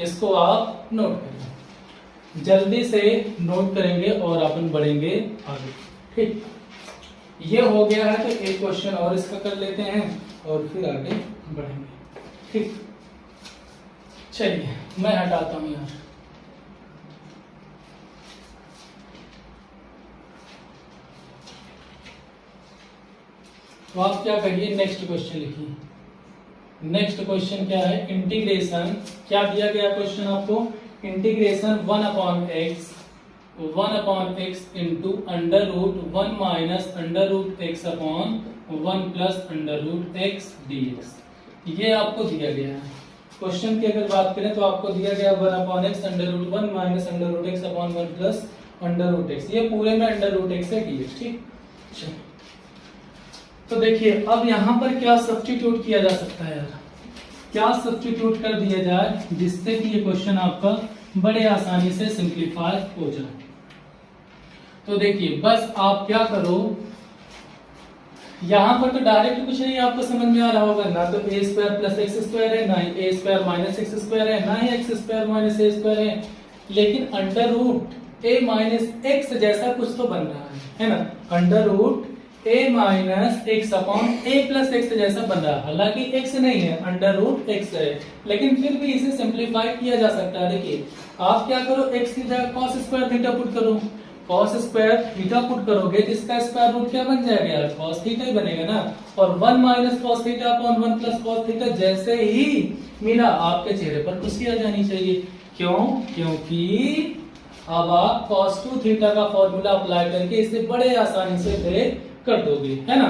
इसको आप नोट करें, जल्दी से नोट करेंगे और अपन बढ़ेंगे आगे। ठीक, ये हो गया है, तो एक क्वेश्चन और इसका कर लेते हैं और फिर आगे बढ़ेंगे। ठीक, चलिए मैं हटाता हूं यार। तो आप क्या करिए नेक्स्ट क्वेश्चन लिखिए। नेक्स्ट क्वेश्चन क्या है? इंटीग्रेशन, क्या दिया गया क्वेश्चन आपको? Integration 1 upon x into under root 1 minus under root x upon 1 plus under root x dx, ये आपको दिया गया है। क्वेश्चन की अगर बात करें तो आपको दिया गया 1 upon x under root 1 minus under root x upon 1 plus under root x, ये पूरे में अंडर रूट एक्स है dx। ठीक, तो देखिए अब यहाँ पर क्या सब्स्टिट्यूट किया जा सकता है यार? क्या सब्स्टिट्यूट कर दिया जाए जिससे कि ये क्वेश्चन आपका बड़े आसानी से सिंप्लीफाई हो जाए? तो देखिए बस आप क्या करो, यहाँ पर तो डायरेक्ट कुछ नहीं आपको समझ में आ रहा होगा ना, तो ए स्क्वायर प्लस एक्स स्क्वायर है, ना ही ए स्क्वायर माइनस एक्स स्क्वायर है, ना ही x square minus a square है, लेकिन अंडर रूट ए माइनस एक्स जैसा कुछ तो बन रहा है ना? अंडर रूट ए माइनस एक्स अपॉन ए प्लस एक्स जैसा बन रहा है। हालांकि एक्स नहीं है, अंडर रूट एक्स है, लेकिन फिर भी इसे सिंप्लीफाई किया जा सकता है। देखिए आप क्या करो, एक्स की जगह कॉस स्क्वायर थीटा पुट करो, कॉस स्क्वायर थीटा पुट करोगे तो इसका स्क्वायर रूट क्या बन जाएगा यार? कॉस थीटा ही बनेगा ना। और 1 minus cos theta upon 1 plus cos theta जैसे ही मिला आपके चेहरे पर खुशी आ जानी चाहिए। क्यों? क्योंकि अब आप cos 2 थीटा का फॉर्मूला अप्लाई करके इसे बड़े आसानी से ब्रेक कर दोगे, है ना?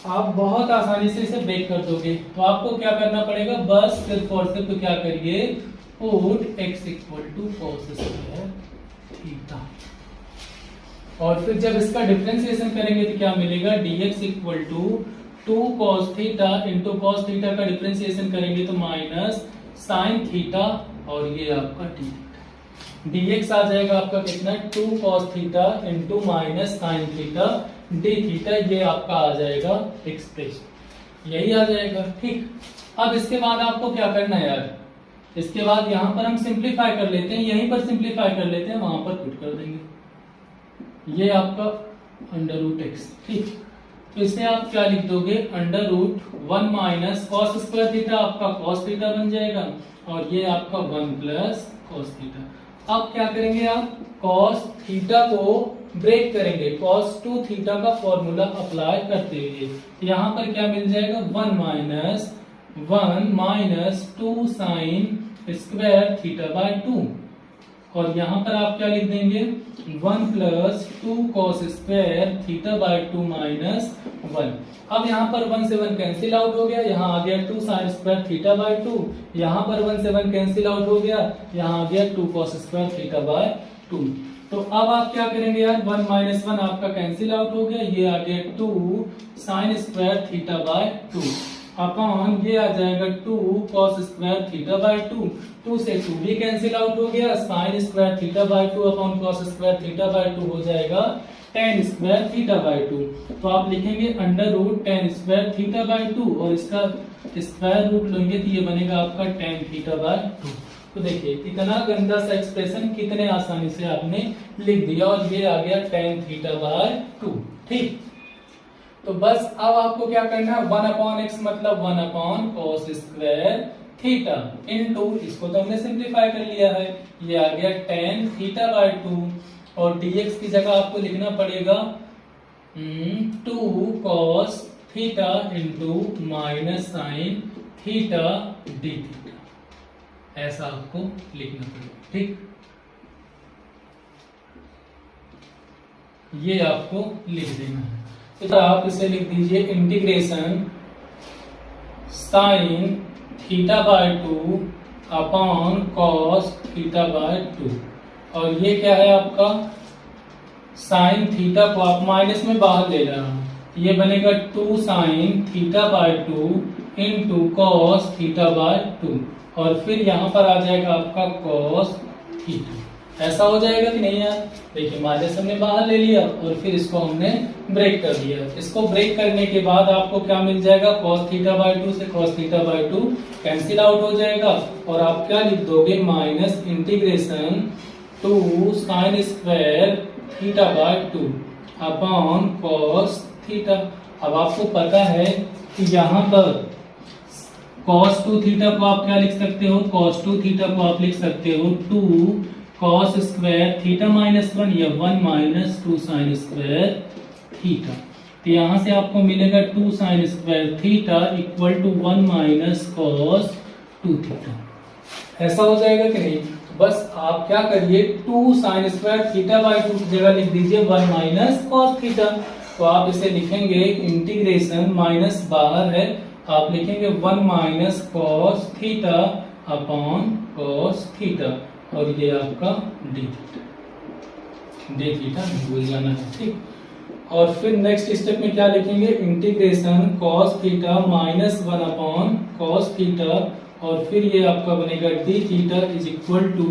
आप बहुत आसानी से इसे ब्रेक कर दोगे। तो आपको क्या करना पड़ेगा? बस सिर्फ और सिर्फ क्या करिए, put x equal to cos square theta, और फिर जब इसका डिफरेंशिएशन करेंगे तो क्या मिलेगा? dx equal to 2 cos theta into cos theta का डिफरेंशिएशन करेंगे तो माइनस साइन थीटा, और ये आपका d थीटा, dx आ जाएगा आपका कितना? 2 cos theta into minus sign theta d theta, ये आपका आ जाएगा एक्सप्रेशन, यही आ जाएगा। ठीक, अब इसके बाद आपको क्या करना है यार, इसके बाद यहाँ पर हम सिंप्लीफाई कर लेते हैं, यहीं पर सिंप्लीफाई कर लेते हैं, वहां पर पुट कर देंगे, ये आपका अंडर रूट एक्स। ठीक, तो इसे आप क्या लिख दोगे, under root 1 minus cos square theta, आपका कॉस थीटा बन जाएगा, और ये आपका 1 प्लस कॉस थीटा। अब क्या करेंगे आप, कॉस थीटा को ब्रेक करेंगे, cos 2 थीटा का फॉर्मूला अप्लाई करते हुए यहाँ पर क्या मिल जाएगा, 1 minus 2 sine square theta by 2, और यहाँ पर आप क्या लिख देंगे, 1 plus 2 cos square theta by 2 minus 1। अब यहाँ पर 1 से 1 कैंसिल आउट हो गया, यहाँ आ गया 2 साइन स्क्वायर थीटा बाय 2, यहाँ पर 1 से 1 कैंसिल आउट हो गया, यहाँ आ गया 2 कॉस स्क्वायर थीटा बाय 2। तो अब आप क्या करेंगे यार, 1 माइनस 1 आपका कैंसिल आउट हो गया, ये आ गया 2 sine square theta by 2 upon ये आ जाएगा 2 कॉस स्क्वायर थीटा बाय 2, 2 से 2 भी कैंसिल आउट हो गया, sine square theta by 2 upon cos square theta by 2 हो जाएगा tan स्क्वायर थीटा बाय 2। तो आप लिखेंगे under root tan square theta by 2, और इसका स्क्वायर रूट लेंगे तो ये बनेगा आपका tan थीटा बाय 2। तो देखिए इतना गंदा सा एक्सप्रेशन कितने आसानी से आपने लिख दिया, और ये आ गया tan थीटा बाय 2। ठीक, तो बस अब आपको क्या करना है, 1 अपॉन x मतलब 1 upon cos square theta into, इसको तो हमने सिंप्लीफाई कर लिया है, ये आ गया tan थीटा बाय 2, और dx की जगह आपको लिखना पड़ेगा 2 cos theta into minus sign theta d theta, ऐसा आपको लिखना पड़ेगा। ठीक, ये आपको लिख देना है, तो आप इसे लिख दीजिए integration sine theta by 2 upon cos theta by 2, और ये क्या है आपका, साइन थीटा को आप माइनस में बाहर ले रहा हूं, ये बनेगा 2 sine theta by 2 into cos theta by 2, और फिर यहाँ पर आ जाएगा आपका कॉस थीटा, ऐसा हो जाएगा कि नहीं यार। देखिए माइनस हमने बाहर ले लिया, और फिर इसको हमने ब्रेक कर दिया, इसको ब्रेक करने के बाद आपको क्या मिल जाएगा, cos थीटा बाय 2 से cos theta by 2 cancel out हो जाएगा, और आप क्या लिख दोगे, minus integration 2 sine square theta by 2 upon cos theta. अब आपको पता है कि यहाँ पर cos 2 थीटा को आप क्या लिख सकते हो, cos 2 थीटा को आप लिख सकते हो 2 cos स्क्वायर थीटा माइनस 1 या 1 माइनस 2 साइन स्क्वायर थीटा। तो यहाँ से आपको मिलेगा 2 sine square theta equal to 1 minus cos 2 theta, ऐसा हो जाएगा कि नहीं। बस आप क्या करिए, 2 साइन स्क्वायर थीटा बाई 2 की जगह लिख दीजिए 1 माइनस cos थीटा। तो आप इसे लिखेंगे इंटीग्रेशन, माइनस बाहर है, आप लिखेंगे 1 minus cos theta upon cos theta, और ये आपका डी थीटा भूल जाना है। ठीक, और फिर नेक्स्ट स्टेप में क्या लिखेंगे, integration cos theta minus 1 upon cos theta, और फिर ये आपका बनेगा d theta is equal to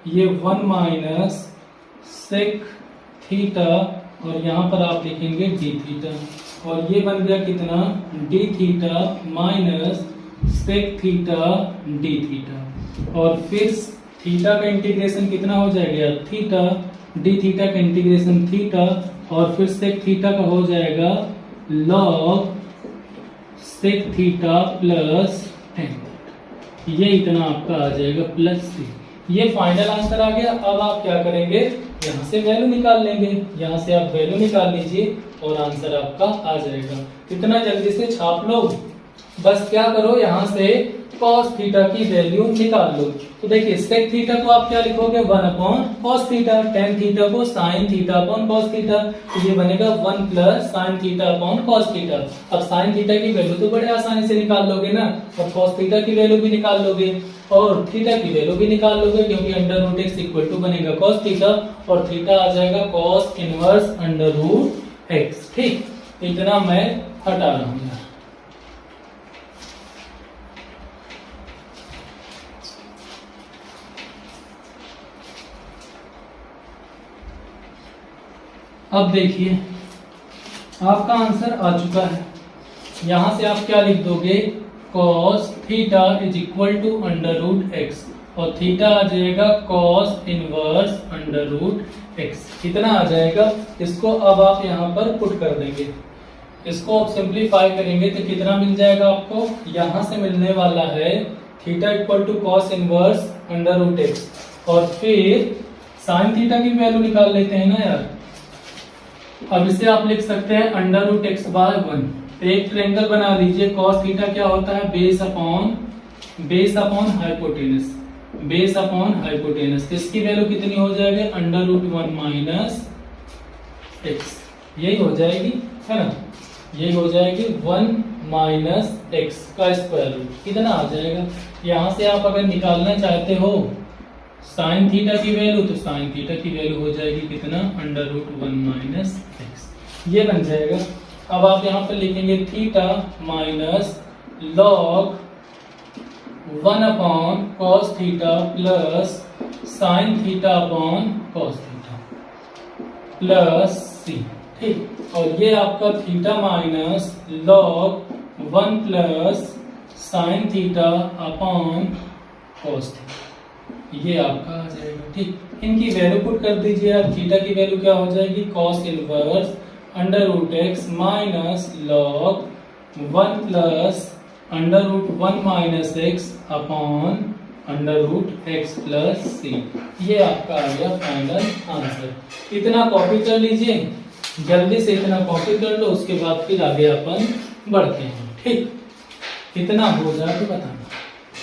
ये 1 माइनस सेक थीटा, और यहाँ पर आप लिखेंगे डी थीटा, और ये बन गया कितना, d theta minus sec theta d theta, और फिर थीटा का इंटीग्रेशन कितना हो जाएगा, थीटा डी थीटा का इंटीग्रेशन थीटा, और फिर सेक थीटा का हो जाएगा लॉग सेक थीटा प्लस 10, ये इतना आपका आ जाएगा प्लस सी। ये फाइनल आंसर आ गया। अब आप क्या करेंगे, यहाँ से वैल्यू निकाल लेंगे, यहाँ से आप वैल्यू निकाल लीजिए और आंसर आपका आ जाएगा। इतना जल्दी से छाप लो, बस क्या करो, यहाँ से cos थीटा की वैल्यू निकाल लो। तो देखिए sec थीटा को आप क्या लिखोगे, 1 upon cos theta, tan theta को sin theta upon cos theta, तो ये बनेगा 1 plus sin theta upon cos theta. अब sin थीटा की वैल्यू तो बड़े आसानी से निकाल लोगे ना, और cos थीटा की वैल्यू भी निकाल लोगे, और थीटा की वैल्यू भी निकाल लोगे, क्योंकि under root x equal to बनेगा cos थीटा, और थीटा आ जाएगा cos inverse under root x. ठीक, इतना मैं हटा रहा हूँ। अब देखिए आपका आंसर आ चुका है। यहाँ से आप क्या लिख दोगे, cos theta is equal to under root x, और थीटा आ जाएगा cos inverse under root x. कितना आ जाएगा, इसको अब आप यहाँ पर पुट कर देंगे, इसको आप सिंप्लीफाई करेंगे तो कितना मिल जाएगा आपको, यहाँ से मिलने वाला है theta equal to cos inverse under root x, और फिर साइन थीटा की वैल्यू निकाल लेते हैं ना यार। अब इसे आप लिख सकते हैं अंडर रूट एक्स बाय 1। एक ट्रायंगल बना लीजिए, cos थीटा क्या होता है, base upon hypotenuse, base upon hypotenuse. इसकी वैल्यू कितनी हो जाएगी, अंडर रूट 1 माइनस एक्स, यही हो जाएगी, है ना, यही हो जाएगी 1 माइनस एक्स का स्क्वायर रूट। कितना आ जाएगा, यहाँ से आप अगर निकालना चाहते हो साइन थीटा की वैल्यू, तो साइन थीटा की वैल्यू हो जाएगी कितना, अंडर रूट 1 माइनस एक्स, ये बन जाएगा। अब आप यहाँ पर लिखेंगे theta minus log 1 upon cos theta plus sine theta upon cos theta plus c, ठीक। और ये आपका theta minus log 1 plus sine theta upon cos theta, ये आपका आ जाएगा, ठीक। इनकी वैल्यू पुट कर दीजिए आप, थीटा की वैल्यू क्या हो जाएगी, cos inverse under root x minus log 1 plus under root 1 minus x upon under root x plus c, ये आपका आ गया फाइनल आंसर। इतना कॉपी कर लीजिए, जल्दी से इतना कॉपी कर लो, उसके बाद फिर आगे अपन बढ़ते हैं, ठीक। इतना हो जाए तो बताना।